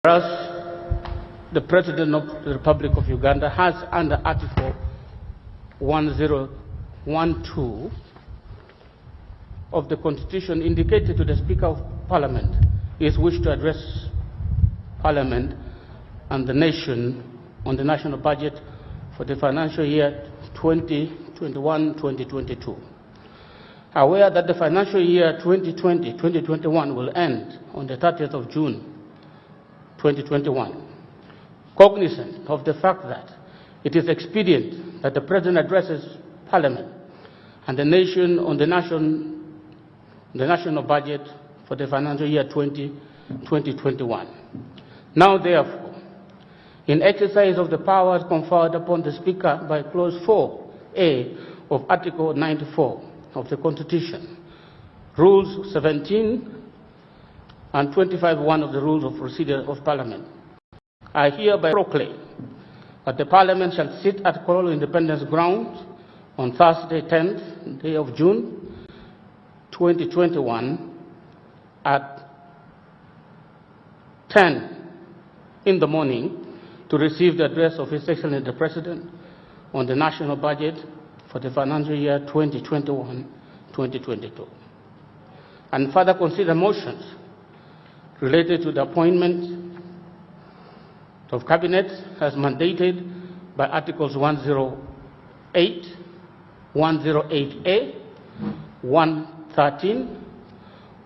Whereas the President of the Republic of Uganda has, under Article 1012 of the Constitution, indicated to the Speaker of Parliament his wish to address Parliament and the nation on the national budget for the financial year 2021-2022. Aware that the financial year 2020-2021 will end on the 30th of June 2021, cognizant of the fact that it is expedient that the President addresses Parliament and the nation on the national budget for the financial year 2021. Now, therefore, in exercise of the powers conferred upon the Speaker by Clause 4A of Article 94 of the Constitution, Rules 17 and 25(1) of the Rules of Procedure of Parliament, I hereby proclaim that the Parliament shall sit at Kololo Independence Grounds on Thursday, 10th day of June 2021 at 10 in the morning to receive the address of His Excellency the President on the national budget for the financial year 2021-2022, and further consider motions related to the appointment of Cabinet as mandated by Articles 108, 108A, 113,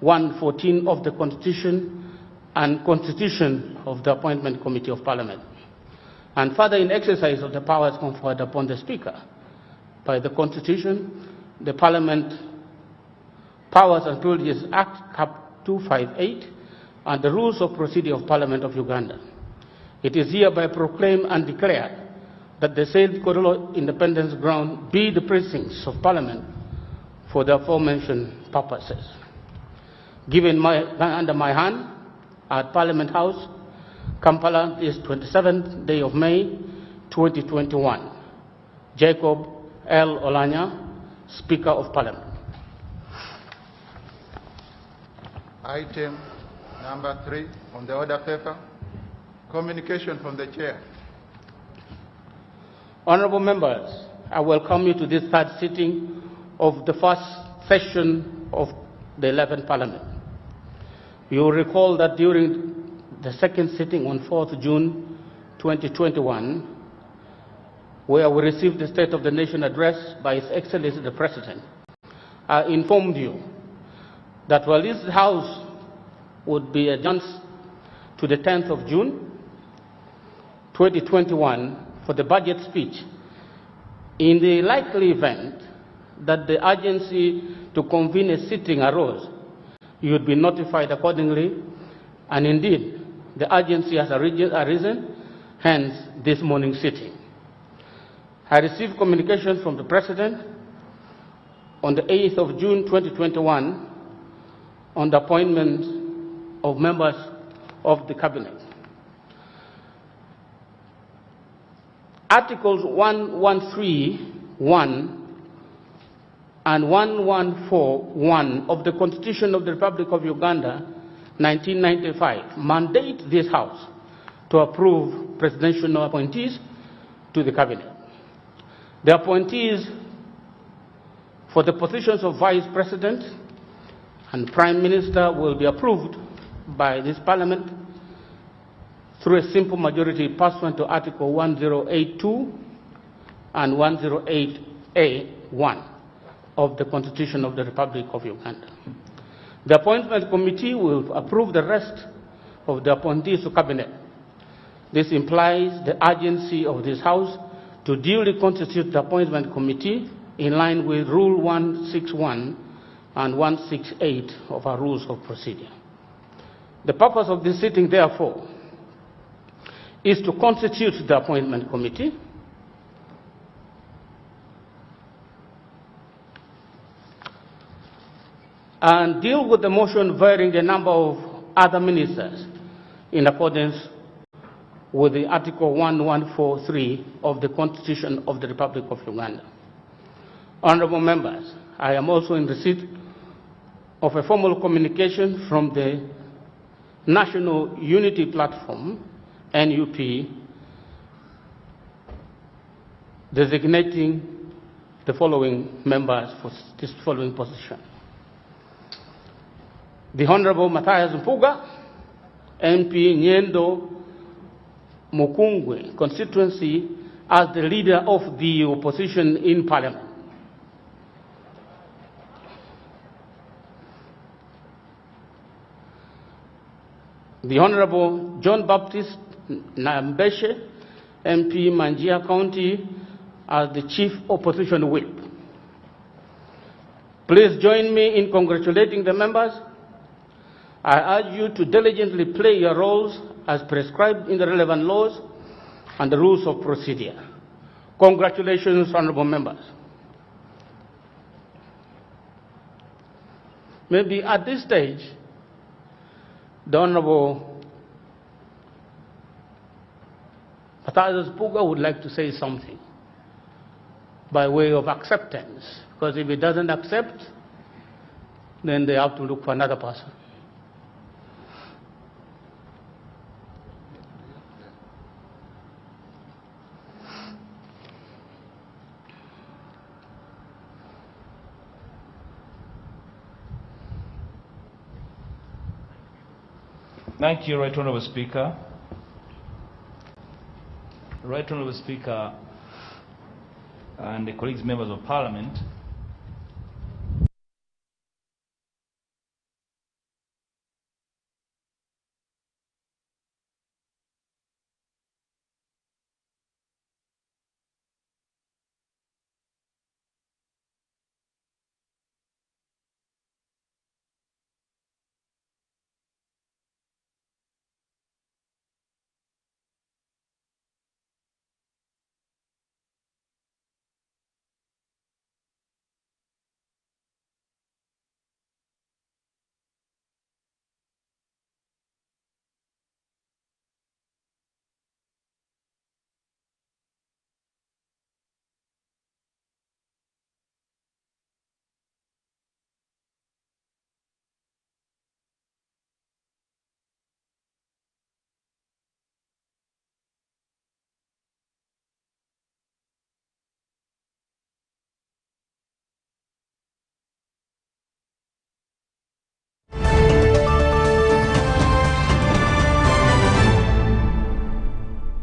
114 of the Constitution and Constitution of the Appointment Committee of Parliament, and further in exercise of the powers conferred upon the Speaker by the Constitution, the Parliament Powers and Privileges Act Cap 258 and the Rules of Procedure of Parliament of Uganda. It is hereby proclaimed and declared that the said Kololo Independence Ground be the precincts of Parliament for the aforementioned purposes. Given under my hand at Parliament House, Kampala, this 27th day of May 2021. Jacob L. Olanya, Speaker of Parliament. Item number 3 on the order paper, communication from the Chair. Honourable members, I welcome you to this third sitting of the first session of the 11th Parliament. You will recall that during the second sitting on 4th June 2021, where we received the State of the Nation address by His Excellency the President, I informed you that while this House would be adjourned to the 10th of June 2021 for the budget speech, in the likely event that the urgency to convene a sitting arose, you would be notified accordingly, and indeed, the urgency has arisen, hence this morning's sitting. I received communication from the President on the 8th of June 2021 on the appointment of members of the Cabinet. Articles 113(1) and 114(1) of the Constitution of the Republic of Uganda, 1995, mandate this House to approve presidential appointees to the Cabinet. The appointees for the positions of Vice President and Prime Minister will be approved by this Parliament through a simple majority pursuant to Article 1082 and 108A(1) of the Constitution of the Republic of Uganda. The Appointment Committee will approve the rest of the appointees to Cabinet. This implies the urgency of this House to duly constitute the Appointment Committee in line with Rule 161 and 168 of our Rules of Procedure. The purpose of this sitting, therefore, is to constitute the Appointment Committee, and deal with the motion varying the number of other ministers in accordance with the Article 1143 of the Constitution of the Republic of Uganda. Honourable members, I am also in receipt of a formal communication from the National Unity Platform, NUP, designating the following members for this following position. The Honorable Matthias Mpuga, MP Nyendo Mukungwe constituency, as the leader of the opposition in Parliament. The Honorable John Baptist Nambeshe, MP Manjia County, as the Chief Opposition Whip. Please join me in congratulating the members. I urge you to diligently play your roles as prescribed in the relevant laws and the rules of procedure. Congratulations, honorable members. Maybe at this stage, the Honorable Matthias Mpuga would like to say something by way of acceptance, because if he doesn't accept, then they have to look for another person. Thank you, Right Honourable Speaker. Right Honourable Speaker and the colleagues members of Parliament,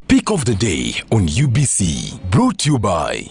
Pick of the day on UBC, brought to you by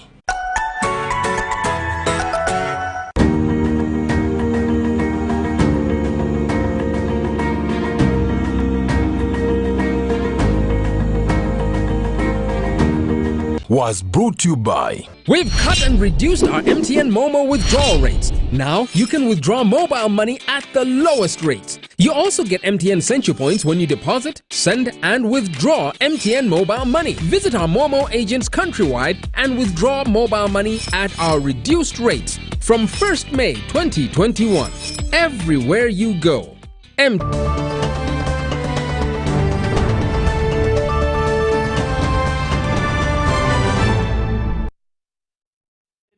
was brought to you by. We've cut and reduced our MTN Momo withdrawal rates. Now you can withdraw mobile money at the lowest rates. You also get MTN Century Points when you deposit, send and withdraw MTN mobile money. Visit our Momo agents countrywide and withdraw mobile money at our reduced rates from 1st May 2021. Everywhere you go.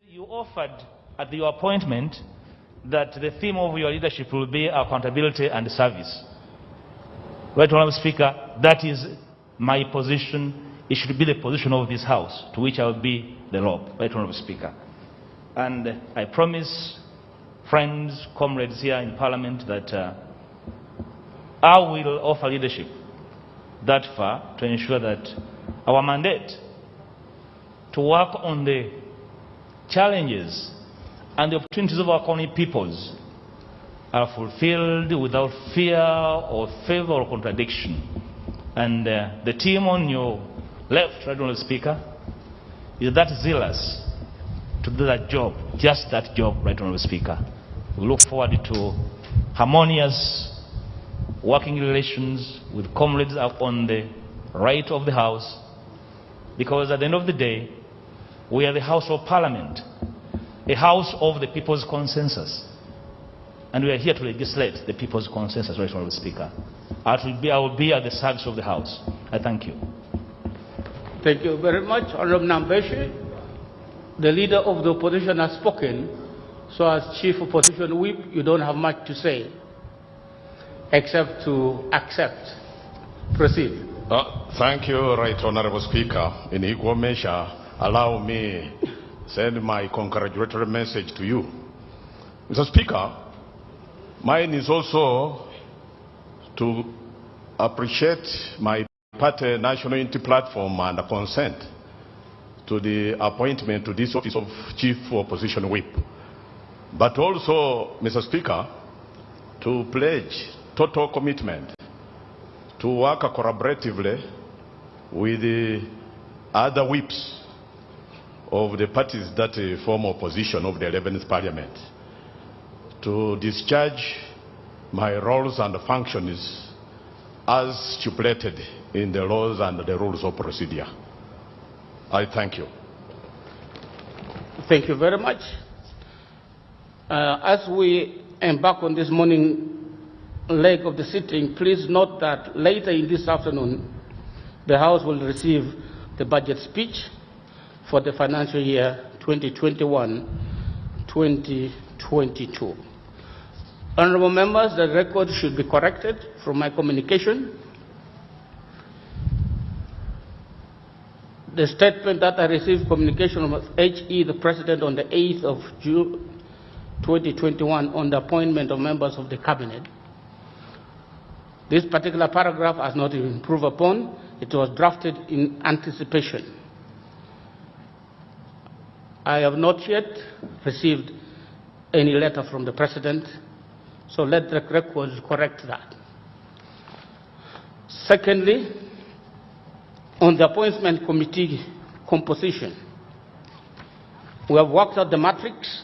You offered at your appointment that the theme of your leadership will be accountability and service. Right Honourable Speaker, that is my position. It should be the position of this House, to which I will be the robe, Right Honourable Speaker. And I promise friends, comrades here in Parliament that I will offer leadership that far to ensure that our mandate to work on the challenges and the opportunities of our colony peoples are fulfilled without fear or favor or contradiction. And the team on your left, Right Honourable Speaker, is that zealous to do that job, just that job, Right Honourable Speaker. We look forward to harmonious working relations with comrades up on the right of the House, because at the end of the day, we are the House of Parliament, a house of the people's consensus. And we are here to legislate the people's consensus, Right Honourable Speaker. I will be at the service of the House. I thank you. Thank you very much, Honourable Nambeshe. The leader of the opposition has spoken, so as Chief Opposition Whip, you don't have much to say. except to accept. Proceed. Thank you, Right Honorable Speaker. In equal measure, allow me send my congratulatory message to you. Mr. Speaker, mine is also to appreciate my party National Unity Platform and consent to the appointment to this office of Chief Opposition Whip. But also, Mr. Speaker, to pledge total commitment to work collaboratively with the other whips of the parties that form opposition of the 11th Parliament to discharge my roles and functions as stipulated in the laws and the rules of procedure. I thank you. Thank you very much. As we embark on this morning leg of the sitting, please note that later in this afternoon, the House will receive the budget speech for the financial year 2021-2022. Honorable members, the record should be corrected from my communication. The statement that I received communication from HE, the President, on the 8th of June 2021 on the appointment of members of the Cabinet. This particular paragraph has not been improved upon. It was drafted in anticipation. I have not yet received any letter from the President, so let the records correct that. Secondly, on the appointment committee composition, we have worked out the matrix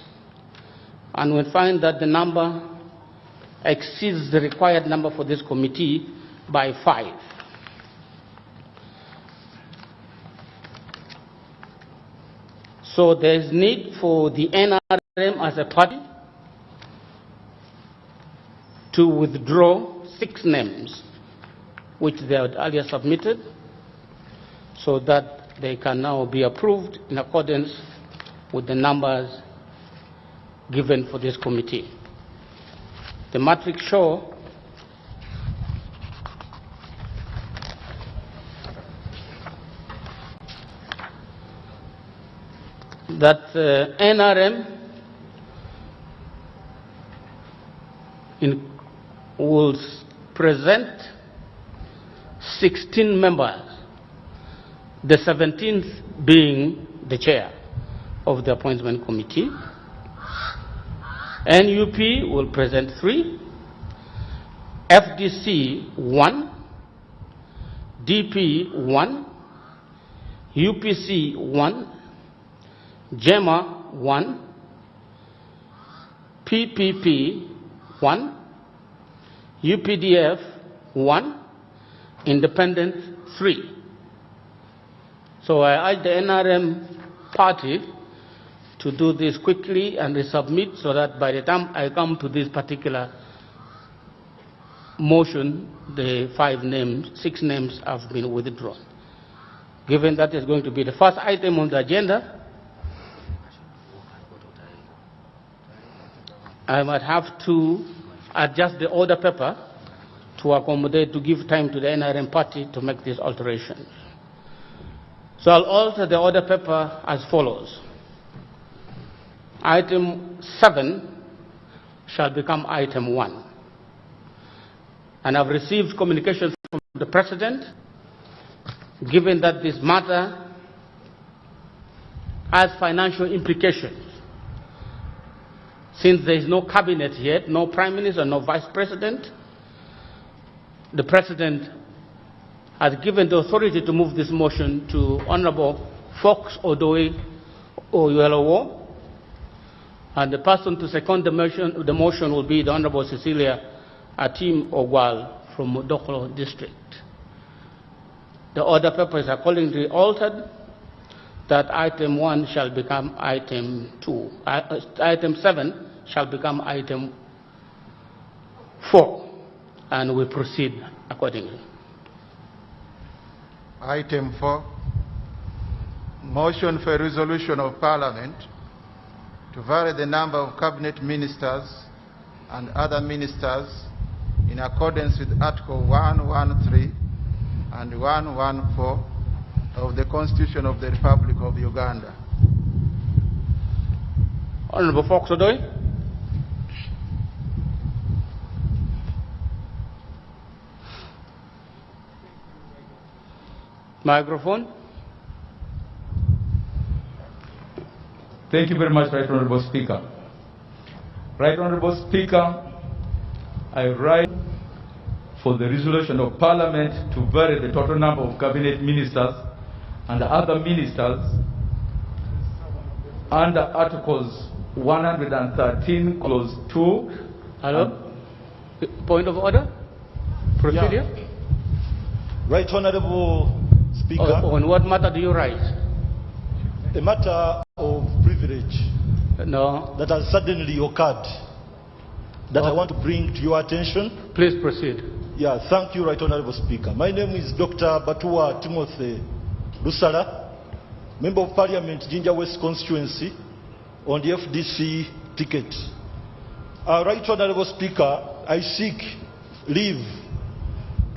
and we find that the number exceeds the required number for this committee by 5. So there is need for the NRM as a party to withdraw 6 names which they had earlier submitted, so that they can now be approved in accordance with the numbers given for this committee. The matrix show that NRM will present 16 members, the 17th being the chair of the appointment committee. NUP will present 3, FDC 1, DP 1, UPC 1, JEMA 1, PPP 1, UPDF 1, Independent 3. So I urge the NRM party to do this quickly and resubmit, so that by the time I come to this particular motion, the 6 names have been withdrawn. Given that is going to be the first item on the agenda, I might have to adjust the order paper to accommodate, to give time to the NRM party to make these alterations. So I'll alter the order paper as follows. Item 7 shall become item 1. And I've received communications from the President, given that this matter has financial implications. Since there is no cabinet yet, no Prime Minister, no Vice President, the President has given the authority to move this motion to Honorable Fox Odoe Oyuelowo, and the person to second the motion will be the Honorable Cecilia Atim Ogwal from Modokolo District. The order paper is accordingly altered, that item 1 shall become item 2. Item 7 shall become item 4, and we proceed accordingly. Item 4, motion for a resolution of Parliament to vary the number of cabinet ministers and other ministers in in accordance with Article 113 and 114 of the Constitution of the Republic of Uganda. Honorable Fox Odoi. Microphone. Thank you very much, Right Honorable Speaker. Right Honorable Speaker, I write for the resolution of Parliament to vary the total number of cabinet ministers and other ministers under Articles 113, Clause 2. Hello? Point of order? Procedure? Yeah. Right Honorable Speaker. On what matter do you write? A matter of privilege No. that has suddenly occurred that I want to bring to your attention. Please proceed. Yeah, thank you, Right Honorable Speaker. My name is Dr. Batua Timothy Lusala, Member of Parliament, Jinja West Constituency, on the FDC ticket. Right Honorable Speaker, I seek leave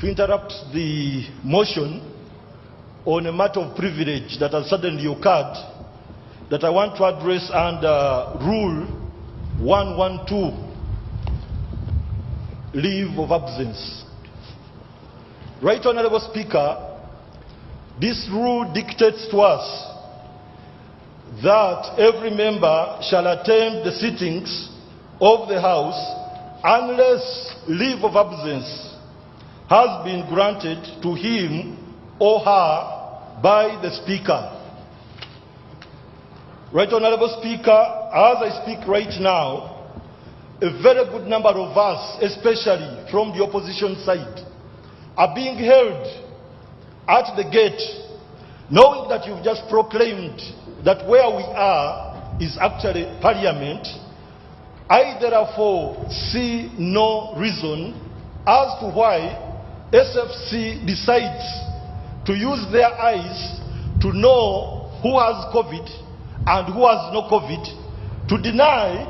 to interrupt the motion on a matter of privilege that has suddenly occurred that I want to address under Rule 112, leave of absence. Right Honorable Speaker, this rule dictates to us that every member shall attend the sittings of the House unless leave of absence has been granted to him or her by the Speaker. Right Honorable Speaker, as I speak right now, a very good number of us, especially from the opposition side, are being held at the gate, knowing that you've just proclaimed that where we are is actually Parliament. I therefore see no reason as to why SFC decides to use their eyes to know who has COVID and who has no COVID, to deny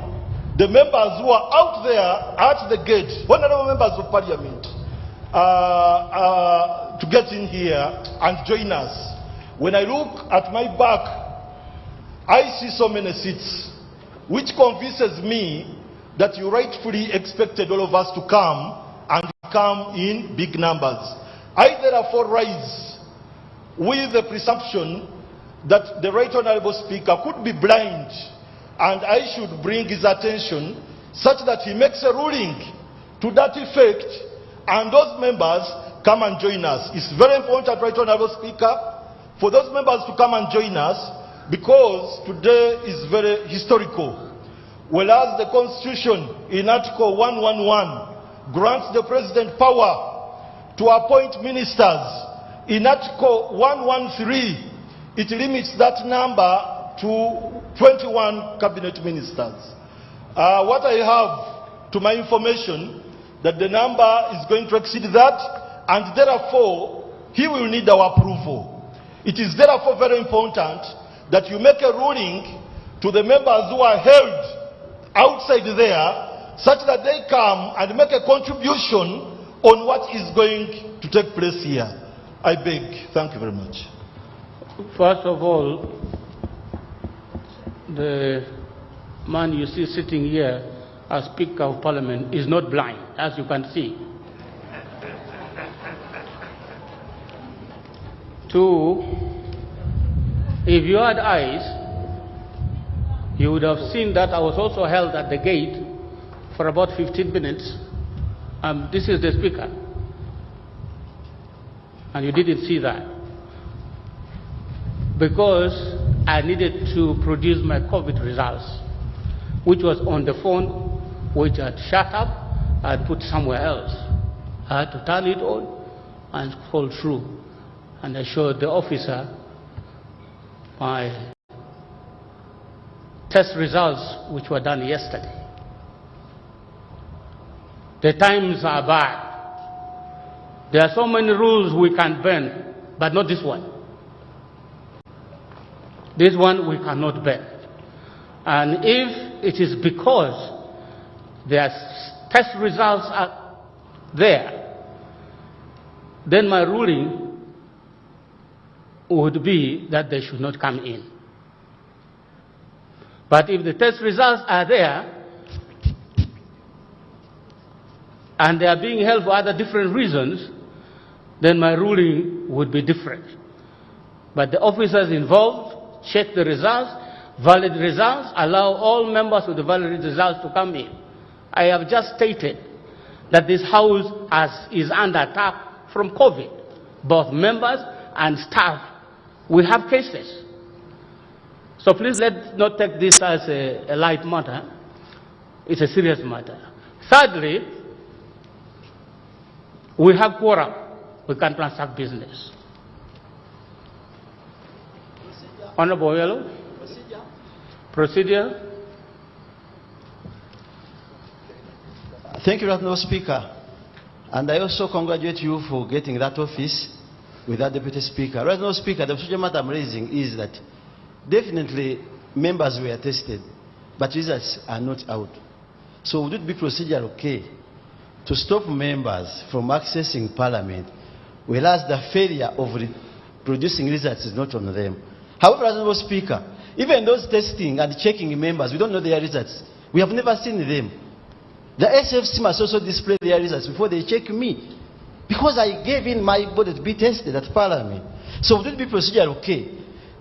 the members who are out there at the gate, honorable members of Parliament, to get in here and join us. When I look at my back, I see so many seats, which convinces me that you rightfully expected all of us to come and come in big numbers. I therefore rise with the presumption that the Right Honorable Speaker could be blind, and I should bring his attention such that he makes a ruling to that effect, and those members come and join us. It's very important, Right Honorable Speaker, for those members to come and join us, because today is very historical. Whereas the Constitution in Article 111 grants the President power to appoint ministers, in Article 113 it limits that number to 21 cabinet ministers. What I have to my information, that the number is going to exceed that, and therefore he will need our approval. It is therefore very important that you make a ruling to the members who are held outside there, such that they come and make a contribution on what is going to take place here. I beg. Thank you very much. First of all, the man you see sitting here as Speaker of Parliament is not blind, as you can see. Two, if you had eyes, you would have seen that I was also held at the gate for about 15 minutes. This is the Speaker. And you didn't see that. Because I needed to produce my COVID results, which was on the phone, which I had shut up and put somewhere else. I had to turn it on and scroll through. And I showed the officer my test results, which were done yesterday. The times are bad. There are so many rules we can bend, but not this one. This one we cannot bend. And if it is because their test results are there, then my ruling would be that they should not come in. But if the test results are there, and they are being held for other different reasons, then my ruling would be different. But the officers involved check the results, valid results, allow all members with the valid results to come in. I have just stated that this House is under attack from COVID, both members and staff. We have cases. So please let's not take this as a light matter. It's a serious matter. Thirdly, we have quorum. We can transact business. Honorable Yellow. Procedure. Thank you, Honorable Speaker. And I also congratulate you for getting that office with that Deputy Speaker. Honorable Speaker, the procedure matter I'm raising is that definitely members were tested, but results are not out. So would it be procedure okay to stop members from accessing Parliament, whereas the failure of producing results is not on them? However, Honorable Speaker, even those testing and checking members, we don't know their results. We have never seen them. The SFC must also display their results before they check me, because I gave in my body to be tested at Parliament. So would it be procedure okay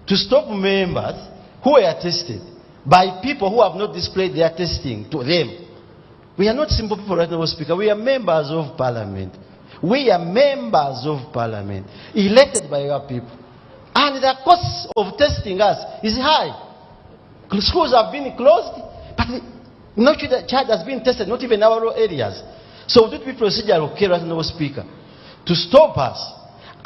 to stop members who were tested by people who have not displayed their testing to them? We are not simple people, right now, Speaker. We are members of Parliament. We are members of Parliament, elected by our people. And the cost of testing us is high. Schools have been closed, but no child has been tested, not even in our areas. So would it be procedure okay, right now, Speaker, to stop us?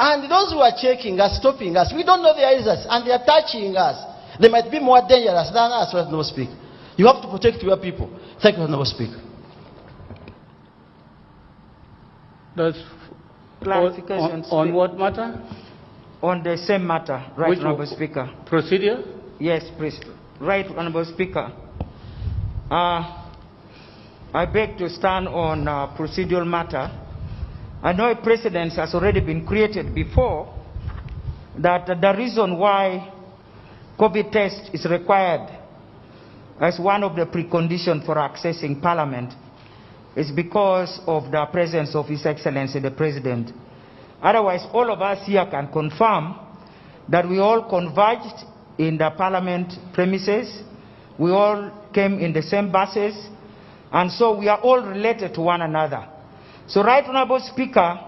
And those who are checking us, stopping us, we don't know their results, and they are touching us. They might be more dangerous than us, right now, Speaker. You have to protect your people. Thank you, right now, Speaker. Does clarification on what matter? On the same matter, right, Which Honorable Speaker. Procedure? Yes, please. Right, Honorable Speaker. I beg to stand on procedural matter. I know a precedent has already been created before that the reason why COVID test is required as one of the preconditions for accessing Parliament is because of the presence of His Excellency the President. Otherwise, all of us here can confirm that we all converged in the Parliament premises. We all came in the same buses, and so we are all related to one another. So, right, Honorable Speaker,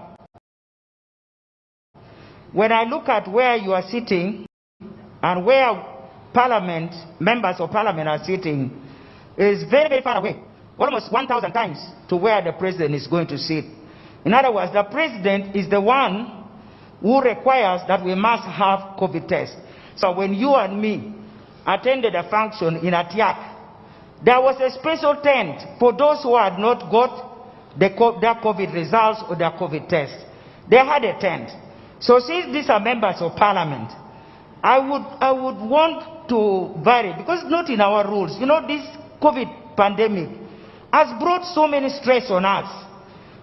when I look at where you are sitting and where Parliament, members of Parliament are sitting, is very, very far away, almost 1,000 times to where the President is going to sit. In other words, the President is the one who requires that we must have COVID tests. So when you and me attended a function in Atiak, there was a special tent for those who had not got their COVID results or their COVID test. They had a tent. So since these are members of Parliament, I would want to vary, because it's not in our rules. You know, this COVID pandemic has brought so many stress on us.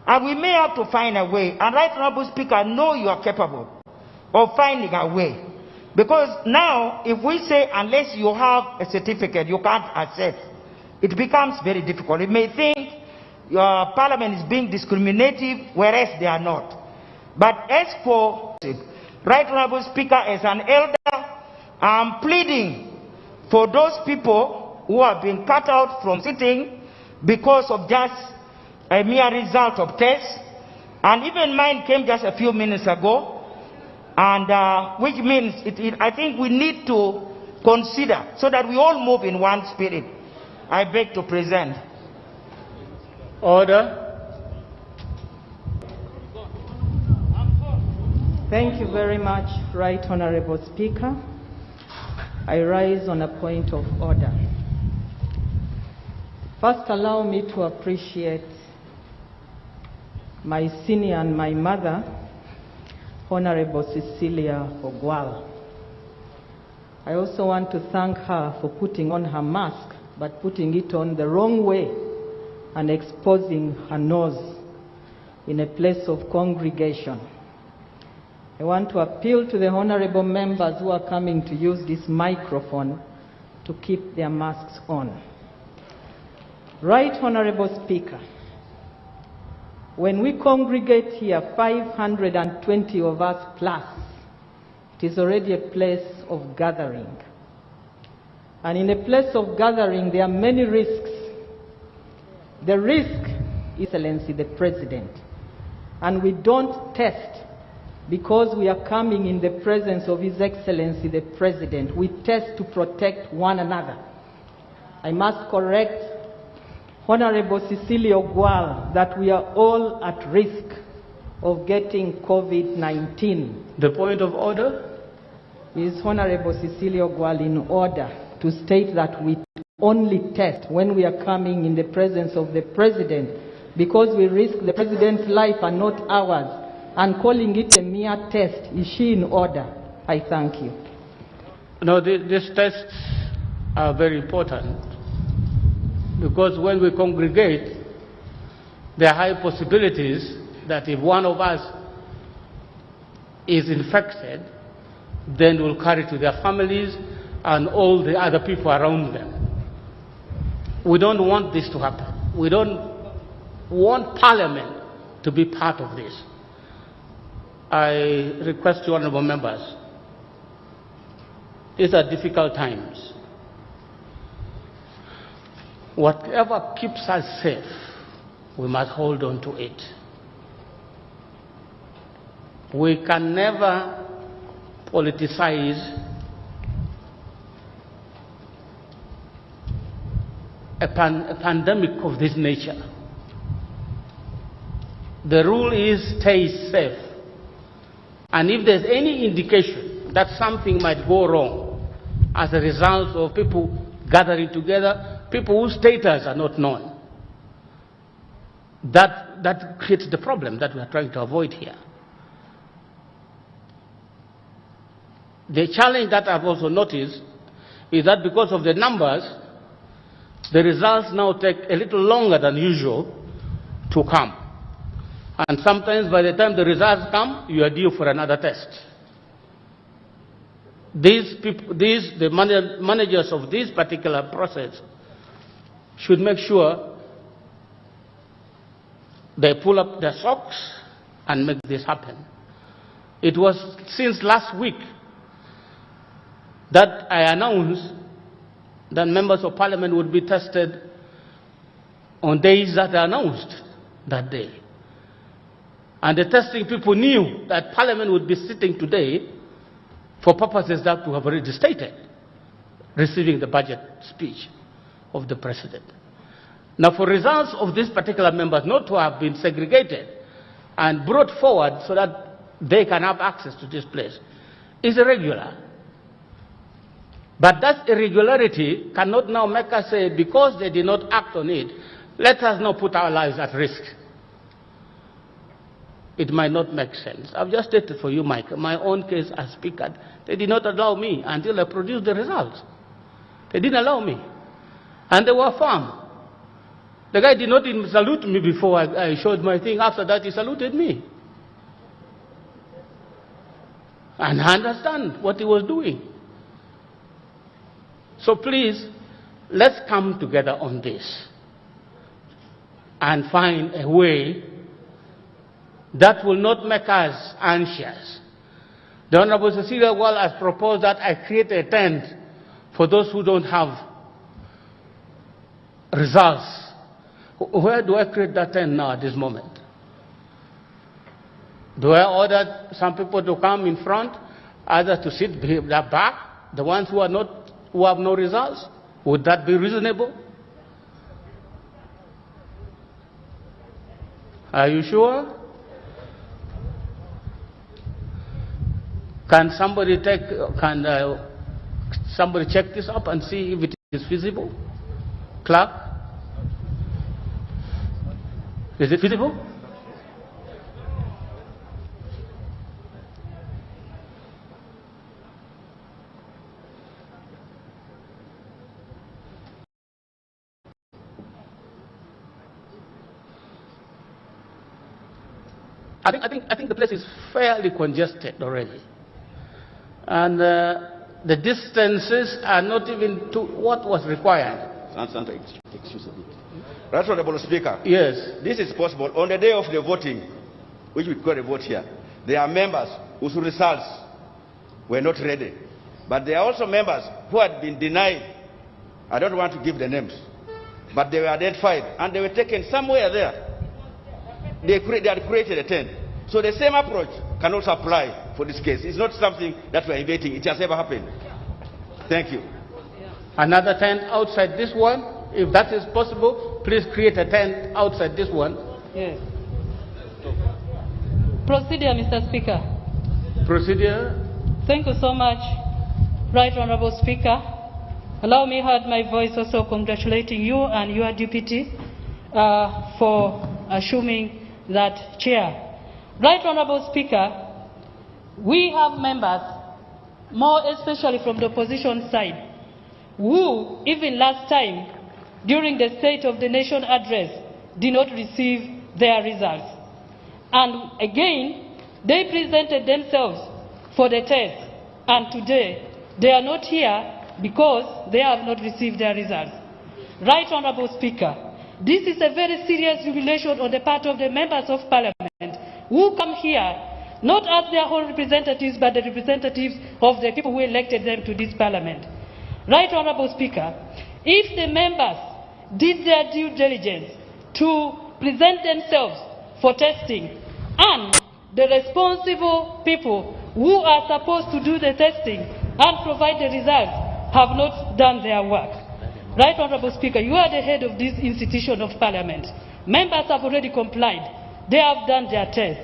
And we may have to find a way. And right, Honorable Speaker, I know you are capable of finding a way. Because now, if we say unless you have a certificate, you can't access, it becomes very difficult. You may think your Parliament is being discriminative, whereas they are not. But as for right, Honorable Speaker, as an elder, I'm pleading for those people who have been cut out from sitting because of just a mere result of tests. And even mine came just a few minutes ago. And which means I think we need to consider so that we all move in one spirit. I beg to present. Order. Thank you very much, Right Honorable Speaker. I rise on a point of order. First, allow me to appreciate my senior and my mother, Honorable Cecilia Ogwal. I also want to thank her for putting on her mask, but putting it on the wrong way and exposing her nose. in a place of congregation. I want to appeal to the honorable members who are coming to use this microphone to keep their masks on. Right, Honorable Speaker, when we congregate here, 520 of us plus, it is already a place of gathering. And in a place of gathering, there are many risks. The risk is Excellency the President. And we don't test because we are coming in the presence of His Excellency the President. We test to protect one another. I must correct Honorable Cecilia Ogwal that we are all at risk of getting COVID-19. The point of order? Is Honorable Cecilia Ogwal in order to state that we only test when we are coming in the presence of the President because we risk the President's life and not ours, and calling it a mere test. Is she in order? I thank you. No, these tests are very important because when we congregate, there are high possibilities that if one of us is infected, then we'll carry to their families and all the other people around them. We don't want this to happen. We don't want Parliament to be part of this. I request you, honorable members, these are difficult times. Whatever keeps us safe, we must hold on to it. We can never politicize a pandemic of this nature. The rule is stay safe. And if there's any indication that something might go wrong as a result of people gathering together, people whose status are not known, that creates the problem that we are trying to avoid here. The challenge that I've also noticed is that because of the numbers, the results now take a little longer than usual to come. And sometimes by the time the results come, you are due for another test. The managers of this particular process should make sure they pull up their socks and make this happen. It was since last week that I announced that members of Parliament would be tested on days that are announced that day. And the testing people knew that Parliament would be sitting today for purposes that we have already stated, receiving the budget speech of the President. Now, for results of these particular members not to have been segregated and brought forward so that they can have access to this place is irregular. But that irregularity cannot now make us say, because they did not act on it, let us now put our lives at risk. It might not make sense. I've just stated for you, Mike, my own case as Speaker. They did not allow me until I produced the results. They didn't allow me. And they were firm. The guy did not even salute me before I showed my thing. After that, he saluted me. And I understand what he was doing. So please, let's come together on this and find a way that will not make us anxious. The Honorable Cecilia Wall has proposed that I create a tent for those who don't have results. Where do I create that tent now at this moment? Do I order some people to come in front, others to sit back, the ones who have no results? Would that be reasonable? Are you sure? Can somebody check this up and see if it is feasible? Clerk? Is it feasible? I think the place is fairly congested already. And the distances are not even to what was required. Excuse me. Right Honorable Speaker. Yes. This is possible. On the day of the voting, which we call a vote here, there are members whose results were not ready. But there are also members who had been denied. I don't want to give the names. But they were identified and they were taken somewhere there. They had created a tent. So the same approach can also apply for this case. It's not something that we're inventing. It has ever happened. Thank you. Another tent outside this one? If that is possible, please create a tent outside this one. Yes. Procedure, Mr. Speaker. Procedure. Thank you so much, Right Honorable Speaker. Allow me to add my voice also congratulating you and your deputy for assuming that chair. Right Honorable Speaker, we have members, more especially from the opposition side, who even last time during the State of the Nation address did not receive their results. And again, they presented themselves for the test, and today they are not here because they have not received their results. Right Honorable Speaker, this is a very serious violation on the part of the members of Parliament who come here not as their own representatives but the representatives of the people who elected them to this Parliament. Right Honorable Speaker, if the members did their due diligence to present themselves for testing and the responsible people who are supposed to do the testing and provide the results have not done their work. Right Honorable Speaker, you are the head of this institution of Parliament. Members have already complied. They have done their test.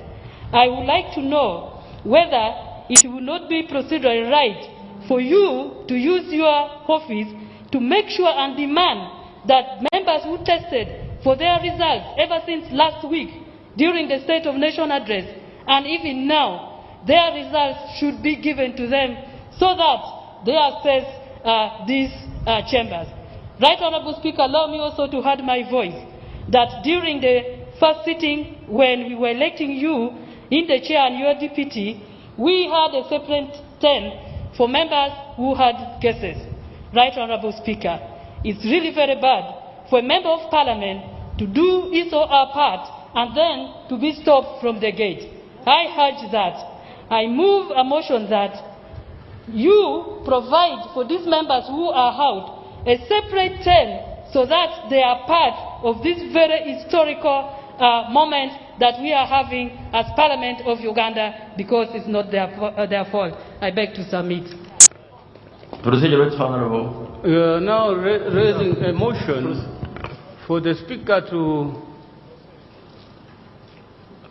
I would like to know whether it will not be procedurally right for you to use your office to make sure and demand that members who tested for their results ever since last week during the State of Nation address and even now, their results should be given to them so that they access these chambers. Right Honorable Speaker, allow me also to add my voice that during the first sitting when we were electing you in the chair and your deputy, we had a separate tent for members who had cases. Right Honorable Speaker, it's really very bad for a member of Parliament to do his or her part and then to be stopped from the gate. I urge that. I move a motion that you provide for these members who are out a separate tent so that they are part of this very historical moment that we are having as Parliament of Uganda because it's not their fault. I beg to submit. Procedure, Honorable. Now raising a motion for the Speaker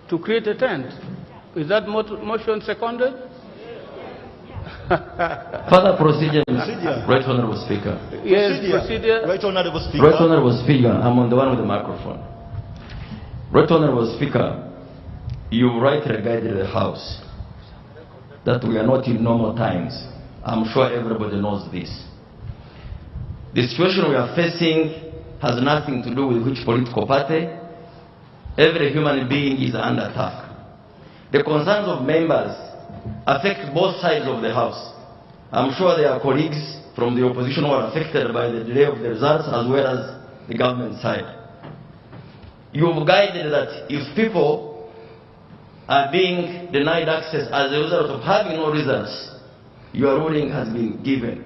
to create a tent. Is that motion seconded? Further procedure, Right Honorable Speaker. Yes, procedure. Right Honorable Speaker. Right Honorable Speaker, I'm on the one with the microphone. Right Honorable Speaker, you rightly guided the House that we are not in normal times. I'm sure everybody knows this. The situation we are facing has nothing to do with which political party. Every human being is under attack. The concerns of members affect both sides of the House. I'm sure there are colleagues from the opposition who are affected by the delay of the results as well as the government side. You've guided that if people are being denied access as a result of having no results, your ruling has been given.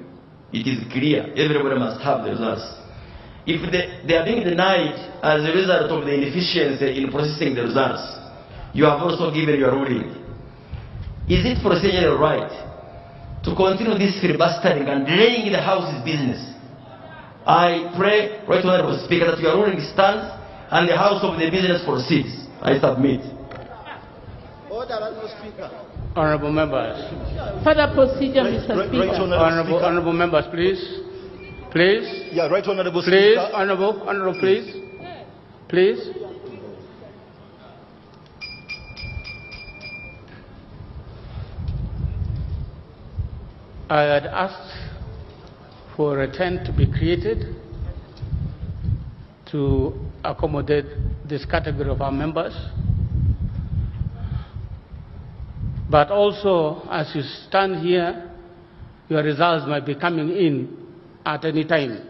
It is clear. Everybody must have the results. If they are being denied as a result of the inefficiency in processing the results, you have also given your ruling. Is it procedurally right to continue this filibustering and delaying the House's business? I pray, Right Honorable Speaker, that your ruling stands and the House of the business proceeds. I submit. Order, Honorable Speaker. Honorable members. Further procedure, Mr. Speaker. Honorable members, please. Please. Yeah, Right Honorable Please, Speaker. Honorable, please. Please. I had asked for a tent to be created to accommodate this category of our members. But also, as you stand here, your results might be coming in at any time.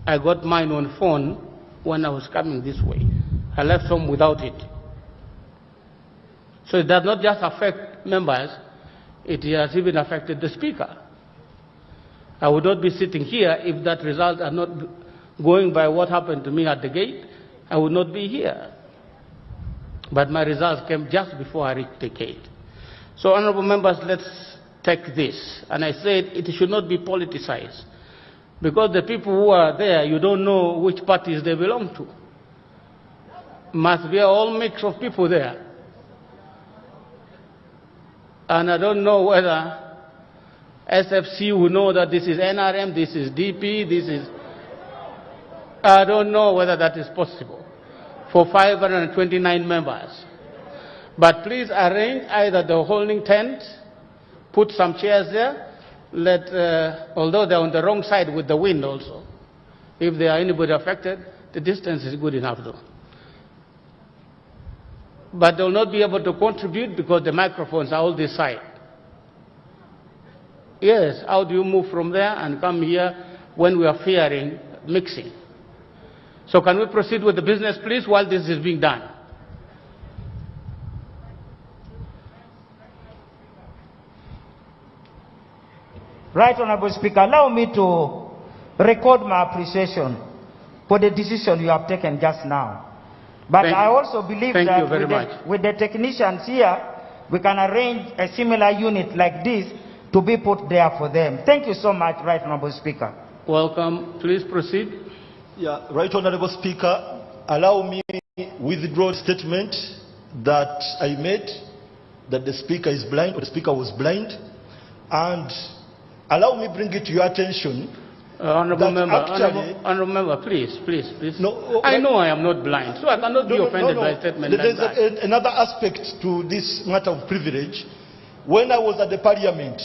I got mine on phone when I was coming this way. I left home without it. So it does not just affect members, it has even affected the Speaker. I would not be sitting here if that result are not going by what happened to me at the gate. I would not be here. But my results came just before I reached the gate. So, honorable members, let's take this. And I said it should not be politicized. Because the people who are there, you don't know which parties they belong to. Must be all mix of people there. And I don't know whether SFC will know that this is NRM, this is DP, this is... I don't know whether that is possible for 529 members. But please arrange either the holding tent, put some chairs there, although they're on the wrong side with the wind also. If there are anybody affected, the distance is good enough though. But they will not be able to contribute because the microphones are all this side. Yes, how do you move from there and come here when we are fearing mixing? So can we proceed with the business, please, while this is being done? Right, Honorable Speaker, allow me to record my appreciation for the decision you have taken just now. But I also believe that with the technicians here, we can arrange a similar unit like this to be put there for them. Thank you so much, Right Honorable Speaker. Welcome. Please proceed. Yeah, Right Honorable Speaker, allow me withdraw the statement that I made, that the Speaker is blind, or the Speaker was blind, and allow me bring it to your attention. Honorable member, please. No, I know I am not blind, so I cannot be offended by a statement like that. There's another aspect to this matter of privilege. When I was at the Parliament,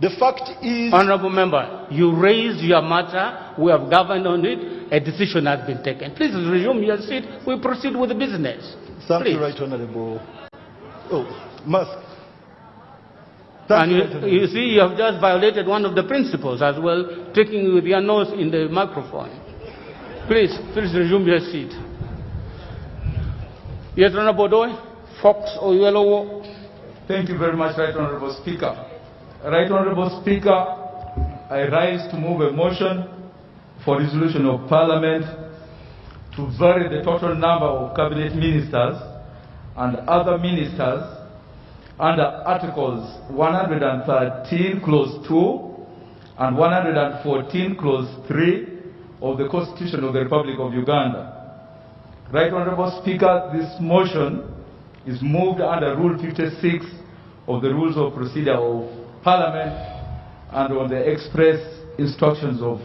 the fact is... Honorable member, you raised your matter, we have governed on it, a decision has been taken. Please resume your seat, we proceed with the business. Thank you, Right Honorable. Oh, Musk. And you see, you have just violated one of the principles as well, taking with your nose in the microphone. Please resume your seat. Yes, Honorable Doy, Fox or Yellow. Thank you very much, Right Honorable Speaker. Right Honorable Speaker, I rise to move a motion for resolution of Parliament to vary the total number of cabinet ministers and other ministers under Articles 113 Clause 2 and 114 Clause 3 of the Constitution of the Republic of Uganda. Right Honorable Speaker, this motion is moved under Rule 56 of the Rules of Procedure of Parliament and on the express instructions of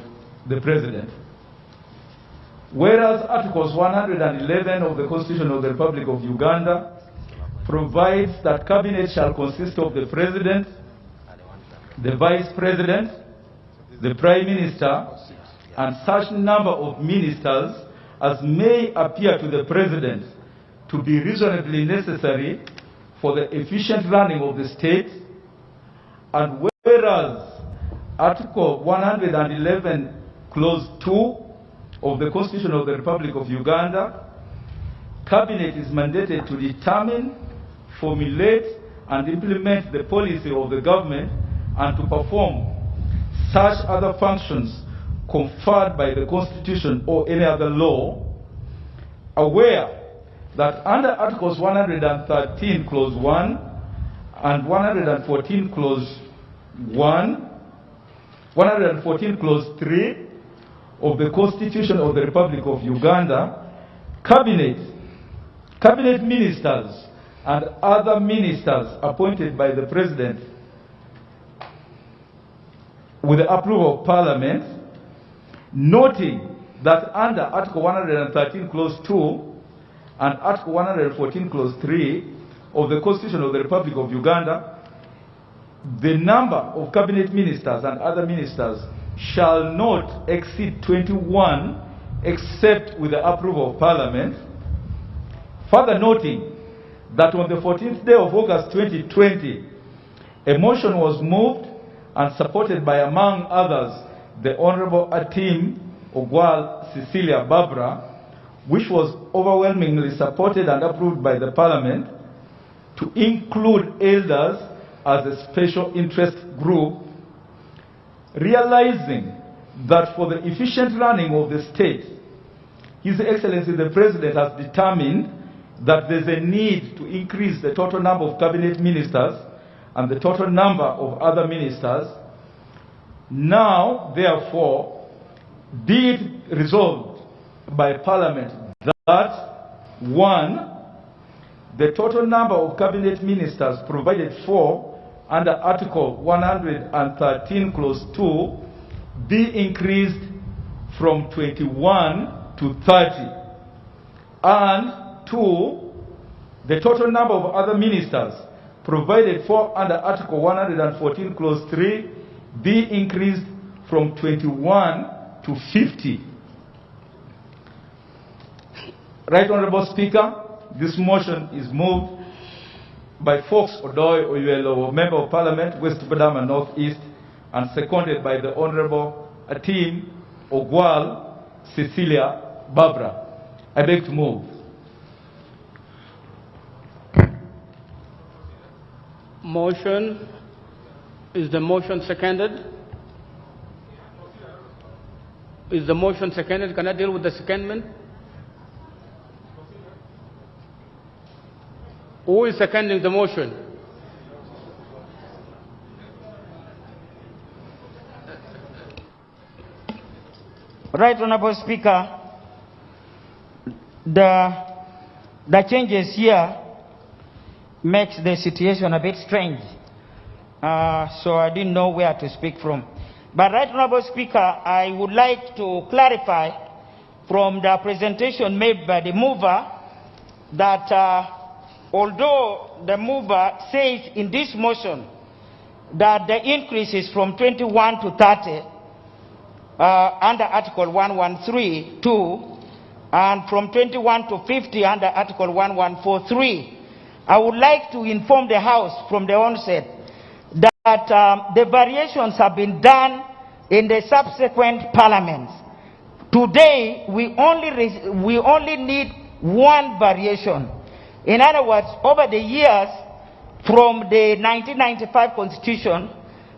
the President. Whereas Articles 111 of the Constitution of the Republic of Uganda provides that cabinet shall consist of the President, the Vice President, the Prime Minister, and such number of ministers as may appear to the President to be reasonably necessary for the efficient running of the state. And whereas Article 111, Clause 2 of the Constitution of the Republic of Uganda, Cabinet is mandated to determine, formulate, and implement the policy of the government and to perform such other functions conferred by the Constitution or any other law, aware that under Articles 113 Clause 1 and 114 Clause 1, 114 Clause 3 of the Constitution of the Republic of Uganda, Cabinet ministers and other ministers appointed by the President with the approval of Parliament, noting that under Article 113 Clause 2 and Article 114 Clause 3 of the Constitution of the Republic of Uganda, the number of cabinet ministers and other ministers shall not exceed 21 except with the approval of Parliament. Further noting that on the 14th day of August 2020, a motion was moved and supported by, among others, the Honorable Atim Ogwal Cecilia Barbara, which was overwhelmingly supported and approved by the Parliament, to include elders as a special interest group, realizing that for the efficient running of the state, His Excellency the President has determined that there's a need to increase the total number of cabinet ministers and the total number of other ministers. Now, therefore, be it resolved by Parliament that, 1, the total number of cabinet ministers provided for under Article 113, Clause 2, be increased from 21 to 30. And 2, the total number of other ministers provided for under Article 114, Clause 3, be increased from 21 to 50. Right Honorable Speaker, this motion is moved by Fox Odoy Oyuelo, Member of Parliament, West Badama North East, and seconded by the Honorable Atim Ogwal Cecilia Barbara. I beg to move. Motion. Is the motion seconded? Is the motion seconded? Can I deal with the secondment? Who is seconding the motion? Right Honorable Speaker, the changes here makes the situation a bit strange. So I didn't know where to speak from. But Right Honorable Speaker, I would like to clarify from the presentation made by the mover that although the mover says in this motion that the increase is from 21 to 30 under Article 113(2) and from 21 to 50 under Article 1143, I would like to inform the House from the onset that the variations have been done in the subsequent parliaments. Today, we only need one variation. In other words, over the years, from the 1995 Constitution,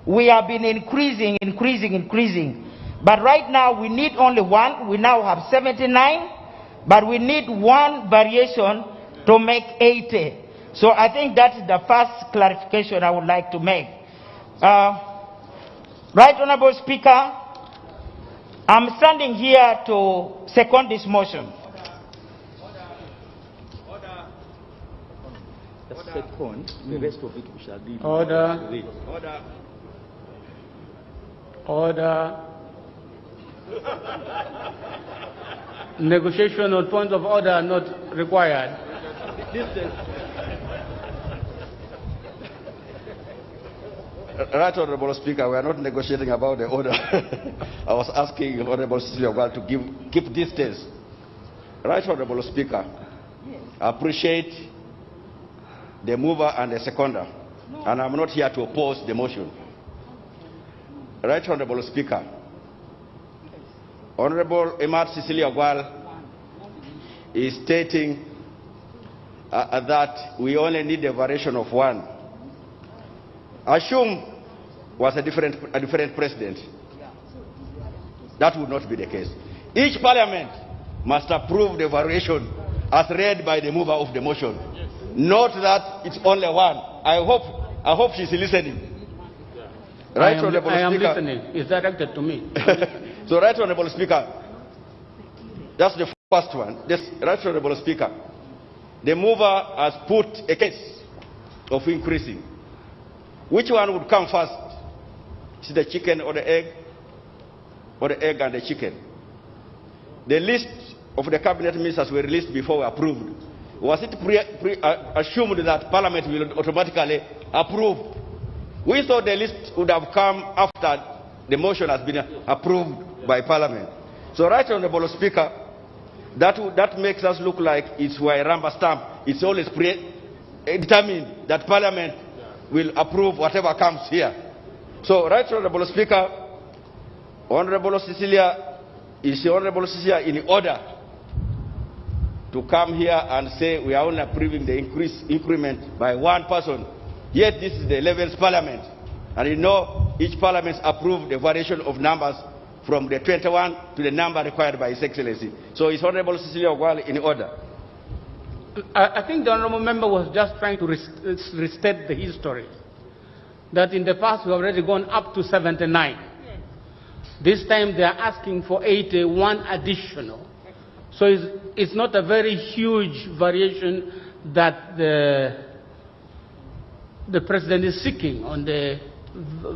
we have been increasing. But right now, we need only one. We now have 79, but we need one variation to make 80. So I think that is the first clarification I would like to make. Right Honorable Speaker, I'm standing here to second this motion. The rest of it we shall deal with. Order. Order. Negotiation on points of order are not required. Right Honorable Speaker, we are not negotiating about the order. I was asking Honorable Speaker to keep distance. Right Honorable Speaker, I appreciate the mover and the seconder, and I'm not here to oppose the motion. Right Honorable Speaker, Honorable Emad Cecilia Ogwal is stating that we only need a variation of one. Assume was a different president. That would not be the case. Each parliament must approve the variation as read by the mover of the motion. Not that it's only one. I hope she's listening. Right, Honorable Speaker. I am listening. It's directed to me. So, Right Honorable Speaker, that's the first one. This, Right Honorable Speaker, the mover has put a case of increasing. Which one would come first? Is it the chicken or the egg? Or the egg and the chicken? The list of the cabinet ministers were released before we approved. Was it assumed that Parliament will automatically approve? We thought the list would have come after the motion has been approved by Parliament. So, Right Honorable Speaker, that makes us look like it's a rubber stamp. It's always determined that Parliament will approve whatever comes here. So, Right Honourable Speaker, Honourable Cecilia in order to come here and say we are only approving the increment by one person, yet this is the 11th Parliament. And you know, each Parliament approved the variation of numbers from the 21 to the number required by His Excellency. So is Honourable Cecilia Ogwal in order? I think the Honourable Member was just trying to restate the history. That in the past we have already gone up to 79. This time they are asking for 81 additional. So it's not a very huge variation that the President is seeking on the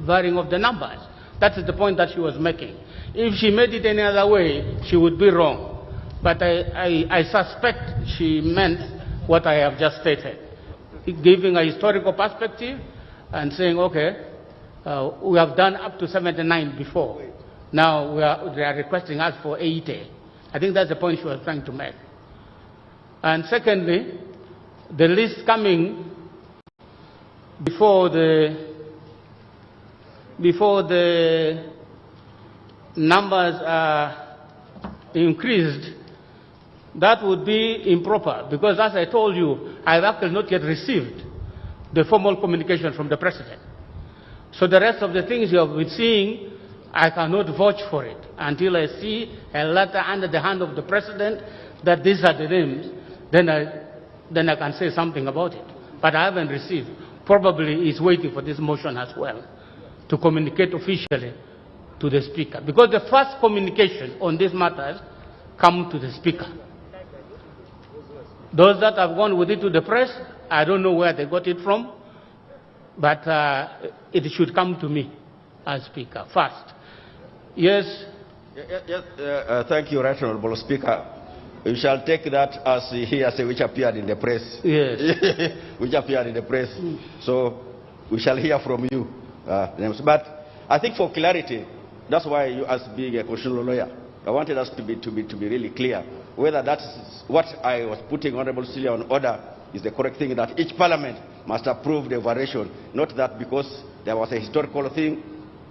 varying of the numbers. That is the point that she was making. If she made it any other way, she would be wrong. But I suspect she meant what I have just stated, giving a historical perspective and saying, okay, we have done up to 79 before. Now they are requesting us for 80. I think that's the point she was trying to make. And secondly, the list coming before the numbers are increased, that would be improper, because as I told you, I have actually not yet received the formal communication from the President. So the rest of the things you have been seeing, I cannot vouch for it until I see a letter under the hand of the President that these are the names, then I can say something about it. But I haven't received. Probably he's waiting for this motion as well to communicate officially to the Speaker. Because the first communication on these matters come to the Speaker. Those that have gone with it to the press, I don't know where they got it from, but it should come to me as Speaker first. Yes? Thank you, Right Honourable Speaker. We shall take that as hearsay which appeared in the press. Yes. Which appeared in the press. So we shall hear from you. But I think for clarity, that's why you, as being a constitutional lawyer, I wanted us to be really clear whether that's what I was putting Honourable Celia on order is the correct thing, that each Parliament must approve the variation, not that because there was a historical thing,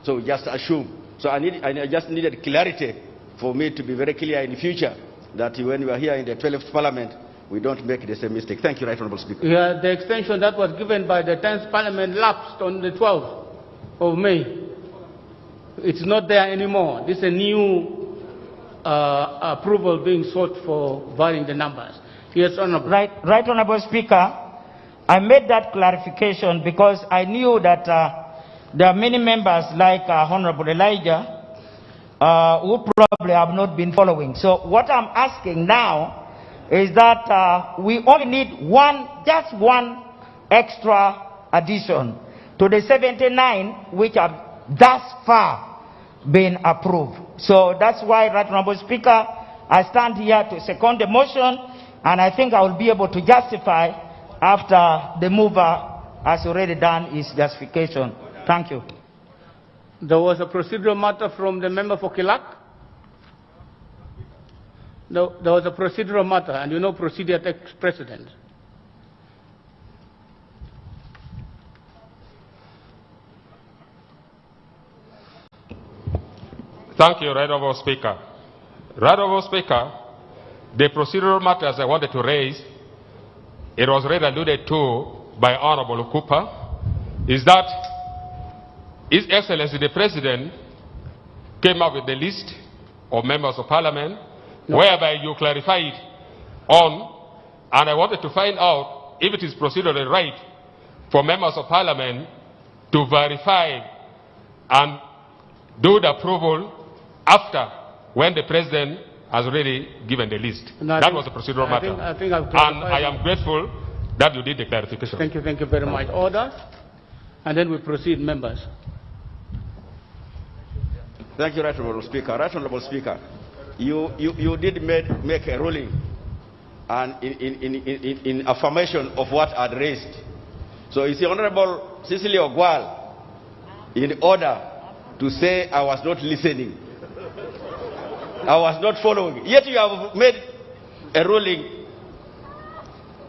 so we just assume. So I just needed clarity for me to be very clear in the future that when we are here in the 12th Parliament, we don't make the same mistake. Thank you, Right Honourable Speaker. Yeah, the extension that was given by the 10th Parliament lapsed on the 12th of May. It's not there anymore. This is a new approval being sought for varying the numbers. Yes, Honourable. Right, Honourable Speaker. I made that clarification because I knew that there are many members like Honourable Elijah who probably have not been following. So what I'm asking now is that we only need just one extra addition to the 79 which have thus far been approved. So that's why, Right Honourable Speaker, I stand here to second the motion, and I think I will be able to justify after the mover has already done his justification. Thank you. There was a procedural matter from the member for Kilak. There was a procedural matter, and you know procedure takes precedence. Thank you, Right Honourable Speaker. Right Honourable Speaker, the procedural matters I wanted to raise, it was already alluded to by Honourable Cooper, is that His Excellency the President came up with the list of members of Parliament, whereby you clarified on, and I wanted to find out if it is procedurally right for members of Parliament to verify and do the approval after when the President has already given the list. No, that was a procedural matter. And I am grateful that you did the clarification. Thank you very much. Order, and then we proceed, members. Thank you, Right Honourable Speaker. Right Honourable Speaker, you did make a ruling and in affirmation of what I had raised. So is the Honourable Cecilia Ogwal in order to say I was not listening, I was not following, yet you have made a ruling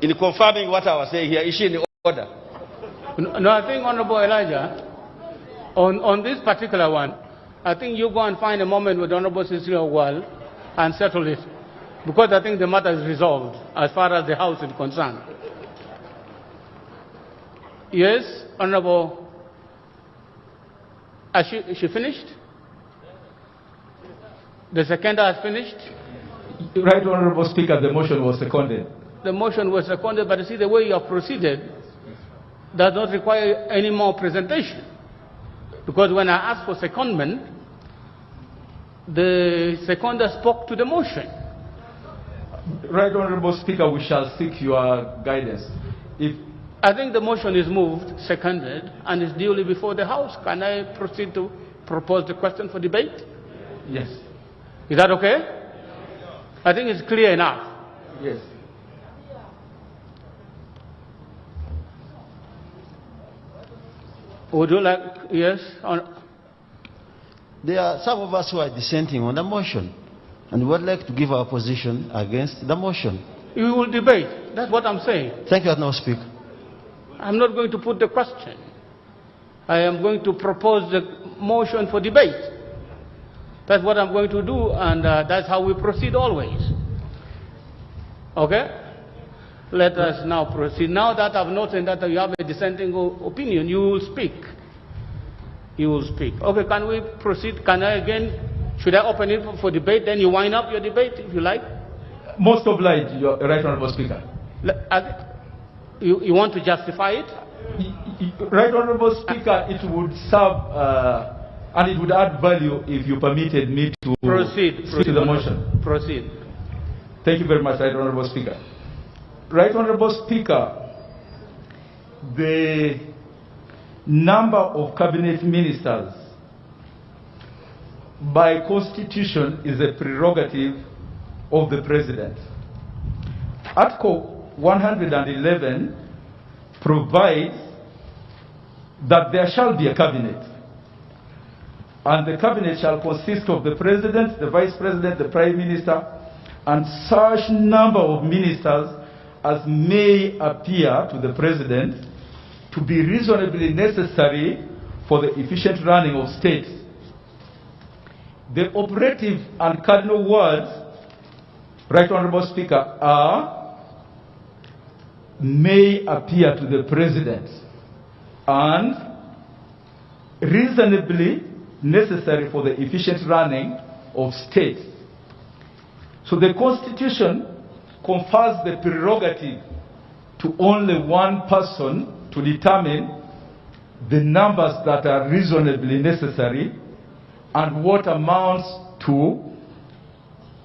in confirming what I was saying here. Is she in order? No, I think, Honorable Elijah, on this particular one, I think you go and find a moment with Honorable Cecilia Wall and settle it, because I think the matter is resolved as far as the House is concerned. Yes, Honorable. Has she finished? The seconder has finished? Right Honorable Speaker, the motion was seconded. The motion was seconded, but you see the way you have proceeded does not require any more presentation. Because when I asked for secondment, the seconder spoke to the motion. Right Honorable Speaker, we shall seek your guidance. I think the motion is moved, seconded, and is duly before the House. Can I proceed to propose the question for debate? Yes. Is that okay? I think it's clear enough. Yes. Would you like, yes? There are some of us who are dissenting on the motion, and we would like to give our position against the motion. We will debate. That's what I'm saying. Thank you, Honorable Speaker. I'm not going to put the question. I am going to propose the motion for debate. That's what I'm going to do, and that's how we proceed always. Okay? Let us now proceed. Now that I've noted that you have a dissenting opinion, you will speak. You will speak. Okay, can we proceed? Can I again, should I open it for debate? Then you wind up your debate, if you like. Most obliged, Your Right Honorable Speaker. You want to justify it? Right Honorable Speaker, it would serve and it would add value if you permitted me to proceed to the motion. Proceed. Thank you very much, Right Honorable Speaker. Right Honorable Speaker, the number of cabinet ministers by constitution is a prerogative of the President. Article 111 provides that there shall be a cabinet, and the cabinet shall consist of the President, the Vice President, the Prime Minister, and such number of ministers as may appear to the President to be reasonably necessary for the efficient running of state. The operative and cardinal words, Right Honorable Speaker, are may appear to the President and reasonably necessary for the efficient running of state. So the Constitution confers the prerogative to only one person to determine the numbers that are reasonably necessary and what amounts to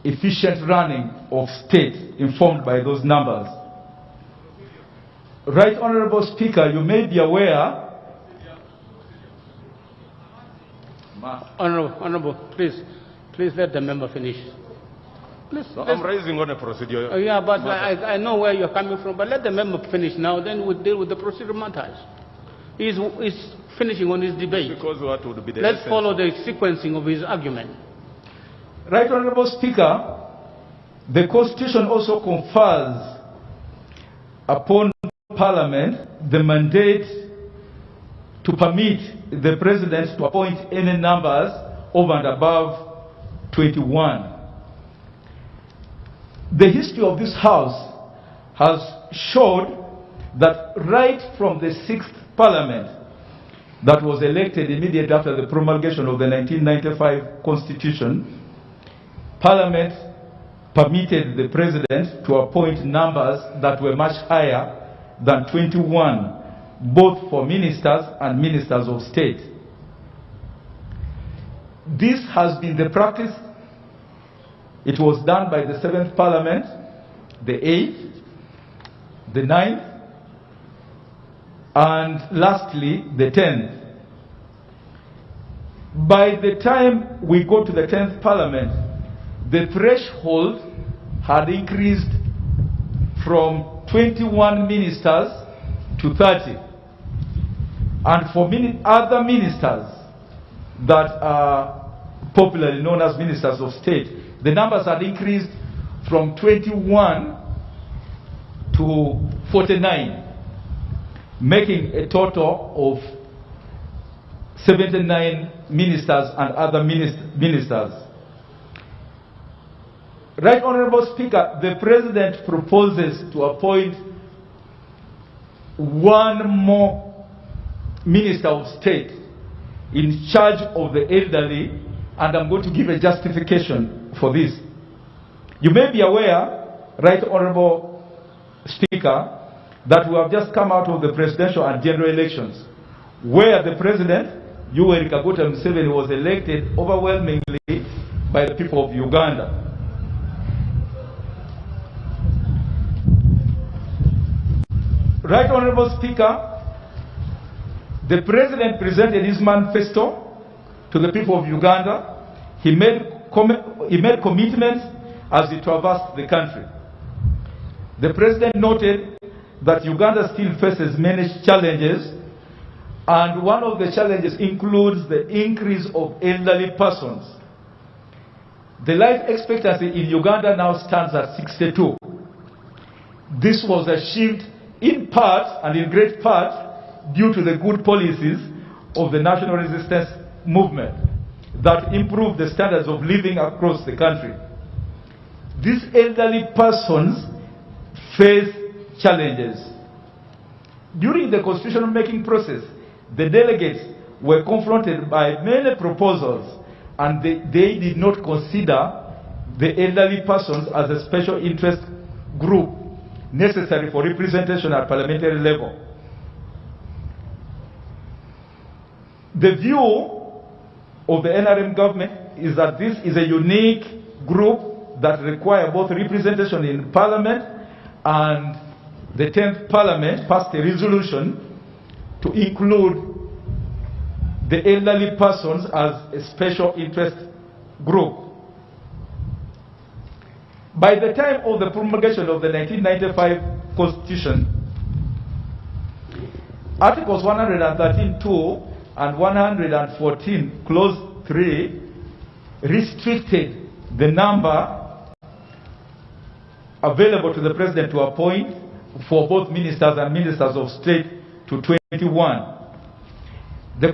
efficient running of state informed by those numbers. Right Honorable Speaker, you may be aware. Honorable, please let the member finish. Please, no, I'm raising on a procedure. Yeah, but I know where you're coming from, but let the member finish now, then we'll deal with the procedural matters. He's finishing on his debate. Because what would be the Let's essence follow the sequencing of his argument. Right Honorable Speaker, the Constitution also confers upon Parliament the mandate to permit the President to appoint any numbers over and above 21. The history of this House has showed that right from the 6th Parliament that was elected immediately after the promulgation of the 1995 Constitution, Parliament permitted the President to appoint numbers that were much higher than 21, both for ministers and ministers of state. This has been the practice. It was done by the 7th Parliament, the 8th, the 9th, and lastly, the 10th. By the time we go to the 10th Parliament, the threshold had increased from 21 ministers to 30. And for other ministers that are popularly known as ministers of state, the numbers had increased from 21 to 49, making a total of 79 ministers and other ministers. Right Honorable Speaker, the President proposes to appoint one more Minister of State in charge of the elderly, and I'm going to give a justification for this. You may be aware, Right Honorable Speaker, that we have just come out of the presidential and general elections, where the President, Yoweri Kaguta Museveni, was elected overwhelmingly by the people of Uganda. Right Honorable Speaker, the President presented his manifesto to the people of Uganda. He made commitments as he traversed the country. The President noted that Uganda still faces many challenges, and one of the challenges includes the increase of elderly persons. The life expectancy in Uganda now stands at 62. This was achieved in part and in great part due to the good policies of the national resistance movement that improved the standards of living across the country. These elderly persons face challenges. During the constitutional making process, the delegates were confronted by many proposals, and they did not consider the elderly persons as a special interest group necessary for representation at parliamentary level. The view of the NRM government is that this is a unique group that requires both representation in Parliament, and the 10th Parliament passed a resolution to include the elderly persons as a special interest group. By the time of the promulgation of the 1995 Constitution, Articles 113(2) and 114, Clause 3, restricted the number available to the President to appoint for both ministers and ministers of state to 21. The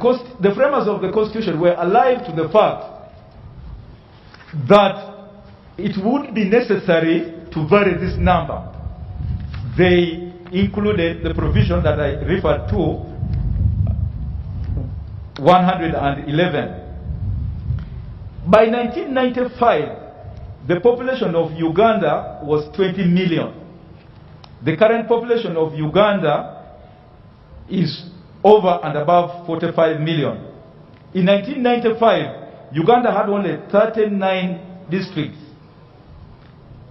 framers of the Constitution were alive to the fact that it would be necessary to vary this number. They included the provision that I referred to, 111. By 1995, the population of Uganda was 20 million. The current population of Uganda is over and above 45 million. In 1995, Uganda had only 39 districts.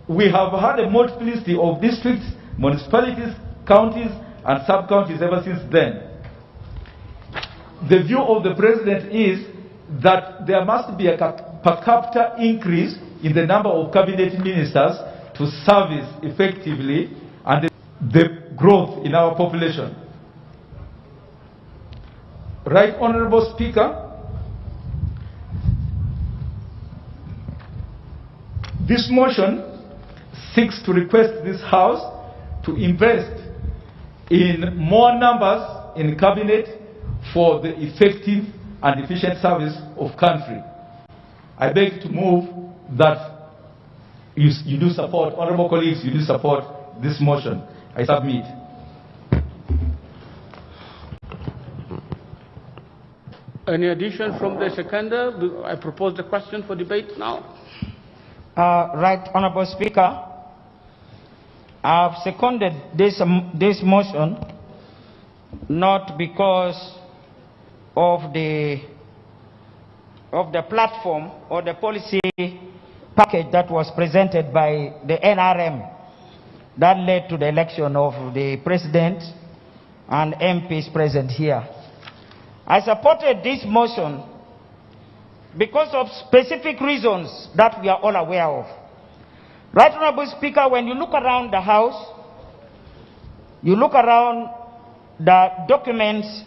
We have had a multiplicity of districts, municipalities, counties, and sub-counties ever since then. The view of the President is that there must be a per capita increase in the number of cabinet ministers to service effectively and the growth in our population. Right Honorable Speaker, this motion seeks to request this House to invest in more numbers in cabinet for the effective and efficient service of country. I beg to move that you do support, honorable colleagues, you do support this motion. I submit. Any addition from the seconder? I propose the question for debate now. Right, Honorable Speaker, I have seconded this motion not because of the platform or the policy package that was presented by the NRM that led to the election of the President and MPs present here. I supported this motion because of specific reasons that we are all aware of. Right, Honorable Speaker, when you look around the House, you look around the documents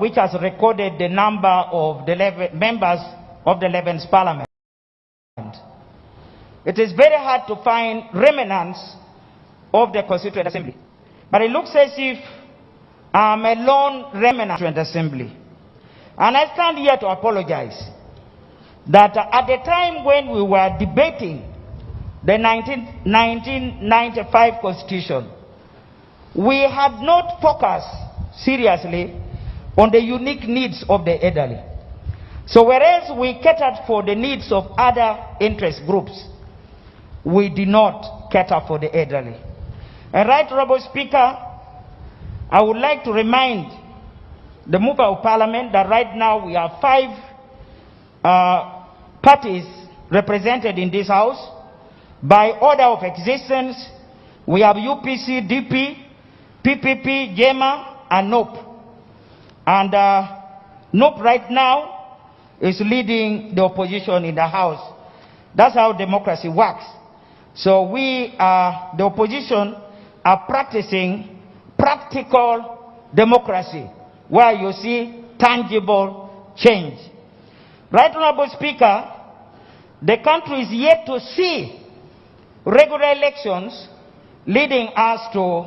which has recorded the number of the members of the 11th Parliament. It is very hard to find remnants of the Constituent Assembly. But it looks as if I'm a lone remnant of the Assembly. And I stand here to apologize that at the time when we were debating the 1995 Constitution, we had not focused seriously on the unique needs of the elderly. So whereas we catered for the needs of other interest groups, we did not cater for the elderly. And Right Honourable Speaker, I would like to remind the Member of Parliament that right now we have 5 parties represented in this House. By order of existence, we have UPC, DP, PPP, JEMA, and NOP. And NOP right now is leading the opposition in the House. That's how democracy works. So we, the opposition, are practicing practical democracy, where you see tangible change. Right Honourable Speaker, the country is yet to see regular elections leading us to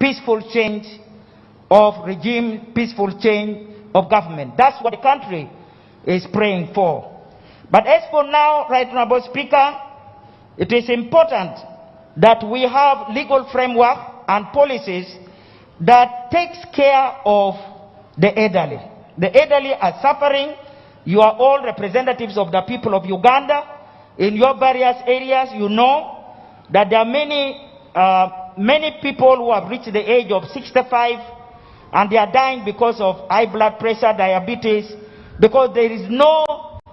peaceful change of regime, peaceful change of government. That's what the country is praying for. But as for now, Right Honourable Speaker, it is important that we have legal framework and policies that takes care of the elderly. The elderly are suffering. You are all representatives of the people of Uganda. In your various areas, you know that there are many people who have reached the age of 65 and they are dying because of high blood pressure, diabetes, because there is no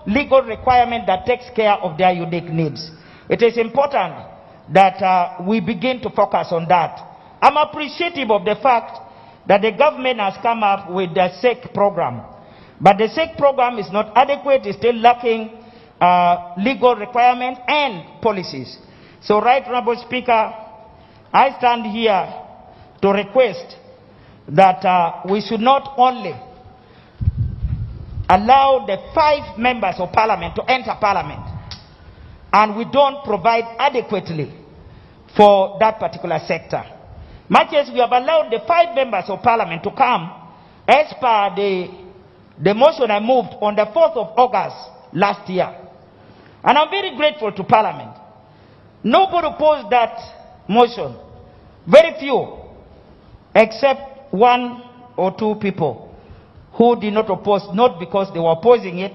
legal requirement that takes care of their unique needs. It is important that we begin to focus on that. I'm appreciative of the fact that the government has come up with the SEC program. But the SEC program is not adequate, it's still lacking legal requirements and policies. So, Right Honourable Speaker, I stand here to request that we should not only allow the 5 members of Parliament to enter Parliament, and we don't provide adequately for that particular sector. Much as we have allowed the 5 members of Parliament to come, as per the motion I moved on the 4th of August last year. And I'm very grateful to Parliament. Nobody opposed that motion. Very few, except 1 or 2 people who did not oppose, not because they were opposing it,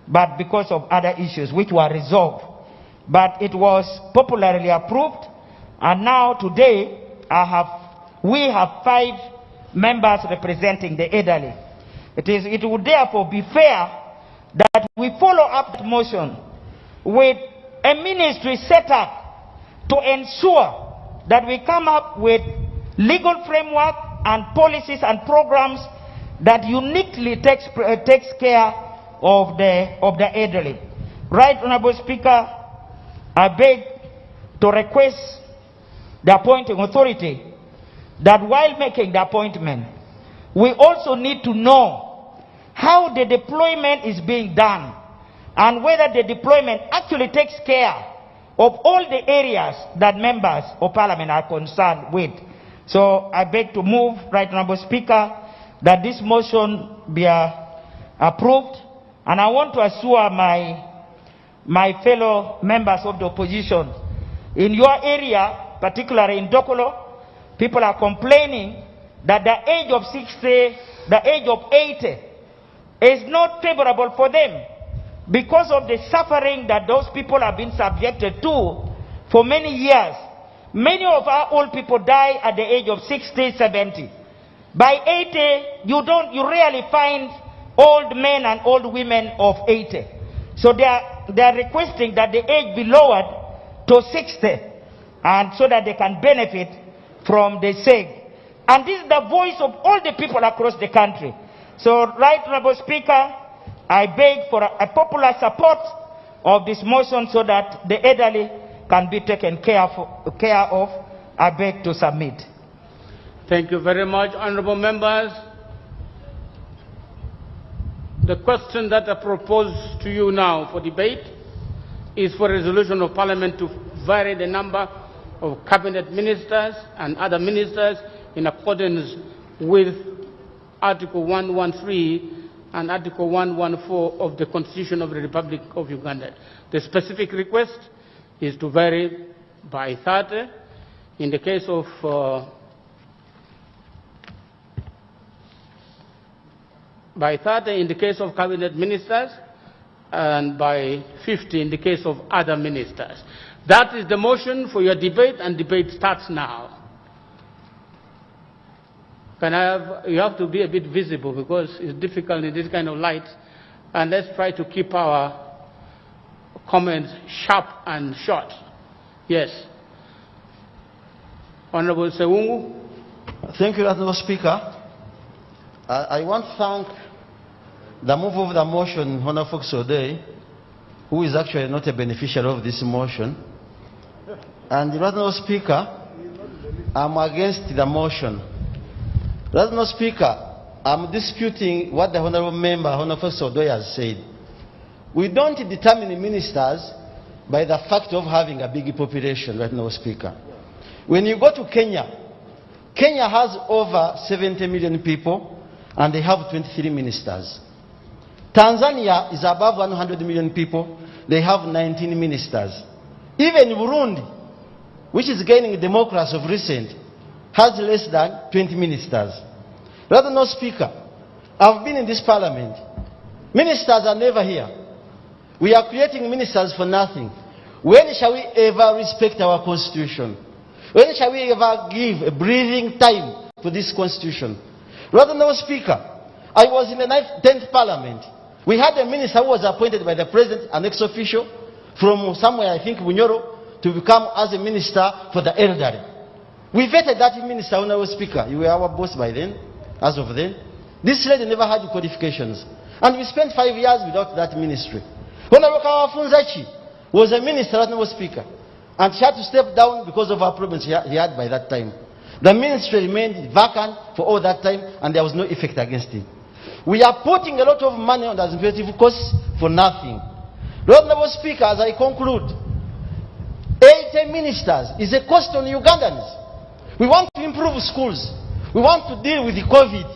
but because of other issues which were resolved. But it was popularly approved, and now today we have 5 members representing the elderly. It would therefore be fair that we follow up that motion with a ministry set up to ensure that we come up with legal framework and policies and programs that uniquely takes care of the elderly. Right Honourable Speaker, I beg to request the appointing authority that while making the appointment, we also need to know how the deployment is being done and whether the deployment actually takes care of all the areas that members of Parliament are concerned with. So I beg to move, Right Honourable Speaker, that this motion be approved. And I want to assure my fellow members of the opposition, in your area, particularly in Dokolo, people are complaining that the age of 60, the age of 80 is not favorable for them because of the suffering that those people have been subjected to for many years. Many of our old people die at the age of 60, 70. By 80, you rarely find old men and old women of 80. So they are requesting that the age be lowered to 60, and so that they can benefit from the SEG. And this is the voice of all the people across the country. So, Right Honourable Speaker, I beg for a popular support of this motion so that the elderly can be taken care of. I beg to submit. Thank you very much, honourable members. The question that I propose to you now for debate is for a resolution of Parliament to vary the number of cabinet ministers and other ministers in accordance with Article 113 and Article 114 of the Constitution of the Republic of Uganda. The specific request is to vary by 30 in the case of by 30 in the case of cabinet ministers and by 50 in the case of other ministers. That is the motion for your debate, and debate starts now. You have to be a bit visible because it's difficult in this kind of light, and let's try to keep our comments sharp and short. Yes. Honorable Sewungu. Thank you, Honorable Speaker. I want to thank the mover of the motion, Honorable Fox Odey, who is actually not a beneficiary of this motion. And Honorable Speaker, I'm against the motion. Honorable Speaker, I'm disputing what the Honorable Member, Honorable Fox Odey, has said. We don't determine ministers by the fact of having a big population, Honorable Speaker. When you go to Kenya, Kenya has over 70 million people and they have 23 ministers. Tanzania is above 100 million people. They have 19 ministers. Even Burundi, which is gaining democracy of recent, has less than 20 ministers. Rather no Speaker, I've been in this parliament. Ministers are never here. We are creating ministers for nothing. When shall we ever respect our constitution? When shall we ever give a breathing time for this constitution? Rather no Speaker, I was in the 10th parliament. We had a minister who was appointed by the president, an ex-official, from somewhere, I think, Bunyoro, to become as a minister for the elderly. We vetted that minister, Honorable Speaker. You were our boss by then, as of then. This lady never had qualifications. And we spent 5 years without that ministry. Honorable Kawafunzachi was a minister, Honorable Speaker. And she had to step down because of our problems he had by that time. The ministry remained vacant for all that time, and there was no effect against it. We are putting a lot of money on the administrative costs for nothing. Honorable Speaker, as I conclude, 80 ministers is a cost on Ugandans. We want to improve schools. We want to deal with the COVID.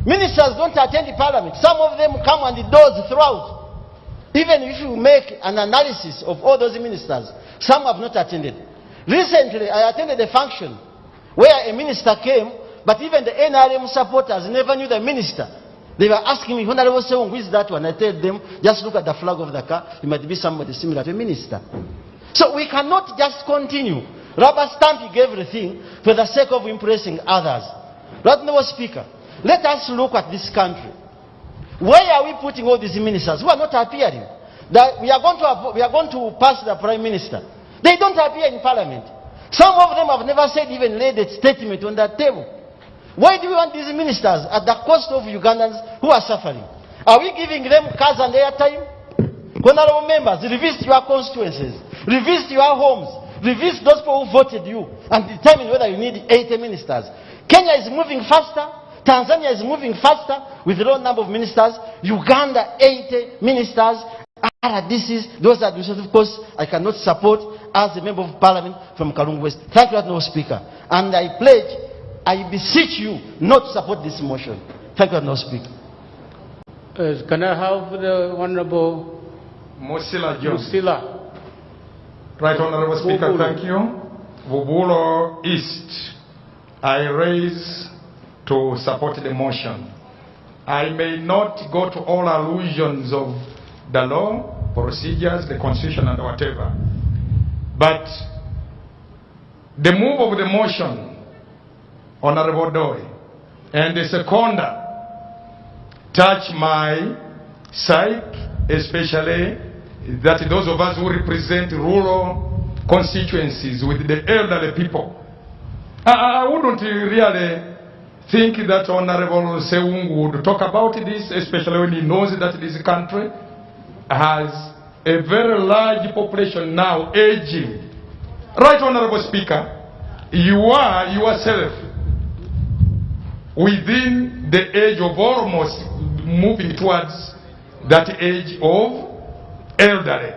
Ministers don't attend the parliament. Some of them come on the doors throughout. Even if you make an analysis of all those ministers, some have not attended. Recently, I attended a function where a minister came, but even the NRM supporters never knew the minister. They were asking me, Honorable Sewung, who is that one? I told them, just look at the flag of the car. It might be somebody similar to a minister. So we cannot just continue rubber stamping everything for the sake of impressing others. Honorable Speaker, let us look at this country. Where are we putting all these ministers who are not appearing? That we are going to pass the Prime Minister. They don't appear in Parliament. Some of them have never said, even laid a statement on that table. Why do we want these ministers at the cost of Ugandans who are suffering? Are we giving them cars and airtime? Honorable members, revisit your constituencies, revisit your homes, revisit those people who voted you, and determine whether you need 80 ministers. Kenya is moving faster. Tanzania is moving faster with a low number of ministers. Uganda, 80 ministers. RDCs, those administrative costs I cannot support as a member of parliament from Kalungu West. Thank you, Honorable Speaker. And I pledge, I beseech you not to support this motion. Thank you, Honorable Speaker. Can I have the Honorable Musila John. Musila? Right, Honorable Speaker, Vubulo. thank you. Vubulo East, I raise to support the motion. I may not go to all allusions of the law, procedures, the constitution, and whatever. But the move of the motion, Honorable Doi, and the seconder touch my side, especially that those of us who represent rural constituencies with the elderly people. I wouldn't really think that Honorable Sewung would talk about this, especially when he knows that this country has a very large population now aging. Right, Honorable Speaker, you are yourself within the age of almost moving towards that age of elderly.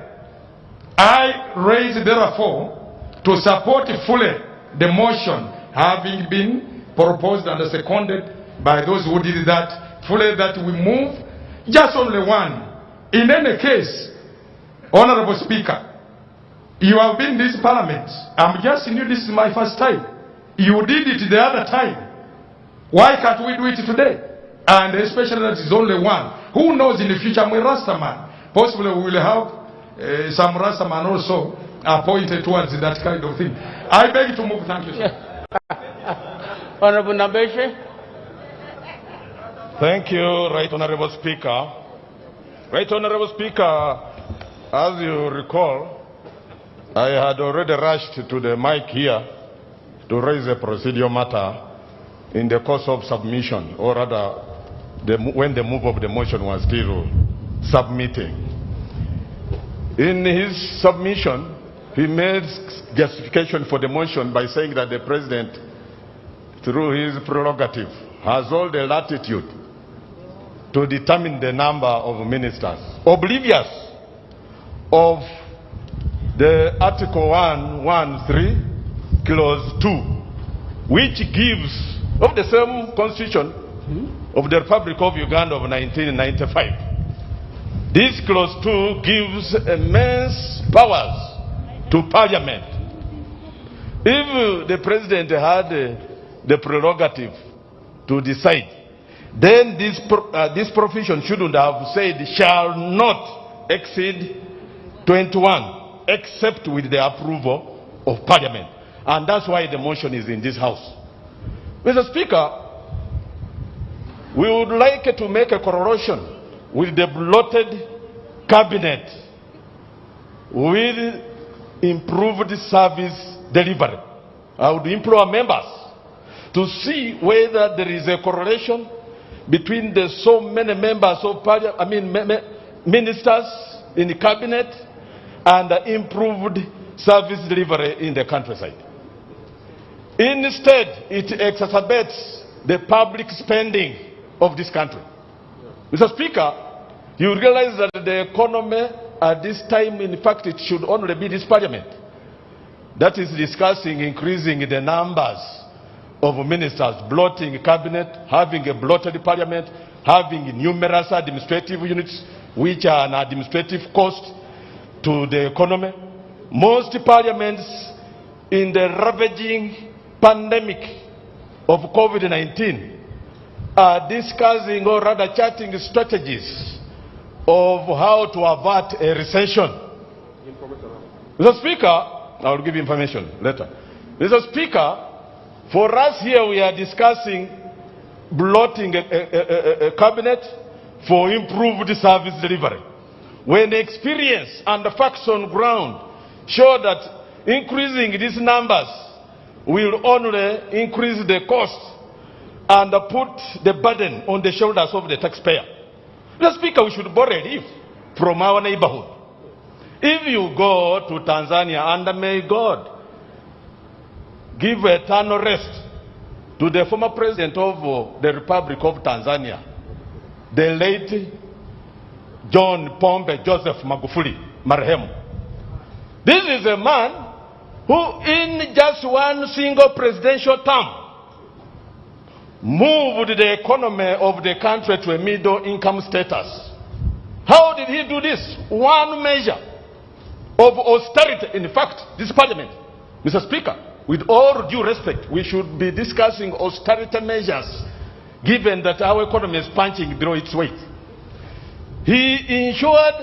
I raise, therefore, to support fully the motion having been proposed and seconded by those who did that, fully that we move just only one. In any case, Honorable Speaker, you have been in this parliament. I'm just new, this is my first time. You did it the other time. Why can't we do it today? And especially that is only one. Who knows in the future, I'm a Rastaman. Possibly we will have some Rastaman also appointed towards that kind of thing. I beg to move. Thank you, sir. Honorable Nabeshe. Thank you, Right Honorable Speaker. Right Honorable Speaker, as you recall, I had already rushed to the mic here to raise a procedural matter in the course of submission, or rather, when the move of the motion was still submitting. In his submission, he made justification for the motion by saying that the President, through his prerogative, has all the latitude to determine the number of ministers, oblivious of the Article 113, Clause 2, which gives, of the same Constitution of the Republic of Uganda of 1995. This Clause 2 gives immense powers to Parliament. If the President had the prerogative to decide, then this provision shouldn't have said shall not exceed 21, except with the approval of Parliament. And that's why the motion is in this House. Mr. Speaker, we would like to make a correlation with the bloated cabinet with improved service delivery. I would implore members to see whether there is a correlation between the so many members of ministers in the cabinet and the improved service delivery in the countryside. Instead, it exacerbates the public spending of this country. Mr. Speaker, you realize that the economy at this time, in fact, it should only be this Parliament that is discussing increasing the numbers of ministers, bloating cabinet, having a bloated Parliament, having numerous administrative units which are an administrative cost to the economy. Most parliaments in the ravaging pandemic of COVID-19 are discussing, or rather charting, strategies of how to avert a recession. Mr. Speaker, I will give you information later. Mr. Speaker, for us here we are discussing bloating a cabinet for improved service delivery, when experience and the facts on ground show that increasing these numbers will only increase the cost and put the burden on the shoulders of the taxpayer. Mr. Speaker, we should borrow a leaf from our neighborhood. If you go to Tanzania, and may God give eternal rest to the former president of the Republic of Tanzania, the late John Pombe Joseph Magufuli, marehemu. This is a man who in just one single presidential term moved the economy of the country to a middle income status. How did he do this? One measure of austerity. In fact, this Parliament, Mr. Speaker, with all due respect, we should be discussing austerity measures, given that our economy is punching below its weight. He ensured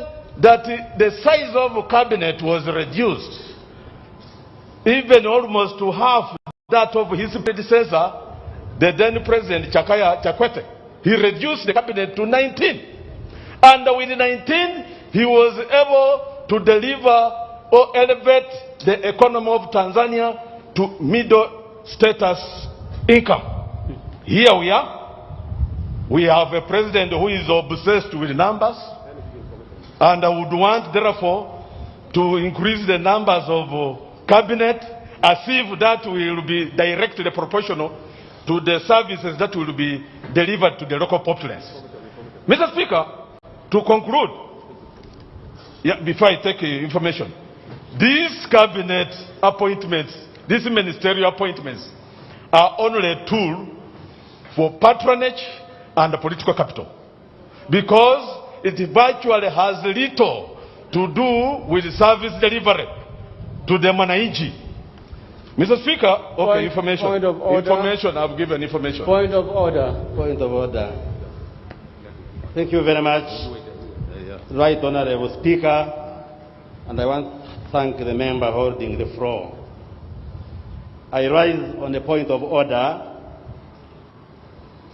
that the size of cabinet was reduced, even almost to half that of his predecessor, the then President Jakaya Kikwete. He reduced the cabinet to 19. And with 19, he was able to deliver or elevate the economy of Tanzania to middle status income. Here we are. We have a president who is obsessed with numbers, and I would want, therefore, to increase the numbers of cabinet as if that will be directly proportional to the services that will be delivered to the local populace. Mr. Speaker, to conclude, before I take information, These cabinet appointments, these ministerial appointments, are only a tool for patronage and political capital, because it virtually has little to do with service delivery to the Mwananchi. Mr. Speaker, okay, information. Point of order. Information, I've given information. Point of order. Point of order. Thank you very much, Right Honorable Speaker, and I want to thank the member holding the floor. I rise on the point of order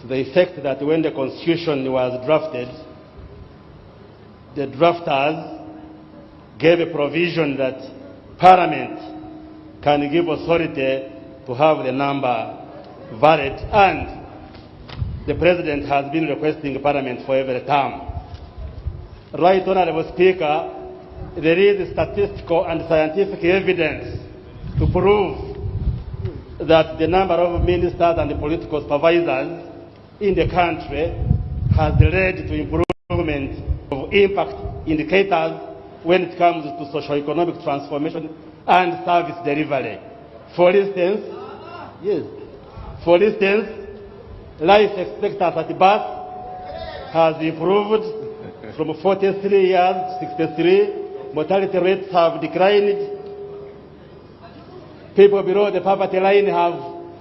to the effect that when the Constitution was drafted, the drafters gave a provision that Parliament can give authority to have the number valid, and the President has been requesting Parliament for every term. Right Honorable Speaker, there is statistical and scientific evidence to prove that the number of ministers and the political supervisors in the country has led to improvement of impact indicators when it comes to socio-economic transformation and service delivery. For instance, life expectancy at birth has improved from 43 years to 63. Mortality rates have declined. People below the poverty line have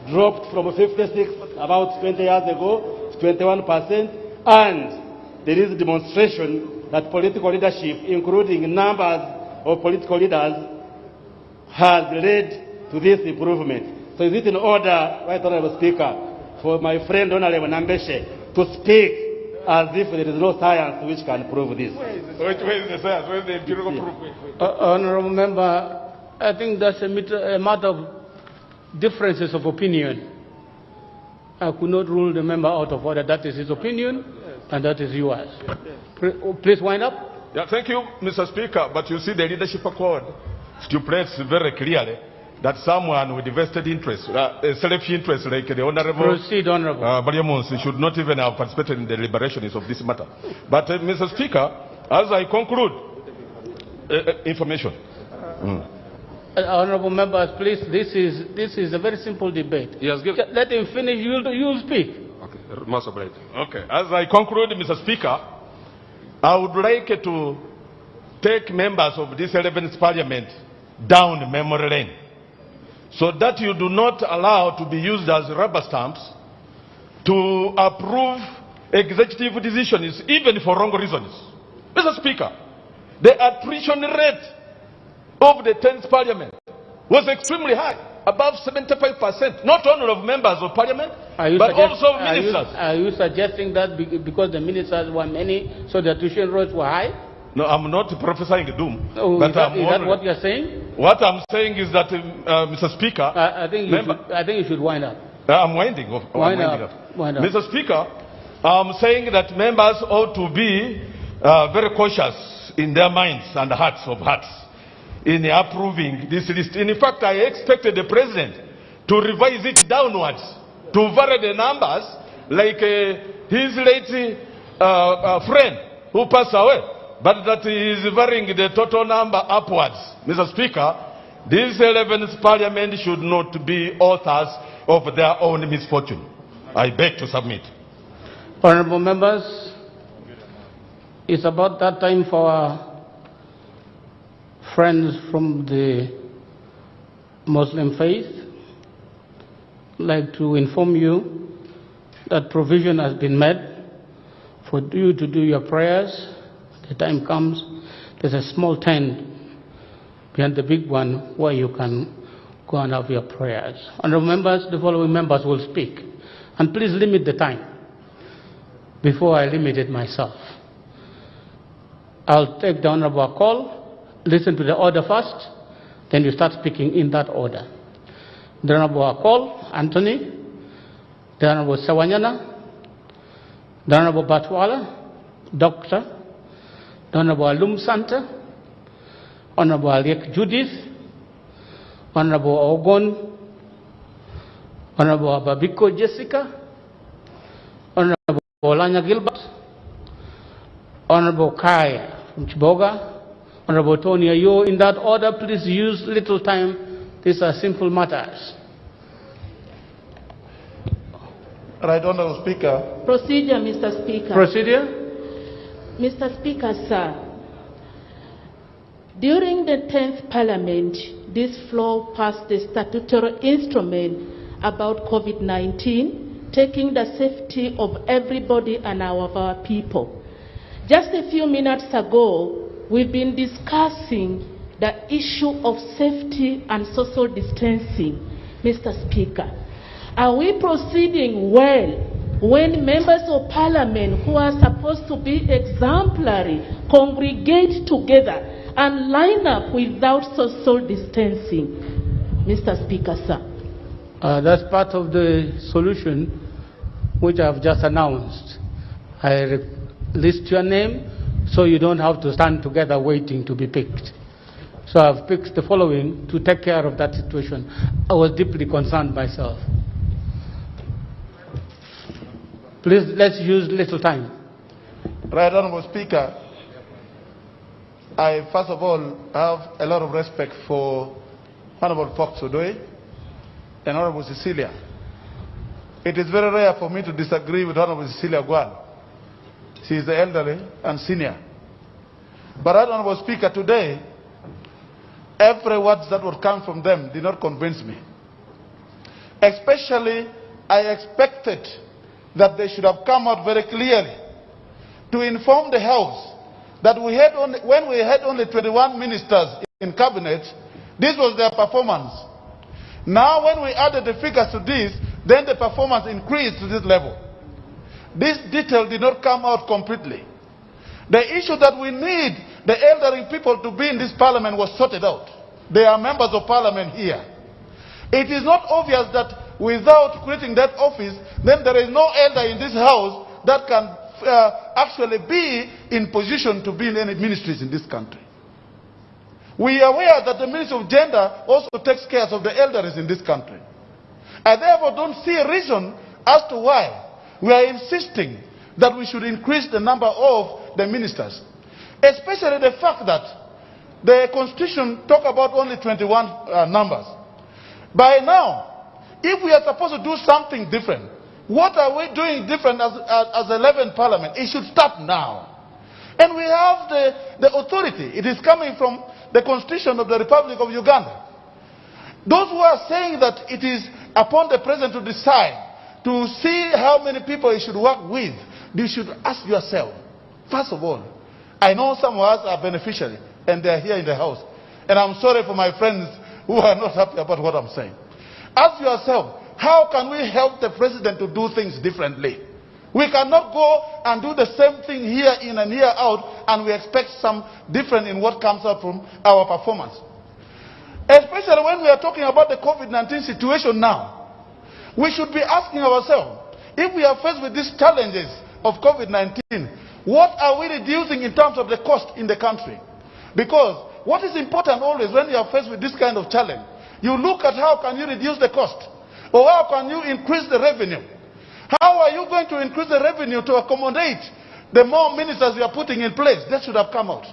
dropped from 56 about 20 years ago to 21%. And there is a demonstration that political leadership, including numbers of political leaders, has led to this improvement. So is it in order, Right Honorable Speaker, for my friend Honorable Nambeshe to speak as if there is no science which can prove this? Where is the science? Where is the empirical proof? Honorable Member, I think that's a matter of differences of opinion. I could not rule the member out of order. That is his opinion, and that is yours. Please wind up. Yeah, thank you, Mr. Speaker. But you see, the leadership accord stipulates very clearly that someone with vested interest, self-interest, like the Honorable Proceed, Honorable. Bariamonsi, should not even have participated in the deliberations of this matter. But, Mr. Speaker, as I conclude, information. Honorable members, please, this is a very simple debate. Yes, let him finish, you'll speak. Okay, most obliged. Okay, as I conclude, Mr. Speaker, I would like to take members of this 11th Parliament down memory lane, so that you do not allow to be used as rubber stamps to approve executive decisions, even for wrong reasons. Mr. Speaker, the attrition rate of the 10th Parliament was extremely high, above 75%, not only of members of Parliament, but also of ministers. Are you suggesting that because the ministers were many, so the attrition rates were high? No, I'm not prophesying doom. Oh, but is that what you're saying? What I'm saying is that, Mr. Speaker... I think you should wind up. I'm winding up. Wind up. Mr. Speaker, I'm saying that members ought to be very cautious in their minds and hearts of hearts in approving this list. In fact, I expected the President to revise it downwards, to vary the numbers, like his late friend who passed away, but that he is varying the total number upwards. Mr. Speaker, this 11th Parliament should not be authors of their own misfortune. I beg to submit. Honorable members, it's about that time for our friends from the Muslim faith. I'd like to inform you that provision has been made for you to do your prayers. The time comes, there's a small tent behind the big one where you can go and have your prayers. Honorable members, the following members will speak. And please limit the time before I limit it myself. I'll take the honorable call. Listen to the order first, then you start speaking in that order. The Honorable Akol, Anthony, the Honorable Sawanyana, the Honorable Batwala, Doctor, the Honorable Alum Santa, Honorable Aliek Judith, Honorable Ogon, Honorable Babiko Jessica, Honorable Olanya Gilbert, Honorable Kai from Chiboga, Honorable Tony, are you in that order? Please use little time. These are simple matters. Right Honorable Speaker. Procedure, Mr. Speaker. Procedure? Mr. Speaker, sir. During the 10th Parliament, this floor passed the statutory instrument about COVID-19, taking the safety of everybody and of our people. Just a few minutes ago, we've been discussing the issue of safety and social distancing. Mr. Speaker, are we proceeding well when members of parliament who are supposed to be exemplary congregate together and line up without social distancing? Mr. Speaker, sir. That's part of the solution which I've just announced. I list your name so you don't have to stand together waiting to be picked. So I've picked the following to take care of that situation. I was deeply concerned myself. Please, let's use little time. Right Honorable Speaker, I first of all have a lot of respect for Honorable Fox Odoye and Honorable Cecilia. It is very rare for me to disagree with Honorable Cecilia Guan. She is the elderly and senior. But Right Honorable Speaker, today, every word that would come from them did not convince me. Especially, I expected that they should have come out very clearly to inform the House that when we had only 21 ministers in cabinet, this was their performance. Now when we added the figures to this, then the performance increased to this level. This detail did not come out completely. The issue that we need the elderly people to be in this parliament was sorted out. They are members of parliament here. It is not obvious that without creating that office, then there is no elder in this house that can actually be in position to be in any ministries in this country. We are aware that the Ministry of Gender also takes care of the elders in this country. I therefore don't see a reason as to why we are insisting that we should increase the number of the ministers. Especially the fact that the Constitution talks about only 21 numbers. By now, if we are supposed to do something different, what are we doing different as 11th Parliament? It should start now. And we have the authority. It is coming from the Constitution of the Republic of Uganda. Those who are saying that it is upon the President to decide to see how many people he should work with, you should ask yourself, first of all, I know some of us are beneficiaries and they are here in the House. And I'm sorry for my friends who are not happy about what I'm saying. Ask yourself, how can we help the President to do things differently? We cannot go and do the same thing year in and year out and we expect some different in what comes out from our performance. Especially when we are talking about the COVID-19 situation now. We should be asking ourselves, if we are faced with these challenges of COVID-19, what are we reducing in terms of the cost in the country? Because what is important always when you are faced with this kind of challenge, you look at how can you reduce the cost or how can you increase the revenue. How are you going to increase the revenue to accommodate the more ministers you are putting in place? That should have come out.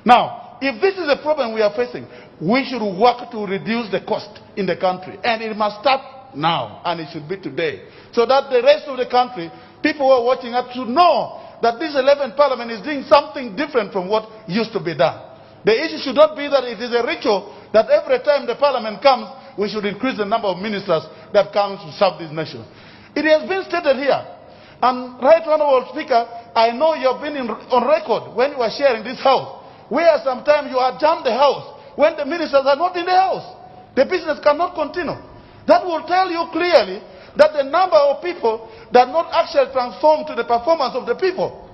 Now, if this is a problem we are facing, we should work to reduce the cost in the country. And it must start now, and it should be today. So that the rest of the country, people who are watching us should know that this 11th Parliament is doing something different from what used to be done. The issue should not be that it is a ritual that every time the Parliament comes, we should increase the number of ministers that comes to serve this nation. It has been stated here, and Right Honourable Speaker, I know you have been on record when you are sharing this House, where sometimes you adjourn the House when the ministers are not in the House. The business cannot continue. That will tell you clearly that the number of people that not actually transform to the performance of the people.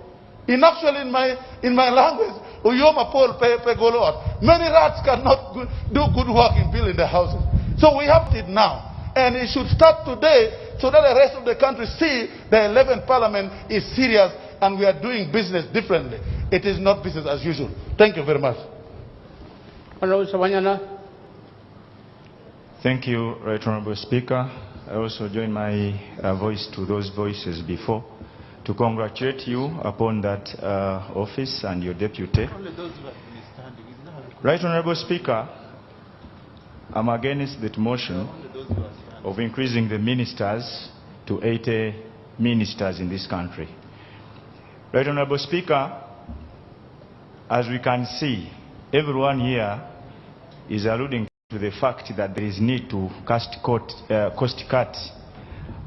In my language, Uyoma Paul Pegolot, many rats cannot do good work in building the houses. So we have it now. And it should start today so that the rest of the country see the 11th Parliament is serious and we are doing business differently. It is not business as usual. Thank you very much. Honorable Savanyana. Thank you, Right Honourable Speaker. I also join my voice to those voices before to congratulate you upon that office and your deputy. Only those who have been standing, isn't Right Honorable Speaker, I'm against that motion of increasing the ministers to 80 ministers in this country. Right Honorable Speaker, as we can see, everyone here is alluding to the fact that there is need to cost cut,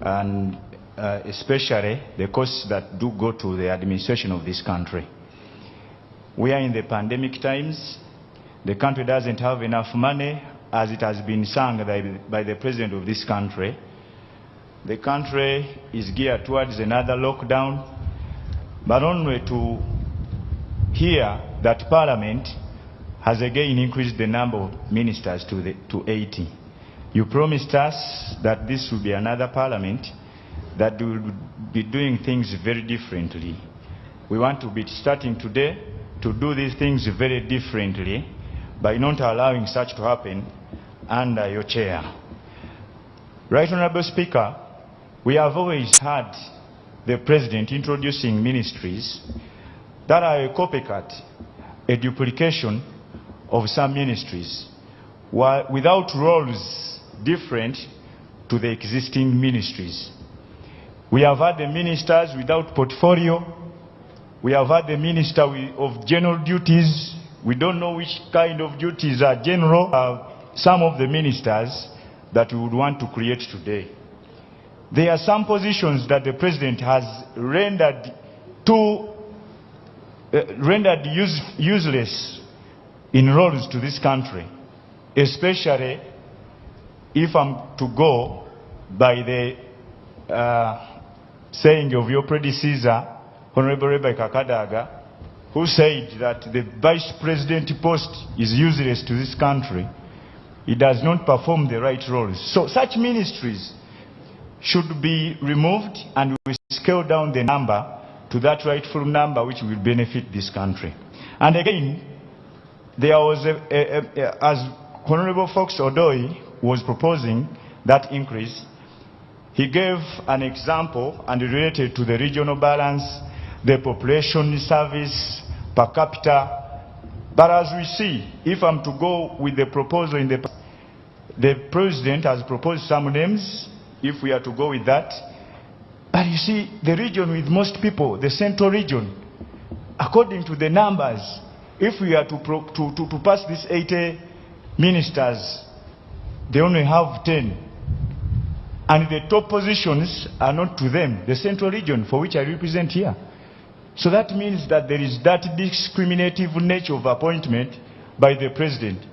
and especially the costs that do go to the administration of this country. We are in the pandemic times. The country doesn't have enough money, as it has been sung by the president of this country. The country is geared towards another lockdown, but only to hear that Parliament has again increased the number of ministers to 80. You promised us that this will be another Parliament that will be doing things very differently. We want to be starting today to do these things very differently by not allowing such to happen under your chair. Right Honorable Speaker, we have always had the President introducing ministries that are a copycat, a duplication of some ministries, without roles different to the existing ministries. We have had the ministers without portfolio. We have had the minister of general duties. We don't know which kind of duties are general. Some of the ministers that we would want to create today. There are some positions that the President has rendered useless in roles to this country, especially if I'm to go by the saying of your predecessor, Honorable Rebecca Kadaga, who said that the vice president post is useless to this country. It does not perform the right roles. So such ministries should be removed, and we scale down the number to that rightful number which will benefit this country. And again, there was, as Honorable Fox Odoi was proposing that increase, he gave an example and related to the regional balance, the population service per capita. But as we see, if I'm to go with the proposal in the President has proposed some names, if we are to go with that. But you see, the region with most people, the central region, according to the numbers, if we are to pass these 80 ministers, they only have 10. And the top positions are not to them, the central region for which I represent here. So that means that there is that discriminative nature of appointment by the President.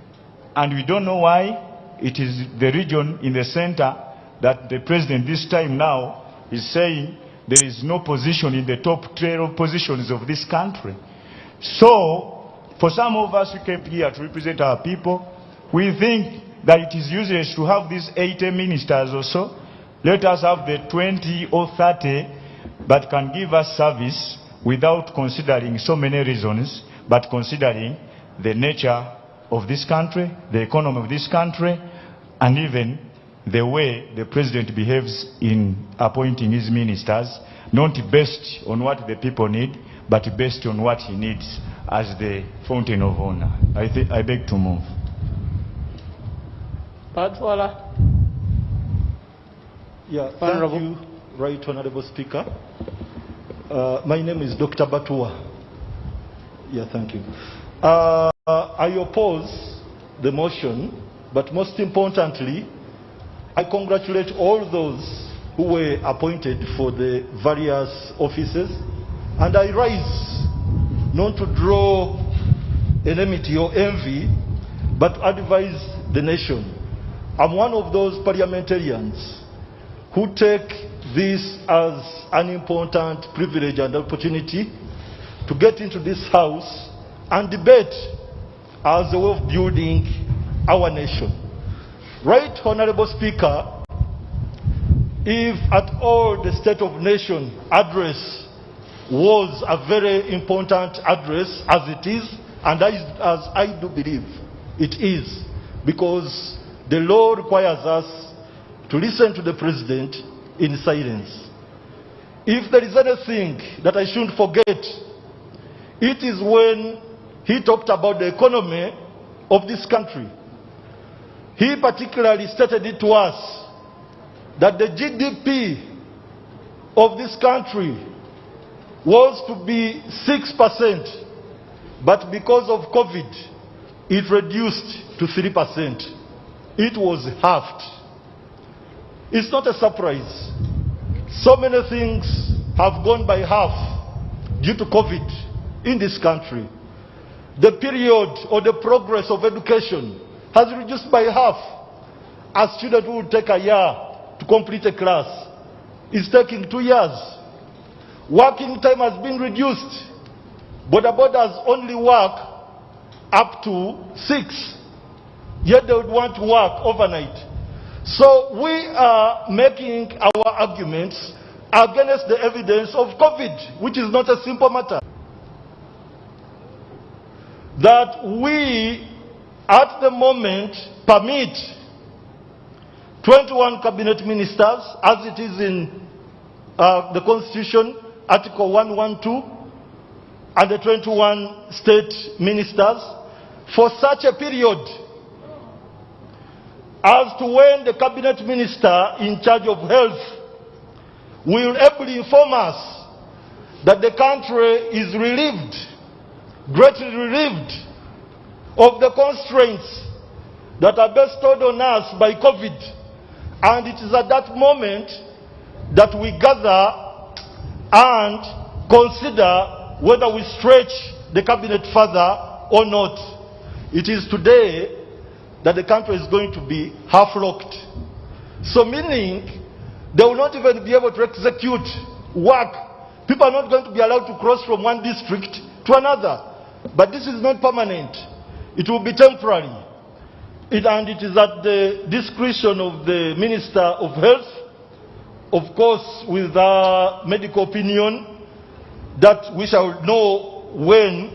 And we don't know why it is the region in the center that the President this time now is saying there is no position in the top 12 positions of this country. So, for some of us who came here to represent our people, we think that it is useless to have these 80 ministers or so. Let us have the 20 or 30 that can give us service without considering so many reasons, but considering the nature of this country, the economy of this country, and even the way the President behaves in appointing his ministers, not based on what the people need, but based on what he needs as the fountain of honor. I beg to move. Yeah, thank you, Right Honorable Speaker. My name is Dr. Batua. Yeah, thank you. I oppose the motion, but most importantly, I congratulate all those who were appointed for the various offices, and I rise not to draw enmity or envy, but advise the nation. I'm one of those parliamentarians who take this as an important privilege and opportunity to get into this house and debate as a way of building our nation. Right, Honorable Speaker, if at all the State of Nation address was a very important address, as it is, and as I do believe it is, because the law requires us to listen to the President in silence. If there is anything that I shouldn't forget, it is when he talked about the economy of this country. He particularly stated it to us that the GDP of this country was to be 6%, but because of COVID, it reduced to 3%. It was halved. It's not a surprise. So many things have gone by half due to COVID in this country. The period or the progress of education has reduced by half. A student who would take a year to complete a class is taking 2 years. Working time has been reduced. Bodabodas only work up to 6, yet they would want to work overnight. So we are making our arguments against the evidence of COVID, which is not a simple matter. That we, at the moment, permit 21 cabinet ministers, as it is in the Constitution, Article 112, and the 21 state ministers, for such a period as to when the cabinet minister in charge of health will ably inform us that the country is relieved, greatly relieved, of the constraints that are bestowed on us by COVID. And it is at that moment that we gather and consider whether we stretch the cabinet further or not. It is today that the country is going to be half-locked. So meaning they will not even be able to execute work. People are not going to be allowed to cross from one district to another. But this is not permanent. It will be temporary. And it is at the discretion of the Minister of Health, of course with medical opinion, that we shall know when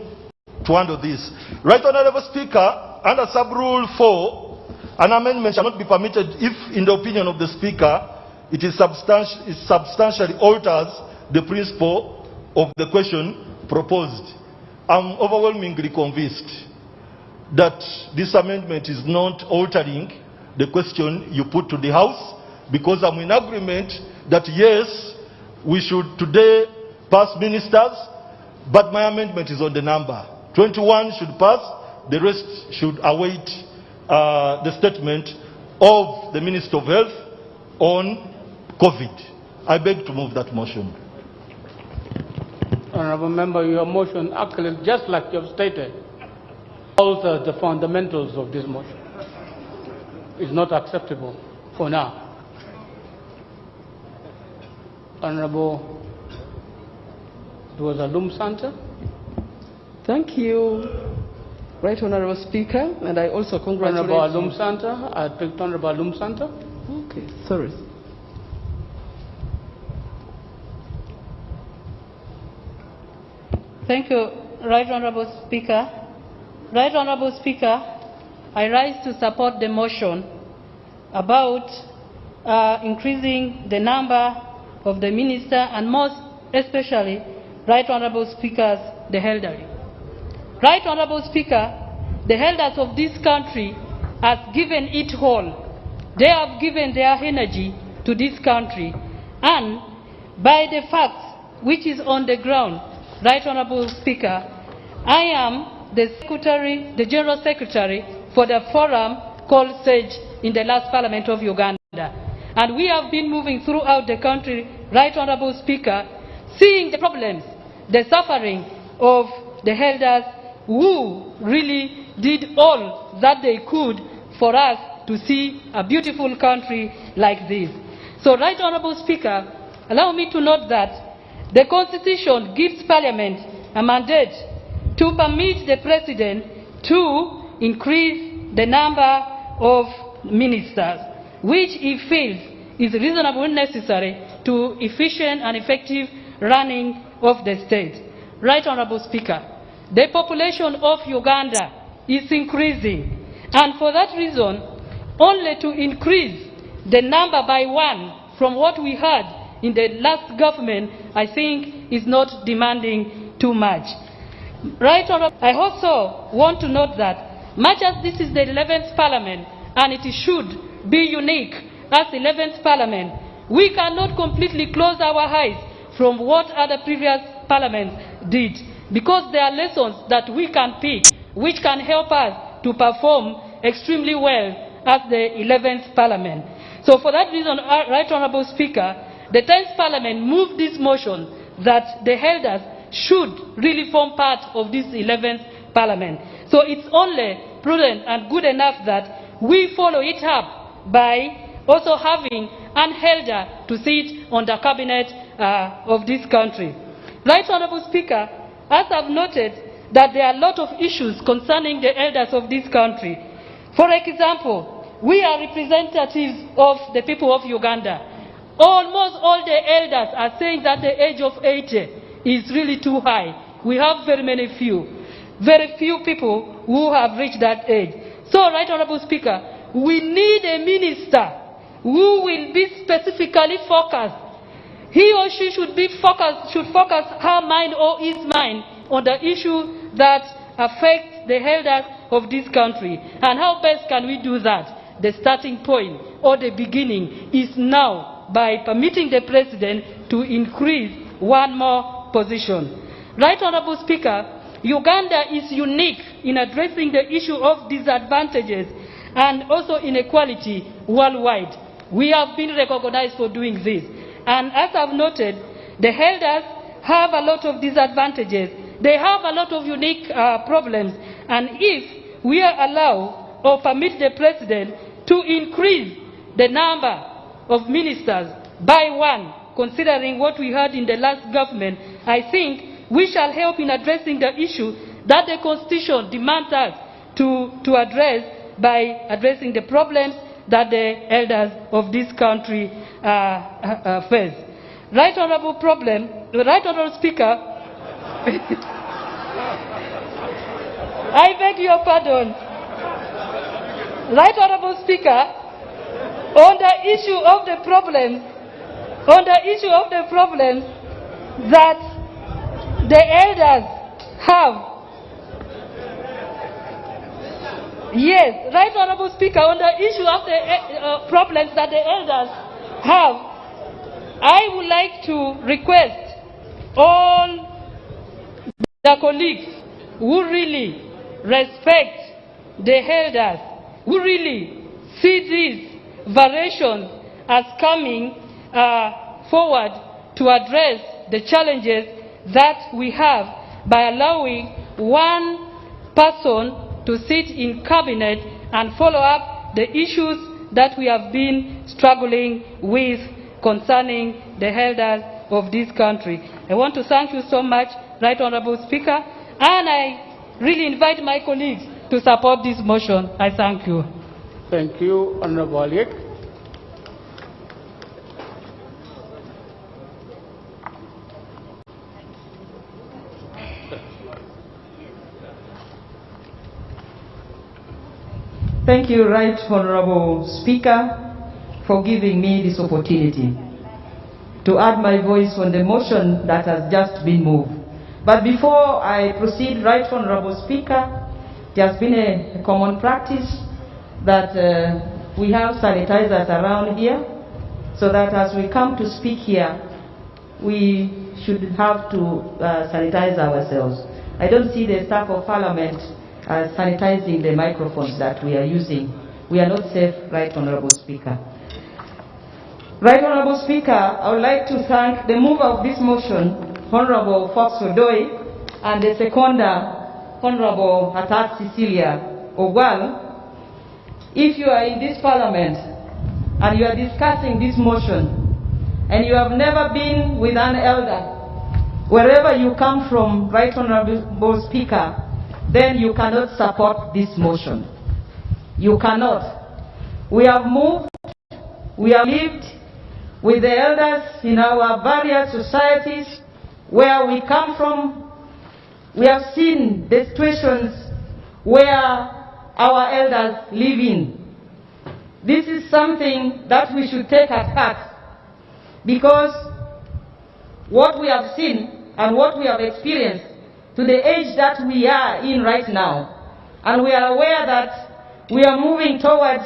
to handle this. Right Honorable Speaker, under Sub-Rule 4, an amendment shall not be permitted if, in the opinion of the Speaker, it substantially alters the principle of the question proposed. I'm overwhelmingly convinced that this amendment is not altering the question you put to the House, because I'm in agreement that yes, we should today pass ministers, but my amendment is on the number. 21 should pass, the rest should await the statement of the Minister of Health on COVID. I beg to move that motion. Honourable Member, your motion actually, just like you have stated, alters the fundamentals of this motion. It's not acceptable for now. Honourable Alum Santa. Thank you, Right Honourable Speaker, and I also congratulate Honourable Alum Santa. I picked Honourable Alum Santa. Okay, sorry. Thank you, Right Honourable Speaker. Right Honourable Speaker, I rise to support the motion about increasing the number of the minister and most especially Right Honourable Speakers, the elderly. Right Honourable Speaker, the elders of this country have given it all. They have given their energy to this country, and by the facts which is on the ground, Right Honourable Speaker, I am the General Secretary for the forum called SAGE in the last Parliament of Uganda. And we have been moving throughout the country, Right Honourable Speaker, seeing the problems, the suffering of the elders who really did all that they could for us to see a beautiful country like this. So, Right Honourable Speaker, allow me to note that the Constitution gives Parliament a mandate to permit the President to increase the number of ministers, which he feels is reasonable and necessary to efficient and effective running of the state. Right Honourable Speaker, the population of Uganda is increasing, and for that reason, only to increase the number by 1 from what we had in the last government, I think is not demanding too much. Right Honourable, I also want to note that Much as this is the 11th Parliament, and it should be unique as the 11th Parliament, we cannot completely close our eyes from what other previous parliaments did, because there are lessons that we can pick which can help us to perform extremely well as the 11th Parliament. So for that reason, Right Honourable Speaker, the 10th Parliament moved this motion that the elders should really form part of this 11th Parliament. So it's only prudent and good enough that we follow it up by also having an elder to sit on the cabinet of this country. Right Honourable Speaker, as I've noted that there are a lot of issues concerning the elders of this country. For example, we are representatives of the people of Uganda. Almost all the elders are saying that the age of 80 is really too high. We have very few people who have reached that age. So, Right Honourable Speaker, we need a minister who will be specifically focused. He or she should focus her mind or his mind on the issue that affects the elders of this country. And how best can we do that? The starting point or the beginning is now by permitting the President to increase one more position. Right Honourable Speaker, Uganda is unique in addressing the issue of disadvantages and also inequality worldwide. We have been recognized for doing this. And as I've noted, the elders have a lot of disadvantages. They have a lot of unique problems. And if we allow or permit the President to increase the number of ministers by one, considering what we had in the last government, I think we shall help in addressing the issue that the Constitution demands us to address by addressing the problems that the elders of this country face. Right Honourable Speaker, I beg your pardon. Right Honourable Speaker, on the issue of the problems that the elders have. Yes, Right Honourable Speaker, on the issue of the problems that the elders have, I would like to request all the colleagues who really respect the elders, who really see these variations as coming forward to address the challenges that we have by allowing one person to sit in cabinet and follow up the issues that we have been struggling with concerning the elders of this country. I want to thank you so much, Right Honourable Speaker, and I really invite my colleagues to support this motion. I thank you. Thank you, Honourable Aliek. Thank you, Right Honourable Speaker, for giving me this opportunity to add my voice on the motion that has just been moved. But before I proceed, Right Honourable Speaker, it has been a common practice that we have sanitizers around here, so that as we come to speak here, we should have to sanitize ourselves. I don't see the staff of Parliament sanitizing the microphones that we are using. We are not safe, Right Honourable Speaker. Right Honourable Speaker, I would like to thank the mover of this motion, Honourable Fox Odoi, and the seconder, Honourable Hatat Cecilia Ogwal. If you are in this Parliament and you are discussing this motion and you have never been with an elder, wherever you come from, Right Honourable Speaker, then you cannot support this motion. You cannot. We have moved, we have lived with the elders in our various societies where we come from. We have seen the situations where our elders live in. This is something that we should take at heart, because what we have seen and what we have experienced to the age that we are in right now, and we are aware that we are moving towards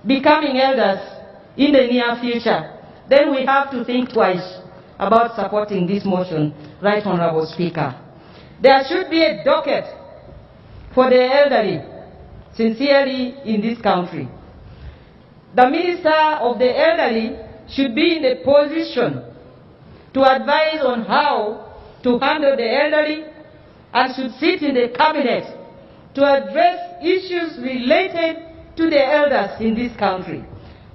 becoming elders in the near future, then we have to think twice about supporting this motion, Right Honorable Speaker. There should be a docket for the elderly, sincerely, in this country. The Minister of the Elderly should be in a position to advise on how to handle the elderly and should sit in the cabinet to address issues related to the elders in this country.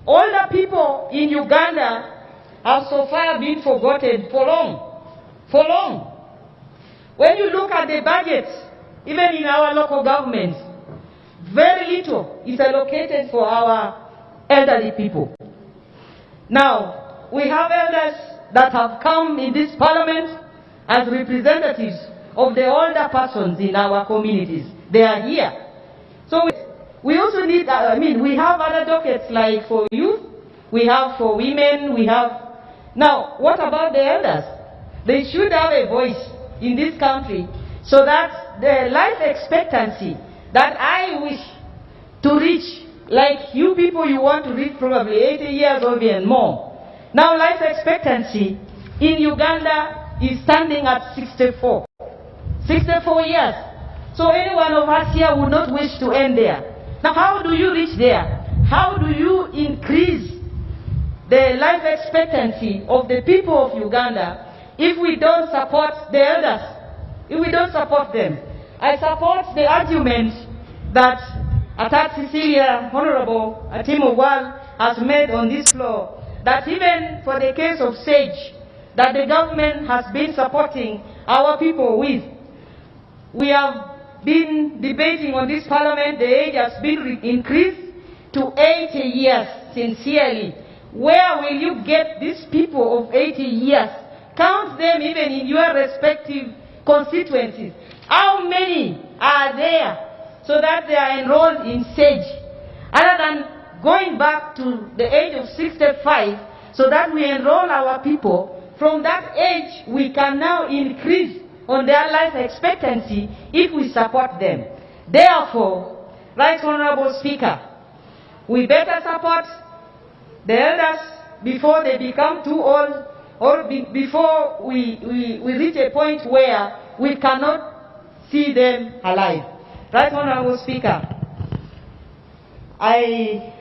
Older people in Uganda have so far been forgotten for long. When you look at the budgets, even in our local governments, very little is allocated for our elderly people. Now, we have elders that have come in this parliament as representatives of the older persons in our communities. They are here. So we also need, we have other dockets like for youth, we have for women, we have... Now, what about the elders? They should have a voice in this country so that the life expectancy that I wish to reach, like you people, you want to reach probably 80 years old and more. Now life expectancy in Uganda is standing at 64 years. So any one of us here would not wish to end there. Now how do you reach there? How do you increase the life expectancy of the people of Uganda if we don't support the elders, if we don't support them? I support the argument that Atat Cecilia, Honorable Atimowal, has made on this floor, that even for the case of SAGE, that the government has been supporting our people with, we have been debating on this parliament, the age has been increased to 80 years, sincerely. Where will you get these people of 80 years? Count them even in your respective constituencies. How many are there so that they are enrolled in SAGE? Other than going back to the age of 65, so that we enroll our people, from that age we can now increase on their life expectancy if we support them. Therefore, Right Honorable Speaker, we better support the elders before they become too old, or before we reach a point where we cannot see them alive. Right Honorable Speaker, I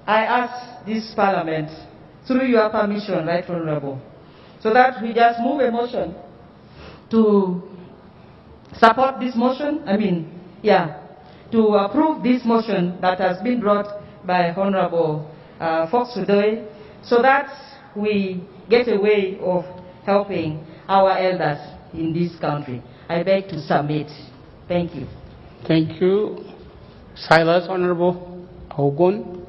ask this Parliament, through your permission, Right Honorable, so that we just move a motion to support this motion, to approve this motion that has been brought by Honorable Fox today, so that we get a way of helping our elders in this country. I beg to submit. Thank you. Thank you. Silence, Honorable Ogun.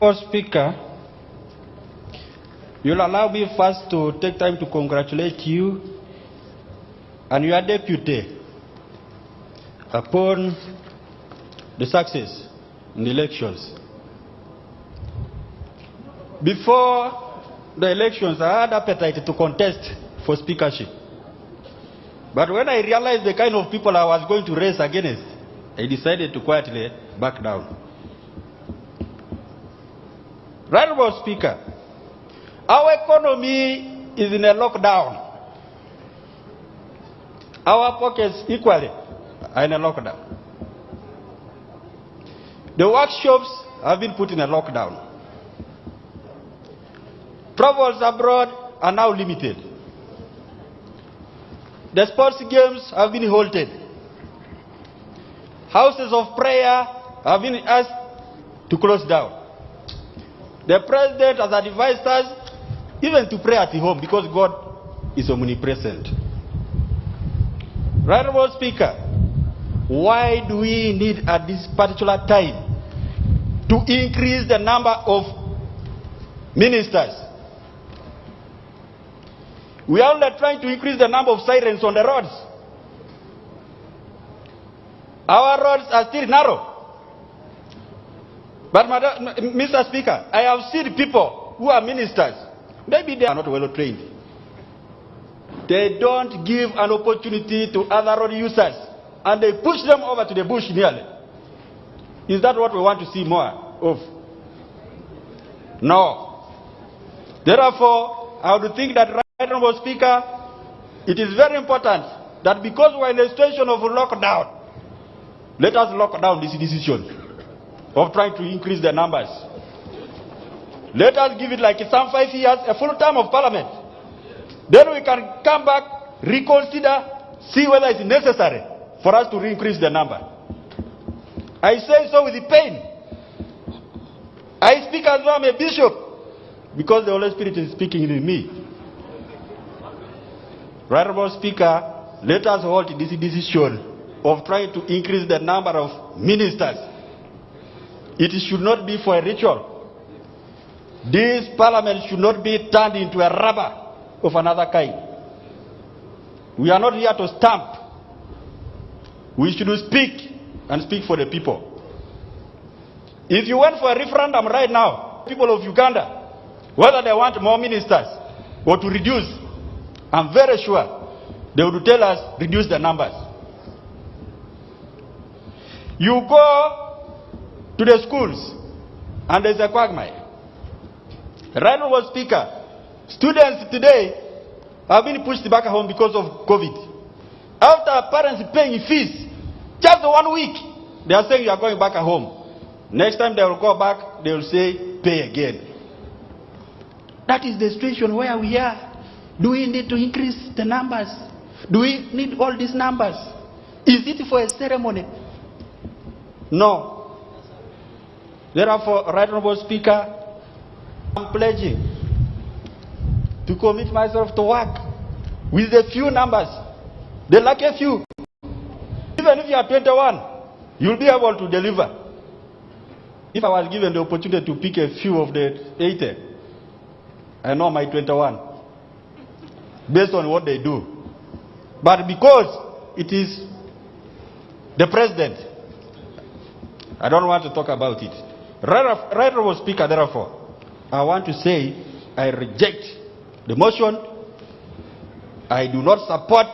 Mr. Speaker, you'll allow me first to take time to congratulate you and your deputy upon the success in the elections. Before the elections, I had appetite to contest for speakership. But when I realized the kind of people I was going to race against, I decided to quietly back down. Right, Honorable Speaker, our economy is in a lockdown. Our pockets equally are in a lockdown. The workshops have been put in a lockdown. Travels abroad are now limited. The sports games have been halted. Houses of prayer have been asked to close down. The President has advised us even to pray at home because God is omnipresent. Right, Honorable Speaker, why do we need at this particular time to increase the number of ministers? We are only trying to increase the number of sirens on the roads. Our roads are still narrow. But, Mr. Speaker, I have seen people who are ministers. Maybe they are not well trained. they don't give an opportunity to other road users, and they push them over to the bush nearly. Is that what we want to see more of? No. Therefore, I would think that, Right Honourable Speaker, it is very important that because we are in a situation of lockdown, let us lock down this decision of trying to increase the numbers. Let us give it like some 5 years, a full term of Parliament. Then we can come back, reconsider, see whether it's necessary for us to increase the number. I say so with pain. I speak as though I'm a bishop, because the Holy Spirit is speaking in me. Right, Honourable Speaker, let us hold this decision of trying to increase the number of ministers. It should not be for a ritual. This Parliament should not be turned into a rubber of another kind. We are not here to stamp. We should speak, and speak for the people. If you went for a referendum right now, people of Uganda, whether they want more ministers or to reduce, I'm very sure they would tell us, reduce the numbers. You go to the schools, and there's a quagmire. Right Honourable Speaker, students today have been pushed back home because of COVID. After parents paying fees, just 1 week, they are saying you are going back home. Next time they will go back, they will say, pay again. That is the situation where we are. Do we need to increase the numbers? Do we need all these numbers? Is it for a ceremony? No. Therefore, Right Honourable Speaker, I'm pledging to commit myself to work with the few numbers, the lucky few. Even if you are 21, you'll be able to deliver. If I was given the opportunity to pick a few of the 80, I know my 21, based on what they do. But because it is the president, I don't want to talk about it. Right Honourable Speaker, therefore, I want to say I reject the motion. I do not support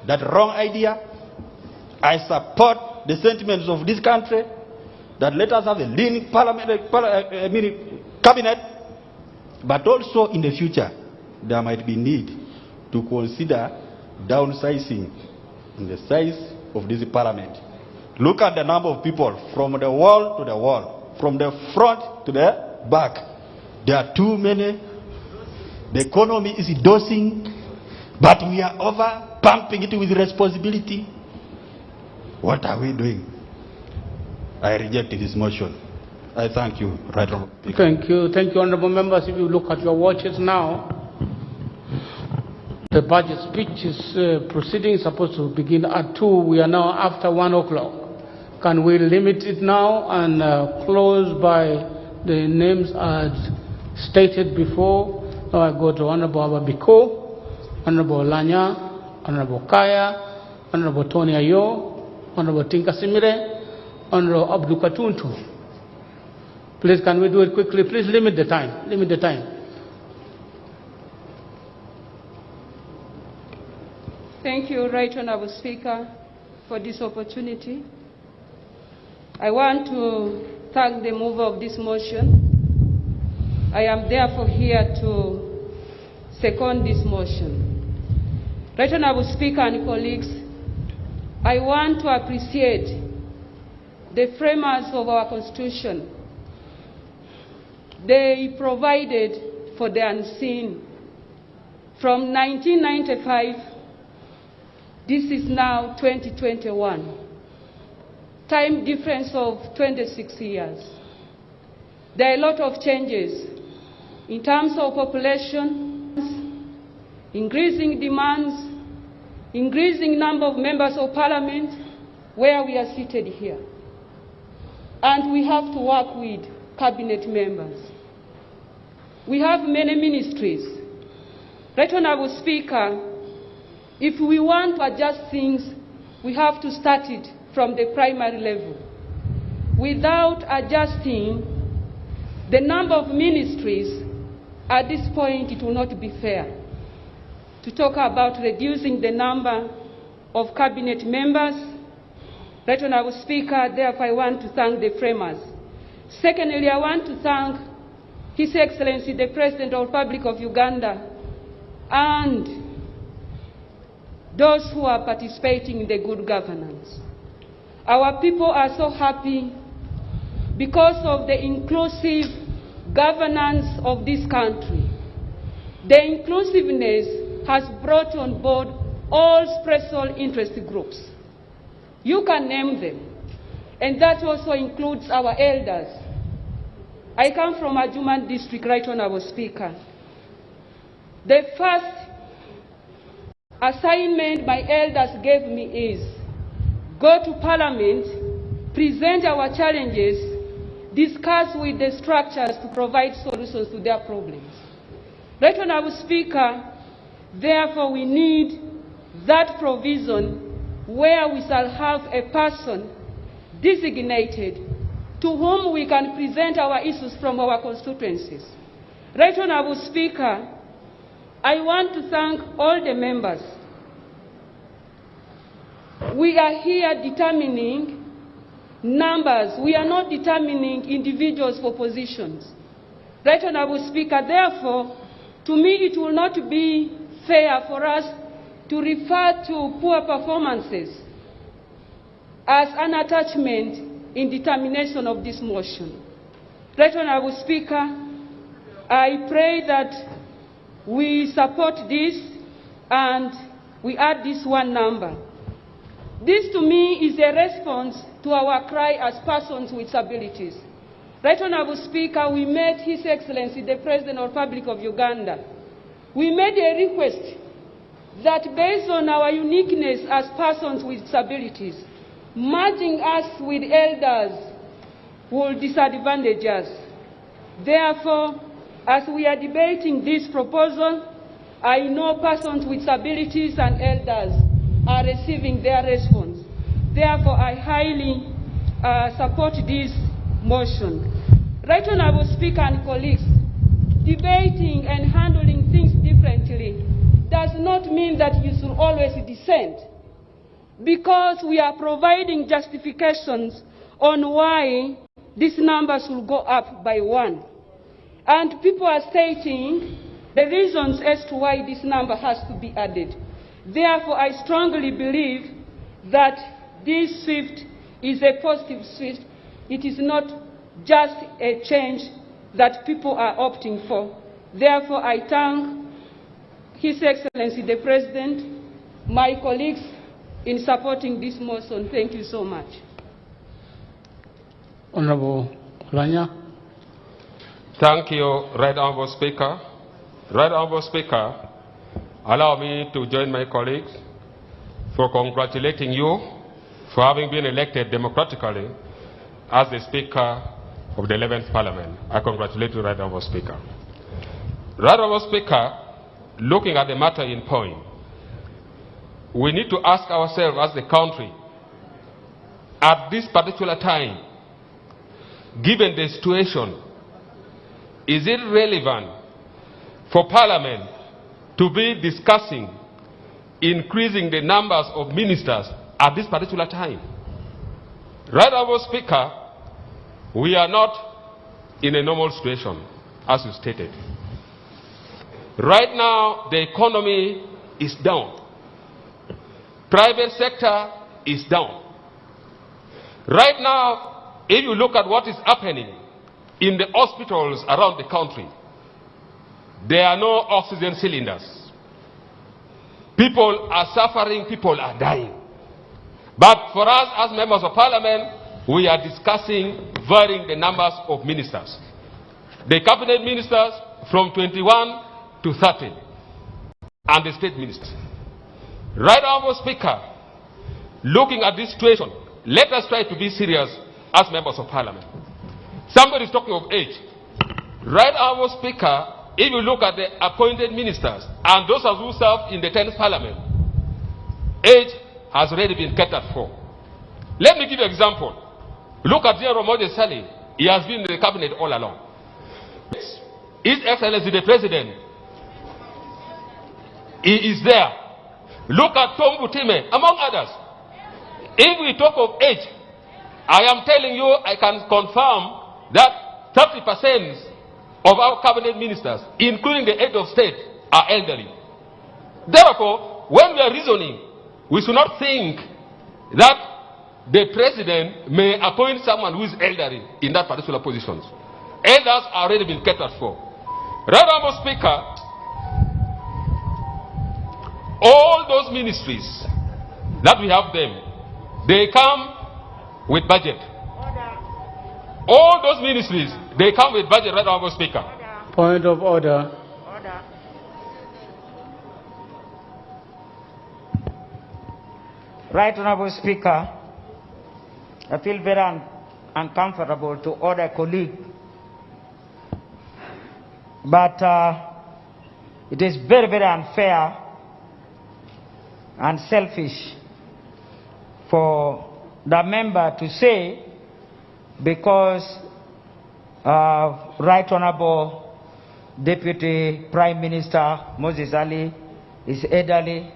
that wrong idea. I support the sentiments of this country that let us have a lean cabinet, but also in the future there might be need to consider downsizing in the size of this parliament. Look at the number of people from the wall to the wall, from the front to the back. There are too many. The economy is dosing, but we are over pumping it with responsibility. What are we doing? I reject this motion. I thank you, Right Honourable Speaker. Thank you, honourable members. If you look at your watches now, the budget speech is proceeding supposed to begin at 2. We are now after 1 o'clock. Can we limit it now and close by the names as stated before? Now I go to Honourable Ababiko, Honourable Lanya, Honourable Kaya, Honourable Tony Ayo, Honourable Tinka Simire, Honourable Abdul Katuntu. Please, can we do it quickly? Please limit the time. Limit the time. Thank you, Right Honourable Speaker, for this opportunity. I want to thank the mover of this motion. I am therefore here to second this motion. Right Honourable Speaker and colleagues, I want to appreciate the framers of our Constitution. They provided for the unseen. From 1995, this is now 2021. Time difference of 26 years. There are a lot of changes in terms of population, increasing demands, increasing number of members of parliament where we are seated here. And we have to work with cabinet members. We have many ministries. Right Honourable Speaker, if we want to adjust things, we have to start it from the primary level. Without adjusting the number of ministries, at this point it will not be fair. to talk about reducing the number of cabinet members. Right Honourable Speaker, therefore I want to thank the framers. Secondly, I want to thank His Excellency the President of the Republic of Uganda and those who are participating in the good governance. Our people are so happy because of the inclusive governance of this country. The inclusiveness has brought on board all special interest groups. You can name them, and that also includes our elders. I come from Adjournment district, Right Honourable Speaker. The first assignment my elders gave me is go to Parliament, present our challenges, discuss with the structures to provide solutions to their problems. Right Honourable Speaker, therefore we need that provision where we shall have a person designated to whom we can present our issues from our constituencies. Right Honourable Speaker, I want to thank all the members. We are here determining numbers. We are not determining individuals for positions. Right Honourable Speaker, therefore, to me it will not be fair for us to refer to poor performances as an attachment in determination of this motion. Right Honourable Speaker, I pray that we support this and we add this one number. This to me is a response to our cry as persons with abilities. Right Honourable Speaker, we met His Excellency the President of the Republic of Uganda. We made a request that based on our uniqueness as persons with disabilities, merging us with elders will disadvantage us. Therefore, as we are debating this proposal, I know persons with disabilities and elders are receiving their response. Therefore, I highly support this motion. Right Honourable Speaker and colleagues, debating and handling things differently does not mean that you should always dissent, because we are providing justifications on why this number should go up by 1. And people are stating the reasons as to why this number has to be added. Therefore, I strongly believe that this shift is a positive shift. It is not just a change that people are opting for. Therefore, I thank His Excellency the President, my colleagues, in supporting this motion. Thank you so much. Honourable Lanya. Thank you, Right Honourable Speaker. Right Honourable Speaker, allow me to join my colleagues for congratulating you for having been elected democratically as the Speaker of the 11th Parliament. I congratulate you, Right Honourable Speaker. Right Honourable Speaker, looking at the matter in point, we need to ask ourselves as the country, at this particular time, given the situation, is it relevant for Parliament to be discussing increasing the numbers of ministers at this particular time? Right Honourable Speaker, we are not in a normal situation, as you stated. Right now, the economy is down. Private sector is down. Right now, if you look at what is happening in the hospitals around the country, there are no oxygen cylinders. People are suffering, people are dying. But for us as members of Parliament, we are discussing varying the numbers of ministers. The cabinet ministers from 21 to 30, and the state ministers. Right Honourable Speaker, looking at this situation, let us try to be serious as members of Parliament. Somebody is talking of age. Right Honourable Speaker, if you look at the appointed ministers and those who serve in the 10th Parliament, age has already been catered for. Let me give you an example. Look at General Moses Sali. He has been in the cabinet all along. His Excellency the President He is there. Look at Tom Butime, among others. If we talk of age, I am telling you, I can confirm that 30% of our cabinet ministers, including the head of state, are elderly. Therefore, when we are reasoning, we should not think that the president may appoint someone who is elderly in that particular position. Elders are already been catered for. Right, Honorable Speaker, all those ministries that we have them, they come with budget. All those ministries, they come with budget, right, Honorable Speaker. Point of order. Right, Honorable Speaker, I feel very uncomfortable to order a colleague, but it is very, very unfair and selfish for the member to say, because Right Honorable Deputy Prime Minister Moses Ali is elderly,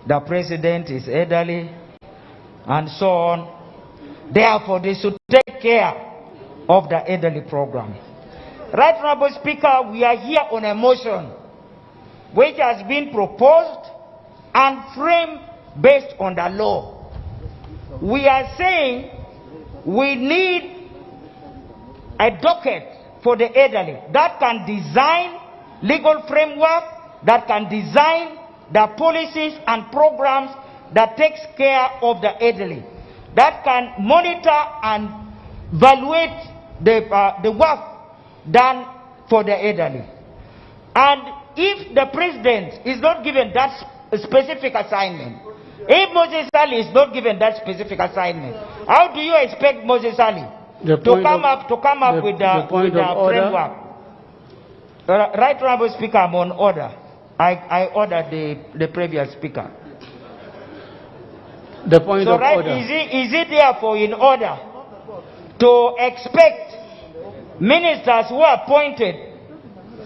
the President is elderly, and so on. Therefore, they should take care of the elderly program. Right, Honorable Speaker, we are here on a motion which has been proposed and framed based on the law. We are saying we need a docket for the elderly that can design legal framework, that can design the policies and programs that takes care of the elderly, that can monitor and evaluate the work done for the elderly. And if the president is not given that specific assignment, if Moses Ali is not given that specific assignment, how do you expect Moses Ali to come up with the framework? Right, Honorable Speaker, I'm on order. I ordered the previous speaker. The point of order. Is it therefore in order to expect ministers who are appointed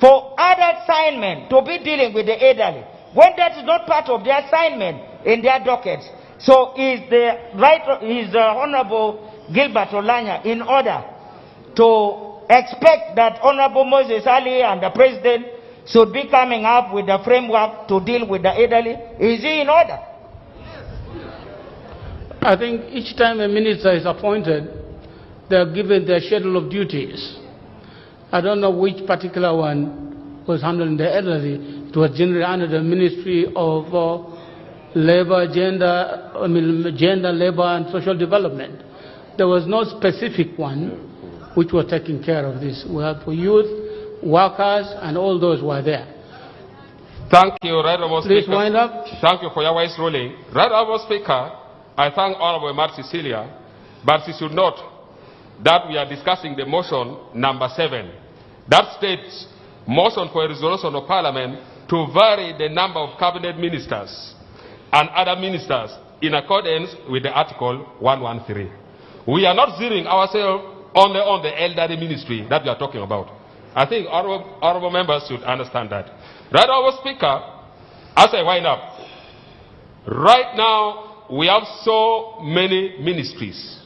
for other assignment to be dealing with the elderly when that is not part of their assignment in their dockets? So is the Honorable Gilbert Olanya in order to expect that Honorable Moses Ali and the President should be coming up with a framework to deal with the elderly? Is he in order? I think each time a minister is appointed, they are given their schedule of duties. I don't know which particular one was handling the elderly. It was generally under the Ministry of Labor, Gender, Labor and Social Development. There was no specific one which was taking care of this. We had for youth, workers, and all those were there. Thank you, Right Honorable Speaker. Please wind up. Thank you for your wise ruling. Right Honorable Speaker, I thank Honorable Mark Cecilia, but she should note that we are discussing the motion number 7. That states, motion for a resolution of Parliament to vary the number of cabinet ministers and other ministers in accordance with the Article 113. We are not zeroing ourselves only on the elderly ministry that we are talking about. I think honorable members should understand that. Right, Honorable Speaker, as I wind up, right now we have so many ministries.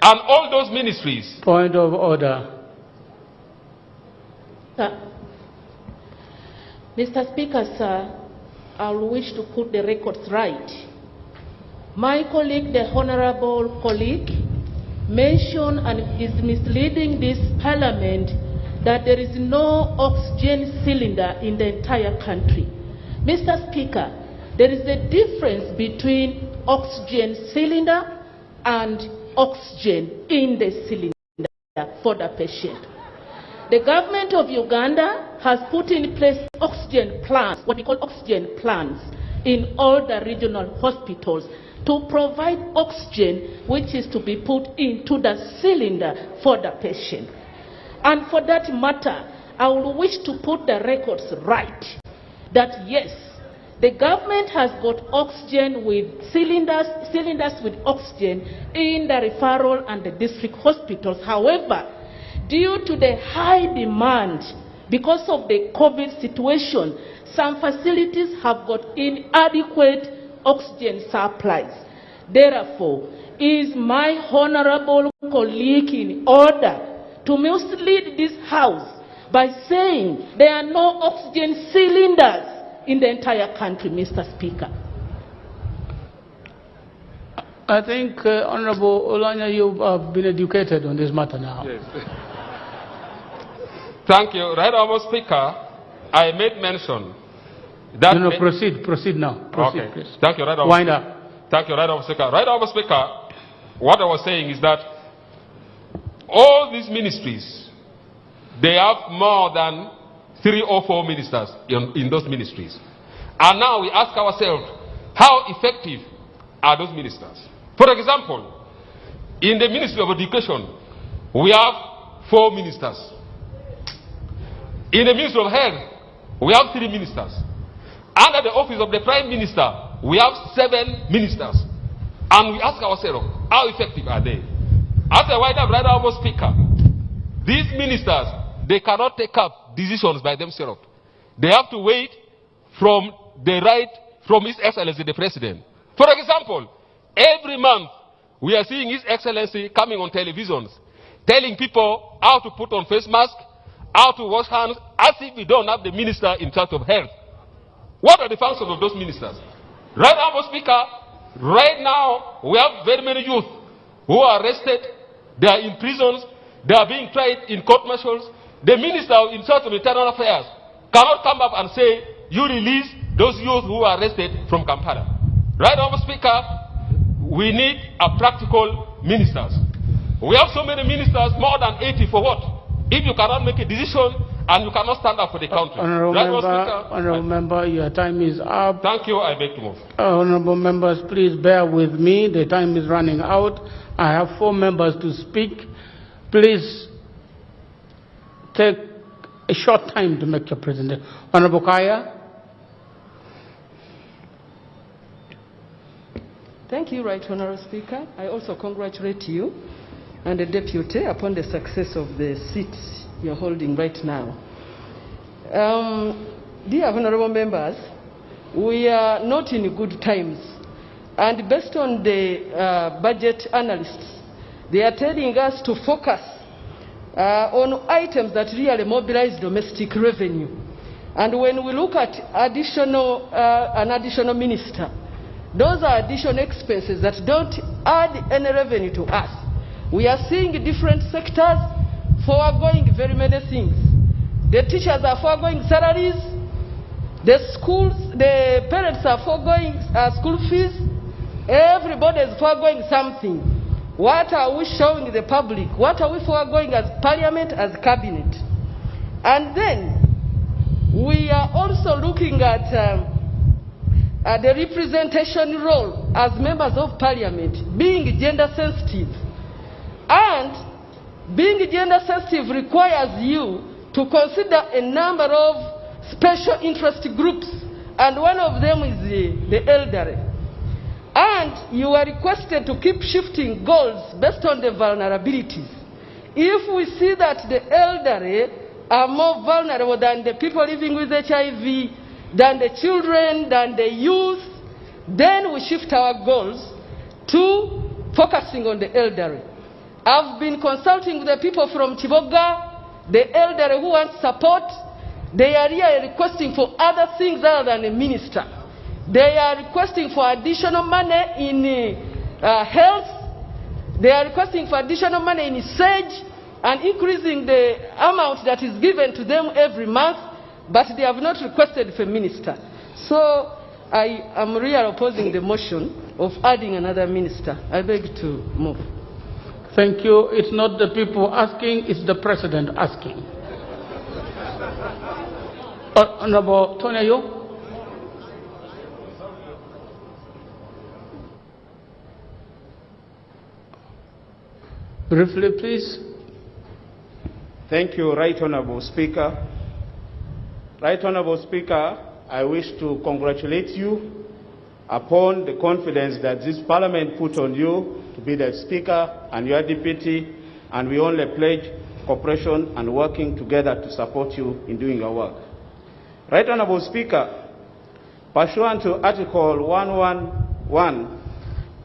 And all those ministries... Point of order. Mr. Speaker, sir, I wish to put the records right. My colleague, the honorable colleague, mentioned and is misleading this parliament that there is no oxygen cylinder in the entire country. Mr. Speaker, there is a difference between oxygen cylinder and oxygen in the cylinder for the patient. The government of Uganda has put in place oxygen plants, what we call oxygen plants, in all the regional hospitals to provide oxygen which is to be put into the cylinder for the patient. And for that matter, I would wish to put the records right that yes, the government has got oxygen with cylinders with oxygen in the referral and the district hospitals. However, due to the high demand because of the COVID situation, some facilities have got inadequate oxygen supplies. Therefore, is my honorable colleague in order to mislead this House by saying there are no oxygen cylinders in the entire country, Mr. Speaker? I think, Honorable Olanya, you have been educated on this matter now. Yes. Thank you. Right Honourable Speaker, I made mention that... No, proceed now. Proceed, okay. Please. Thank you, Right Honourable Wind Speaker. up. Thank you, Right Honourable Speaker. Right Honourable Speaker, what I was saying is that all these ministries, they have more than 3 or 4 ministers in those ministries. And now we ask ourselves, how effective are those ministers? For example, in the Ministry of Education, we have 4 ministers. In the Ministry of Health, we have 3 ministers. Under the office of the Prime Minister, we have 7 ministers. And we ask ourselves, how effective are they? As a wider Right Honourable Speaker, these ministers, they cannot take up decisions by themselves. They have to wait from His Excellency the President. For example, every month we are seeing His Excellency coming on televisions, telling people how to put on face masks, how to wash hands, as if we don't have the minister in charge of health. What are the functions of those ministers? Right now, Mr. Speaker, right now we have very many youth who are arrested, they are in prisons, they are being tried in court martials. The minister in charge of internal affairs cannot come up and say, you release those youth who are arrested from Kampala. Right now, Mr. Speaker, we need a practical ministers. We have so many ministers, more than 80 for what? If you cannot make a decision and you cannot stand up for the country. Honorable member, your time is up. Thank you. I beg to move. Honorable members, please bear with me. The time is running out. I have 4 members to speak. Please take a short time to make your presentation. Honorable Kaya. Thank you, Right Honourable Speaker. I also congratulate you and the Deputy upon the success of the seats you're holding right now. Dear Honourable Members, we are not in good times. And based on the budget analysts, they are telling us to focus on items that really mobilize domestic revenue. And when we look at an additional minister, those are additional expenses that don't add any revenue to us. We are seeing different sectors foregoing very many things. The teachers are foregoing salaries, the schools, the parents are foregoing school fees, everybody is foregoing something. What are we showing the public? What are we foregoing as Parliament, as Cabinet? And then we are also looking at the representation role as members of Parliament, being gender sensitive. And being gender sensitive requires you to consider a number of special interest groups, and one of them is the elderly. And you are requested to keep shifting goals based on the vulnerabilities. If we see that the elderly are more vulnerable than the people living with HIV, than the children, than the youth, then we shift our goals to focusing on the elderly. I've been consulting with the people from Tiboga, the elderly who want support. They are here requesting for other things other than a minister. They are requesting for additional money in health. They are requesting for additional money in SAGE and increasing the amount that is given to them every month, but they have not requested for a minister. So I am really opposing the motion of adding another minister. I beg to move. Thank you. It's not the people asking, it's the President asking. Honorable Tonayo. Briefly, please. Thank you, Right Honourable Speaker. Right Honourable Speaker, I wish to congratulate you upon the confidence that this Parliament put on you to be the Speaker and your deputy, and we only pledge cooperation and working together to support you in doing your work. Right Honorable Speaker, pursuant to Article 111,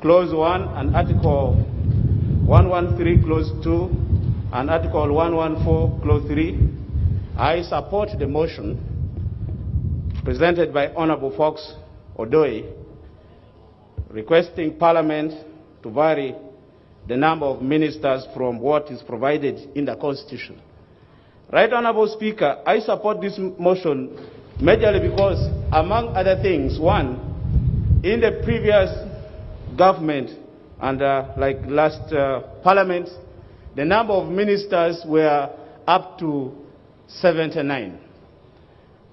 Clause 1, and Article 113, Clause 2, and Article 114, Clause 3, I support the motion presented by Honorable Fox Odoi requesting Parliament to vary the number of ministers from what is provided in the Constitution. Right Honorable Speaker, I support this motion majorly because, among other things, one, in the previous government and like last Parliament, the number of ministers were up to 79.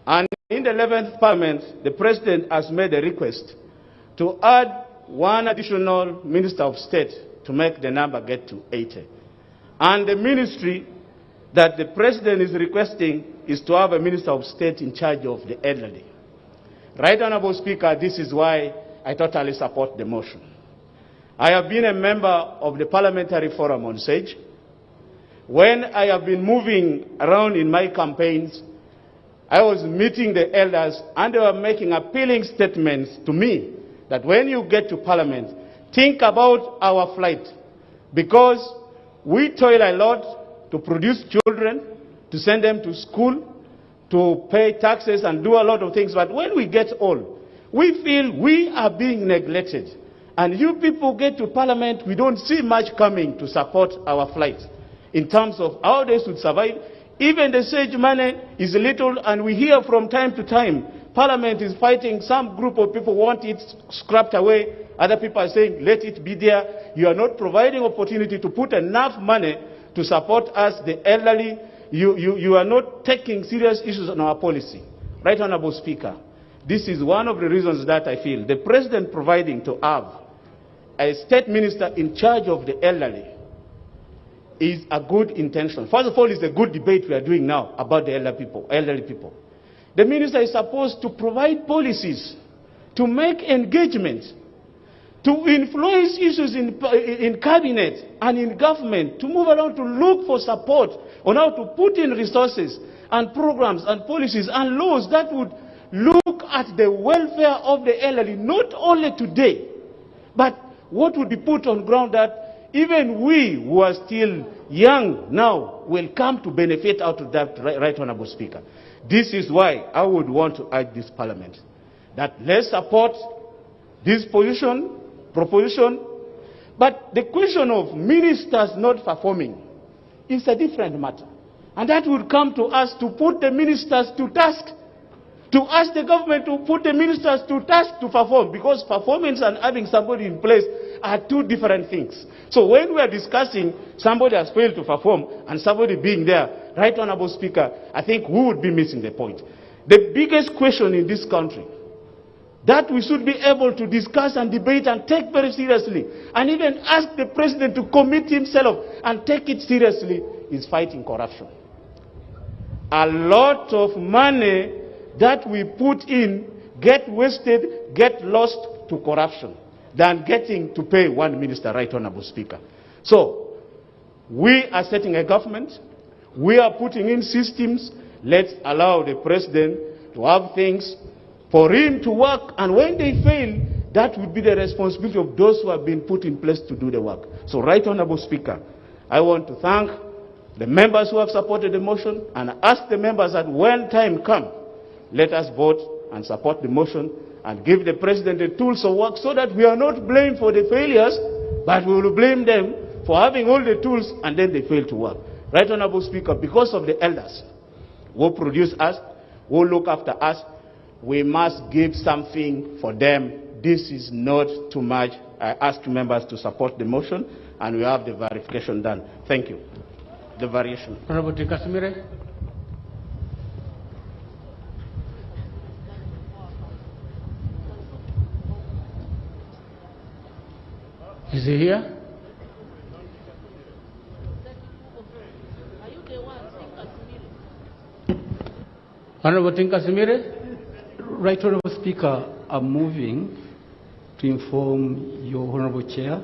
And in the 11th Parliament, the President has made a request to add one additional Minister of State to make the number get to 80. And the ministry that the President is requesting is to have a Minister of State in charge of the elderly. Right Honorable Speaker, this is why I totally support the motion. I have been a member of the Parliamentary Forum on SAGE. When I have been moving around in my campaigns, I was meeting the elders and they were making appealing statements to me that when you get to Parliament, think about our flight, because we toil a lot to produce children, to send them to school, to pay taxes and do a lot of things. But when we get old, we feel we are being neglected. And you people get to Parliament, we don't see much coming to support our flight in terms of how they should survive. Even the SAGE money is little, and we hear from time to time, Parliament is fighting. Some group of people want it scrapped away. Other people are saying, let it be there. You are not providing opportunity to put enough money to support us, the elderly. You are not taking serious issues on our policy. Right Honorable Speaker, this is one of the reasons that I feel the President providing to have a state minister in charge of the elderly is a good intention. First of all, it's a good debate we are doing now about the elderly people. The minister is supposed to provide policies, to make engagement, to influence issues in cabinet and in government, to move around to look for support on how to put in resources and programs and policies and laws that would look at the welfare of the elderly, not only today, but what would be put on ground that even we who are still young now will come to benefit out of that, Right Honorable Speaker. This is why I would want to urge this Parliament that let's support this proposition, but the question of ministers not performing is a different matter. And that would come to us to put the ministers to task, to ask the government to put the ministers to task to perform, because performance and having somebody in place are two different things. So when we are discussing somebody has failed to perform and somebody being there, Right Honorable Speaker, I think we would be missing the point. The biggest question in this country that we should be able to discuss and debate and take very seriously, and even ask the President to commit himself and take it seriously, is fighting corruption. A lot of money that we put in get wasted, get lost to corruption, than getting to pay one minister, Right Honorable Speaker. So, we are setting a government, we are putting in systems. Let's allow the President to have things for him to work, and when they fail, that would be the responsibility of those who have been put in place to do the work. So, Right Honorable Speaker, I want to thank the members who have supported the motion and ask the members that when time comes, let us vote and support the motion and give the President the tools of work so that we are not blamed for the failures, but we will blame them for having all the tools and then they fail to work. Right Honorable Speaker, because of the elders who produce us, who look after us, we must give something for them. This is not too much. I ask members to support the motion and we have the verification done. Thank you. The variation. Honorable Kasimire. Is he here? Honorable Kasimire. Right Honorable Speaker, I'm moving to inform your Honorable Chair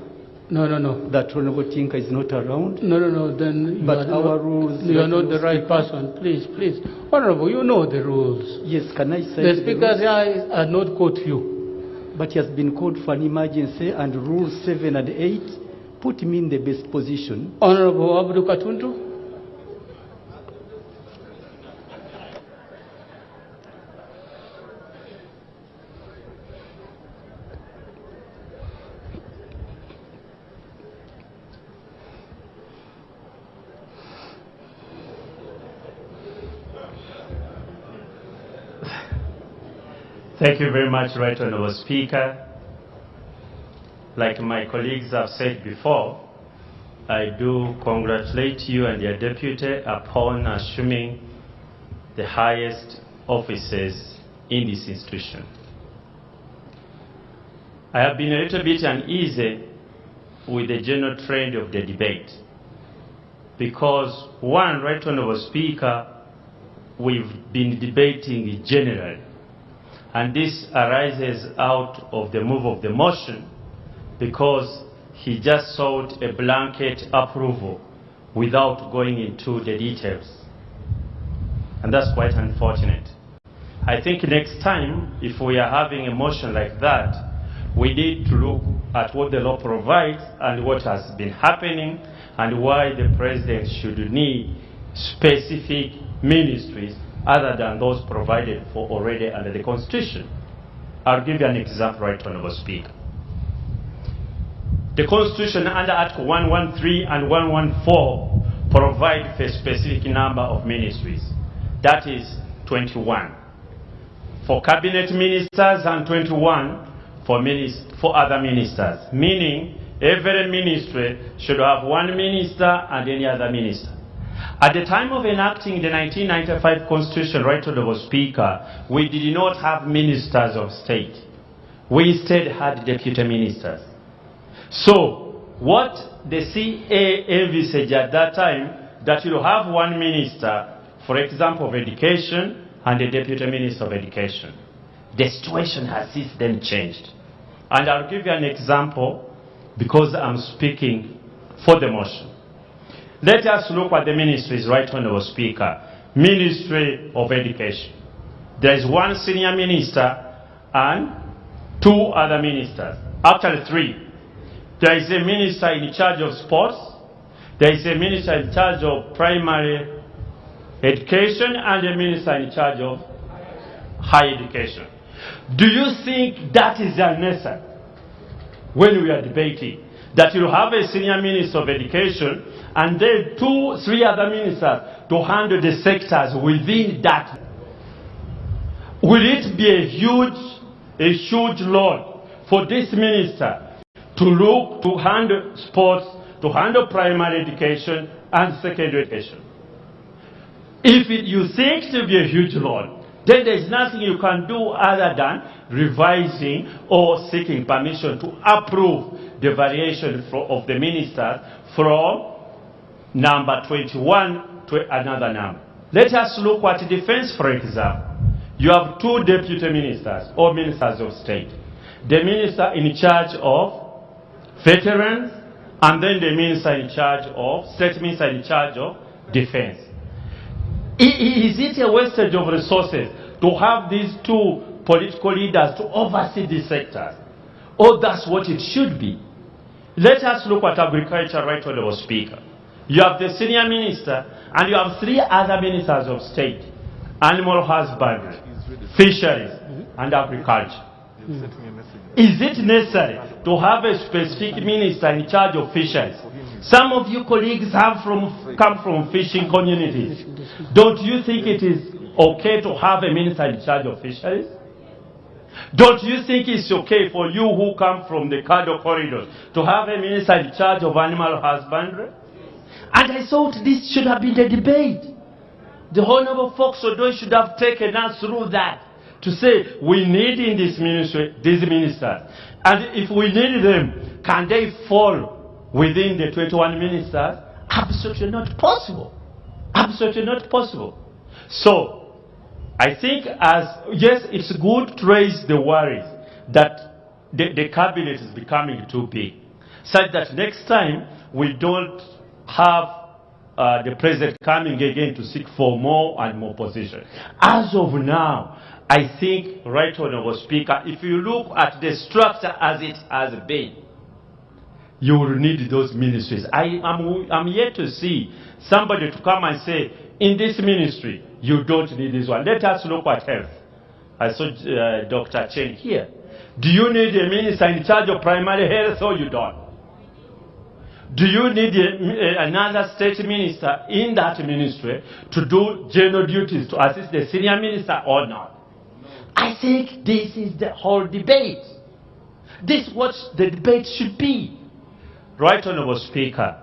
No. That Honorable Tinka is not around. No, then But our rules... You are not the right person. Please. Honorable, you know the rules. Yes, can I say... The speakers here are not caught you. But he has been called for an emergency, and rules 7 and 8 put me in the best position. Honorable Abdul Katuntu. Thank you very much, Right Honourable Speaker. Like my colleagues have said before, I do congratulate you and your deputy upon assuming the highest offices in this institution. I have been a little bit uneasy with the general trend of the debate because, one, Right Honourable Speaker, we've been debating generally. And this arises out of the move of the motion because he just sought a blanket approval without going into the details. And that's quite unfortunate. I think next time, if we are having a motion like that, we need to look at what the law provides and what has been happening and why the president should need specific ministries other than those provided for already under the Constitution. I'll give you an example, Right Honourable Speaker. The Constitution under Article 113 and 114 provide for a specific number of ministries. That is 21 for cabinet ministers and 21 for other ministers, meaning every ministry should have one minister and any other minister. At the time of enacting the 1995 Constitution, Right Honourable Speaker, we did not have ministers of state. We instead had deputy ministers. So, what the CA envisaged at that time, that you have one minister, for example, of education, and a deputy minister of education. The situation has since then changed. And I'll give you an example, because I'm speaking for the motion. Let us look at the ministries, Right Honourable Speaker. Ministry of Education. There is one senior minister and two other ministers. Actually, three. There is a minister in charge of sports. There is a minister in charge of primary education and a minister in charge of higher education. Do you think that is unnecessary when we are debating? That you have a senior minister of education and then 2-3 other ministers to handle the sectors within that. Will it be a huge load for this minister to look to handle sports, to handle primary education and secondary education? If you think it will be a huge load, then there is nothing you can do other than revising or seeking permission to approve the variation of the ministers from number 21 to another number. Let us look at defense, for example. You have two deputy ministers or ministers of state. The minister in charge of veterans and then the minister in charge of, state minister in charge of defense. Is it a wastage of resources to have these two political leaders to oversee these sectors? Or that's what it should be? Let us look at agriculture, Right Honourable Speaker. You have the senior minister and you have 3 other ministers of state: animal husbandry, fisheries, and agriculture. Is it necessary to have a specific minister in charge of fisheries? Some of you colleagues come from fishing communities. Don't you think it is okay to have a minister in charge of fisheries? Don't you think it's okay for you who come from the cattle corridors to have a minister in charge of animal husbandry? And I thought this should have been the debate. The Honourable Fox Odoi should have taken us through that to say we need in this ministry these ministers. And if we need them, can they fall within the 21 ministers? Absolutely not possible. Absolutely not possible. So, I think yes, it's good to raise the worries that the cabinet is becoming too big. such that next time we don't have the president coming again to seek for more and more position. As of now, I think, Right Honorable Speaker, if you look at the structure as it has been, you will need those ministries. I'm yet to see somebody to come and say, in this ministry, you don't need this one. Let us look at health. I saw Dr. Chen here. Do you need a minister in charge of primary health or you don't? Do you need another state minister in that ministry to do general duties to assist the senior minister or not? I think this is the whole debate. This is what the debate should be. Right Honorable Speaker,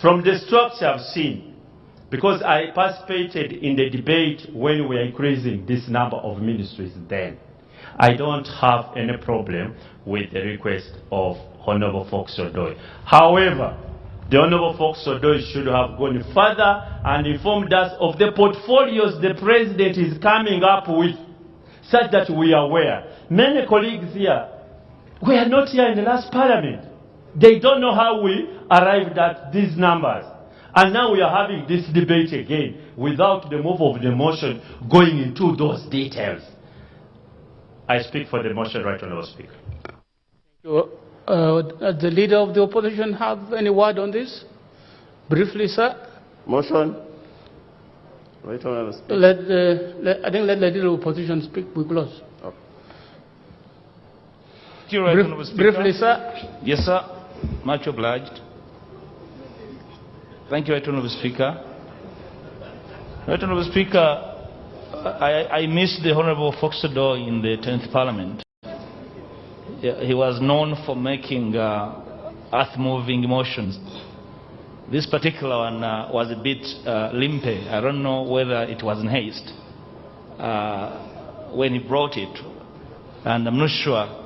from the structure I've seen, because I participated in the debate when we were increasing this number of ministries then, I don't have any problem with the request of Honorable Fox Odoi. However, the Honorable Fox Odoi should have gone further and informed us of the portfolios the President is coming up with, such that we are aware. Many colleagues here were not here in the last Parliament. They don't know how we arrived at these numbers. And now we are having this debate again without the move of the motion going into those details. I speak for the motion, Right Honorable Speaker. Does the leader of the opposition have any word on this? Briefly, sir. Motion. Right Honorable Speaker. I think let the leader of the opposition speak. We close. Okay. Thank you, Right Honorable Speaker. Briefly, sir. Yes, sir. Much obliged. Thank you, Right Honorable Speaker. Right Honorable Speaker, I missed the Honorable Fox Odoi in the 10th Parliament. He was known for making earth-moving motions. This particular one was a bit limpy. I don't know whether it was in haste when he brought it. And I'm not sure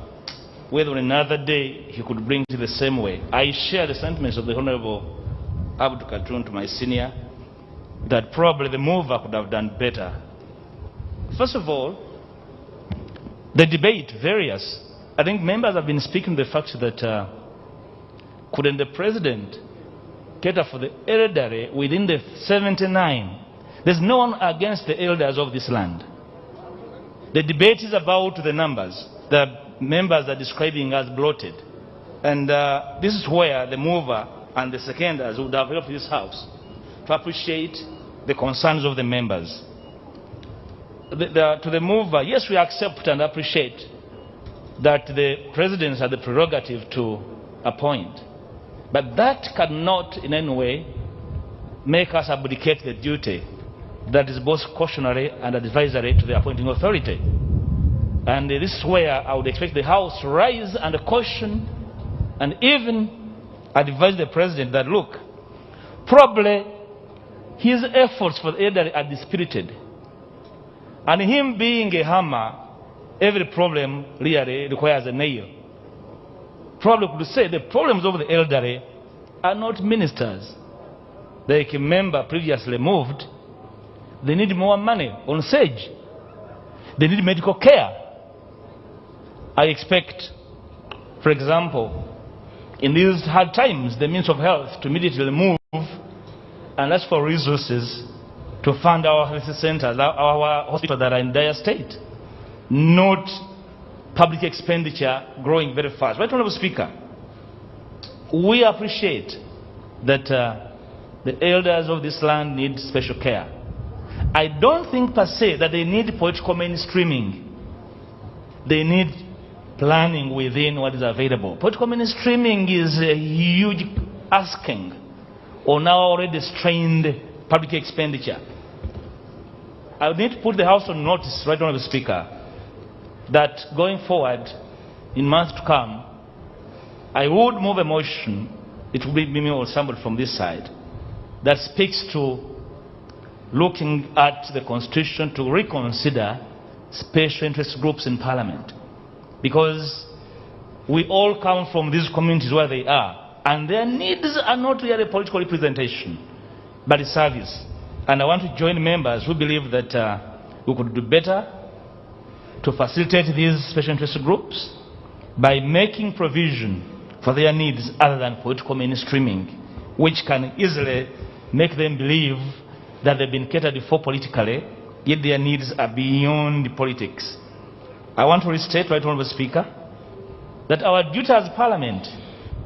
whether another day he could bring it the same way. I share the sentiments of the Honorable Abdul Katun, to my senior, that probably the mover could have done better. First of all, the debate, various. I think members have been speaking the fact that couldn't the president cater for the elderly within the 79? There's no one against the elders of this land. The debate is about the numbers. The members are describing as bloated. And this is where the mover and the seconders would have helped this House to appreciate the concerns of the members. To the mover, yes, we accept and appreciate that the presidents have the prerogative to appoint. But that cannot in any way make us abdicate the duty that is both cautionary and advisory to the appointing authority. And this is where I would expect the House to rise and caution and even advise the president that, look, probably his efforts for the elderly are dispirited. And him being a hammer, every problem really requires a nail. Probably could say the problems of the elderly are not ministers. Like a member previously moved, they need more money on SAGE. They need medical care. I expect, for example, in these hard times, the Minister of Health to immediately move and ask for resources to fund our health centers, our hospitals that are in dire state. Not public expenditure growing very fast. Right Honorable Speaker, we appreciate that the elders of this land need special care. I don't think per se that they need political mainstreaming. They need planning within what is available. Political mainstreaming is a huge asking on our already strained public expenditure. I need to put the House on notice, Right Honorable Speaker, that going forward, in months to come, I would move a motion, it will be me or somebody from this side, that speaks to looking at the Constitution to reconsider special interest groups in Parliament. Because we all come from these communities where they are, and their needs are not really political representation, but a service. And I want to join members who believe that we could do better to facilitate these special interest groups by making provision for their needs other than political mainstreaming, which can easily make them believe that they've been catered for politically, yet their needs are beyond politics. I want to restate, Right Honourable Speaker, that our duty as Parliament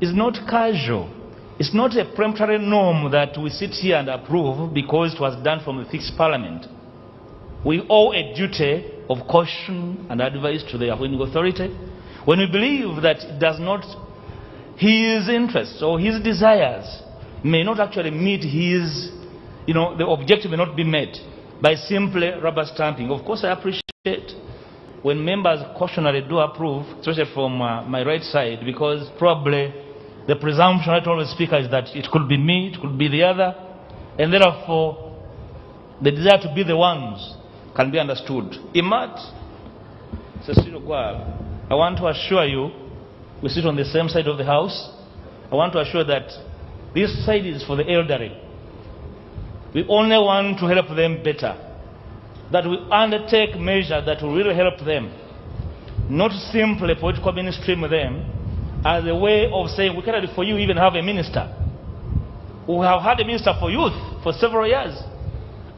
is not casual. It's not a peremptory norm that we sit here and approve because it was done from a fixed Parliament. We owe a duty of caution and advice to the appointing authority when we believe that it does not, his interests or his desires may not actually meet his, the objective may not be met by simply rubber stamping. Of course, I appreciate when members cautionary do approve, especially from my right side, because probably the presumption, Right Honourable Speaker, is that it could be me, it could be the other, and therefore the desire to be the ones can be understood. Imat, I want to assure you, we sit on the same side of the House. I want to assure that this side is for the elderly. We only want to help them better. That we undertake measures that will really help them, not simply political mainstream them as a way of saying we cannot for you even have a minister. We have had a minister for youth for several years.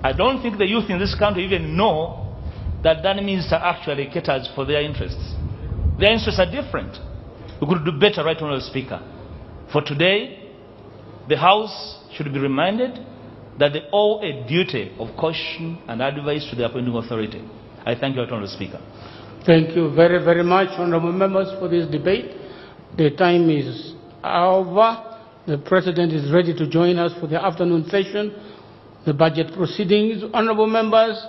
I don't think the youth in this country even know that that minister actually caters for their interests. Their interests are different. We could do better, Right Honourable Speaker. For today, the House should be reminded that they owe a duty of caution and advice to the appointing authority. I thank you, Right Honourable Speaker. Thank you very, very much, honourable members, for this debate. The time is over. The President is ready to join us for the afternoon session, the budget proceedings. Honourable members,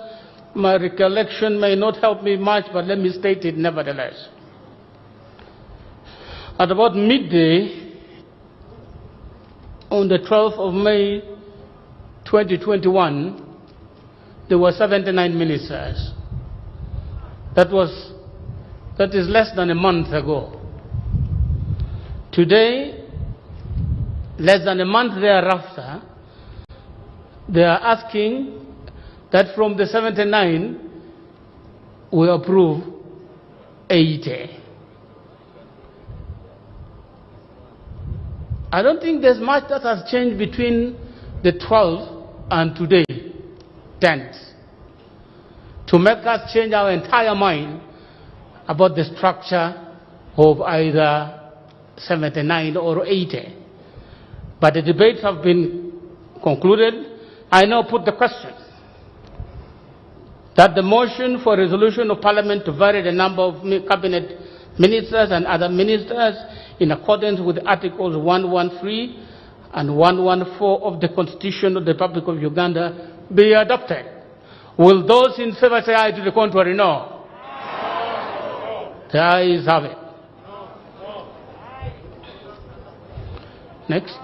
my recollection may not help me much, but let me state it nevertheless. At about midday on the 12th of May 2021, there were 79 ministers. That is less than a month ago. Today, less than a month thereafter, they are asking that from the 79, we approve 80. I don't think there's much that has changed between the 12th and today, 10th, to make us change our entire mind about the structure of either 79 or 80. But the debates have been concluded. I now put the question that the motion for resolution of Parliament to vary the number of cabinet ministers and other ministers in accordance with Articles 113 and 114 of the Constitution of the Republic of Uganda be adopted. Will those in favor say aye? To the contrary, no. The ayes have it. Next.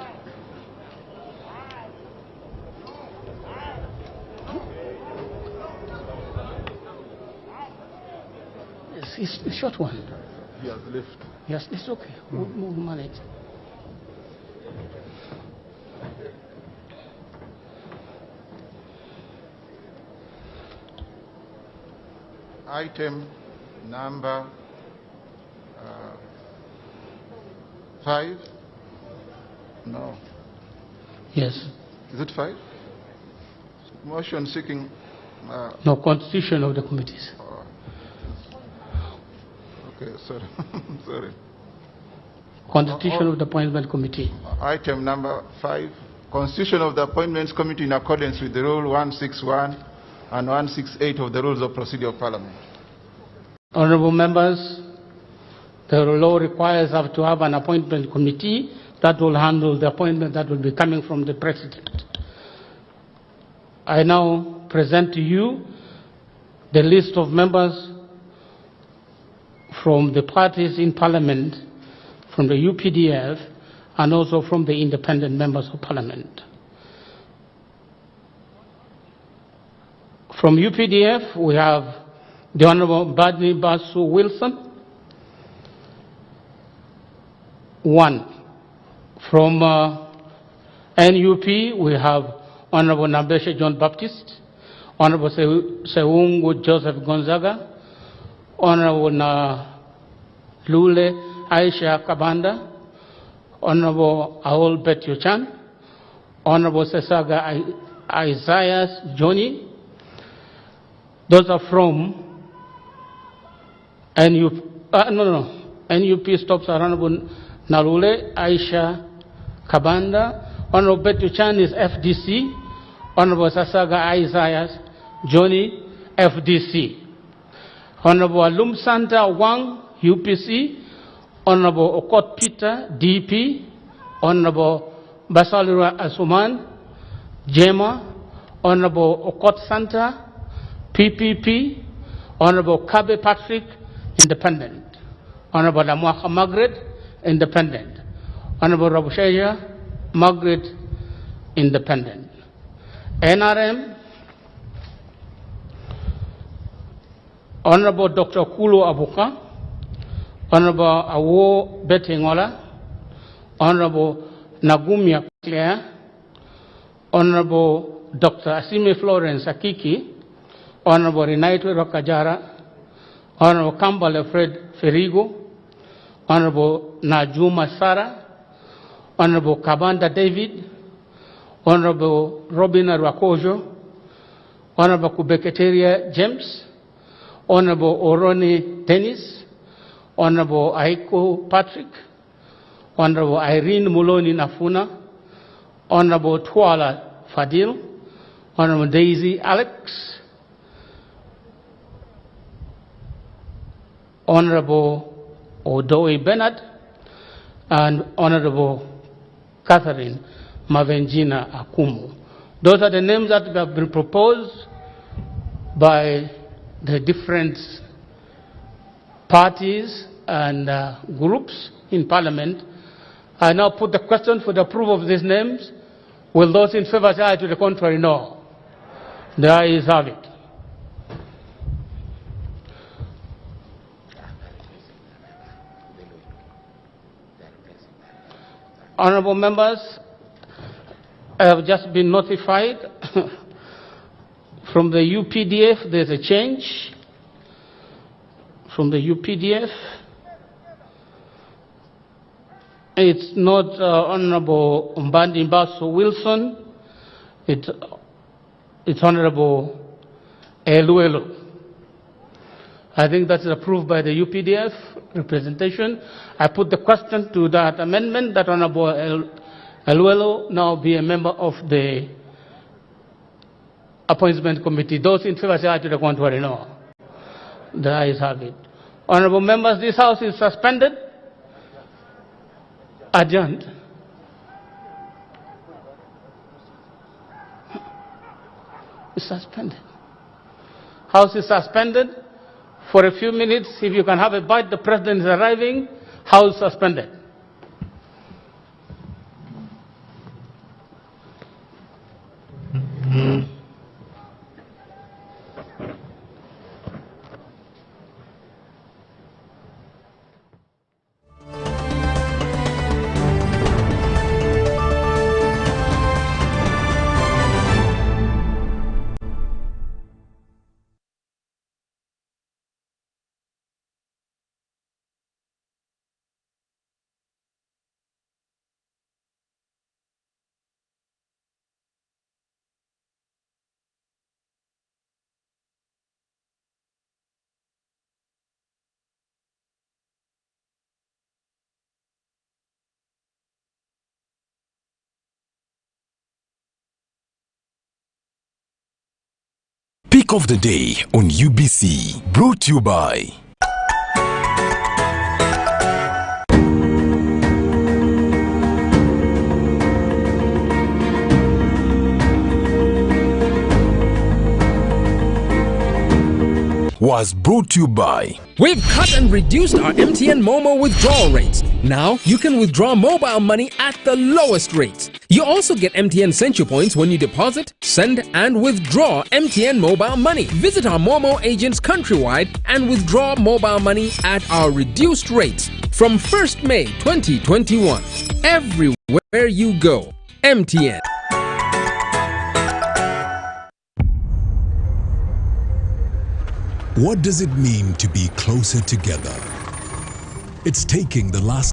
It's a short one. He has left. Yes, it's okay. We'll manage. Item number 5. No. Yes. Is it 5? Motion seeking. No, constitution of the committees. Okay, sorry. Sorry. Constitution of the Appointment Committee. Item number 5. Constitution of the Appointments Committee in accordance with the Rule 161 and 168 of the Rules of Procedure of Parliament. Honourable members, the law requires us to have an appointment committee that will handle the appointment that will be coming from the President. I now present to you the list of members from the parties in Parliament, from the UPDF, and also from the independent members of Parliament. From UPDF, we have the Honourable Badney Basu Wilson. 1. From NUP, we have Honourable Nambeshe John Baptist, Honourable Seungu Joseph Gonzaga, Honourable Lule Aisha Kabanda, Honorable Aol Bet-Yuchan, Honorable Sesaga Isaiah Johnny. Those are from NUP stops Honorable Nalule Aisha Kabanda. Honorable Bet-Yuchan is FDC. Honorable Sesaga Isaiah Johnny, FDC. Honorable Alum Santa Wang, UPC. Honorable Okot Peter, DP. Honorable Basalura Asuman, JEMA. Honorable Okot Santa, PPP. Honorable Kabe Patrick, Independent. Honorable Lamwaka Margaret, Independent. Honorable Rabusheja Margaret, Independent. NRM, Honorable Dr. Kulu Abuka, Honorable Awo Betingola, Honorable Nagumia Claire, Honorable Dr. Asime Florence Akiki, Honorable Renaito Rokajara, Honorable Kambale Fred Ferigo, Honorable Najuma Sara, Honorable Kabanda David, Honorable Robina Rakojo, Honorable Kubeketeria James, Honorable Oroni Dennis, Honorable Aiko Patrick, Honorable Irene Muloni Nafuna, Honorable Tuala Fadil, Honorable Daisy Alex, Honorable Odoe Bernard, and Honorable Catherine Mavenjina Akumu. Those are the names that have been proposed by the different parties and groups in Parliament. I now put the question for the approval of these names. Will those in favor say aye? To the contrary, no. The ayes have it. Honorable members, I have just been notified from the UPDF there's a change. From the UPDF, it's not Honorable Mbandi Mbaso Wilson, it's Honorable Eluelo. I think that's approved by the UPDF representation. I put the question to that amendment that Honorable Eluelo now be a member of the appointment committee. Those in favor say aye. To the contrary, no. The ayes have it. Honorable members, this House is suspended, adjourned. It's suspended. House is suspended for a few minutes. If you can have a bite, the President is arriving. House suspended. Pick of the day on UBC, brought to you by was brought to you by We've cut and reduced our MTN Momo withdrawal rates. Now you can withdraw mobile money at the lowest rates. You also get MTN Central Points when you deposit, send and withdraw MTN mobile money. Visit our Momo agents countrywide and withdraw mobile money at our reduced rates from 1st May 2021. Everywhere you go, MTN. What does it mean to be closer together? It's taking the last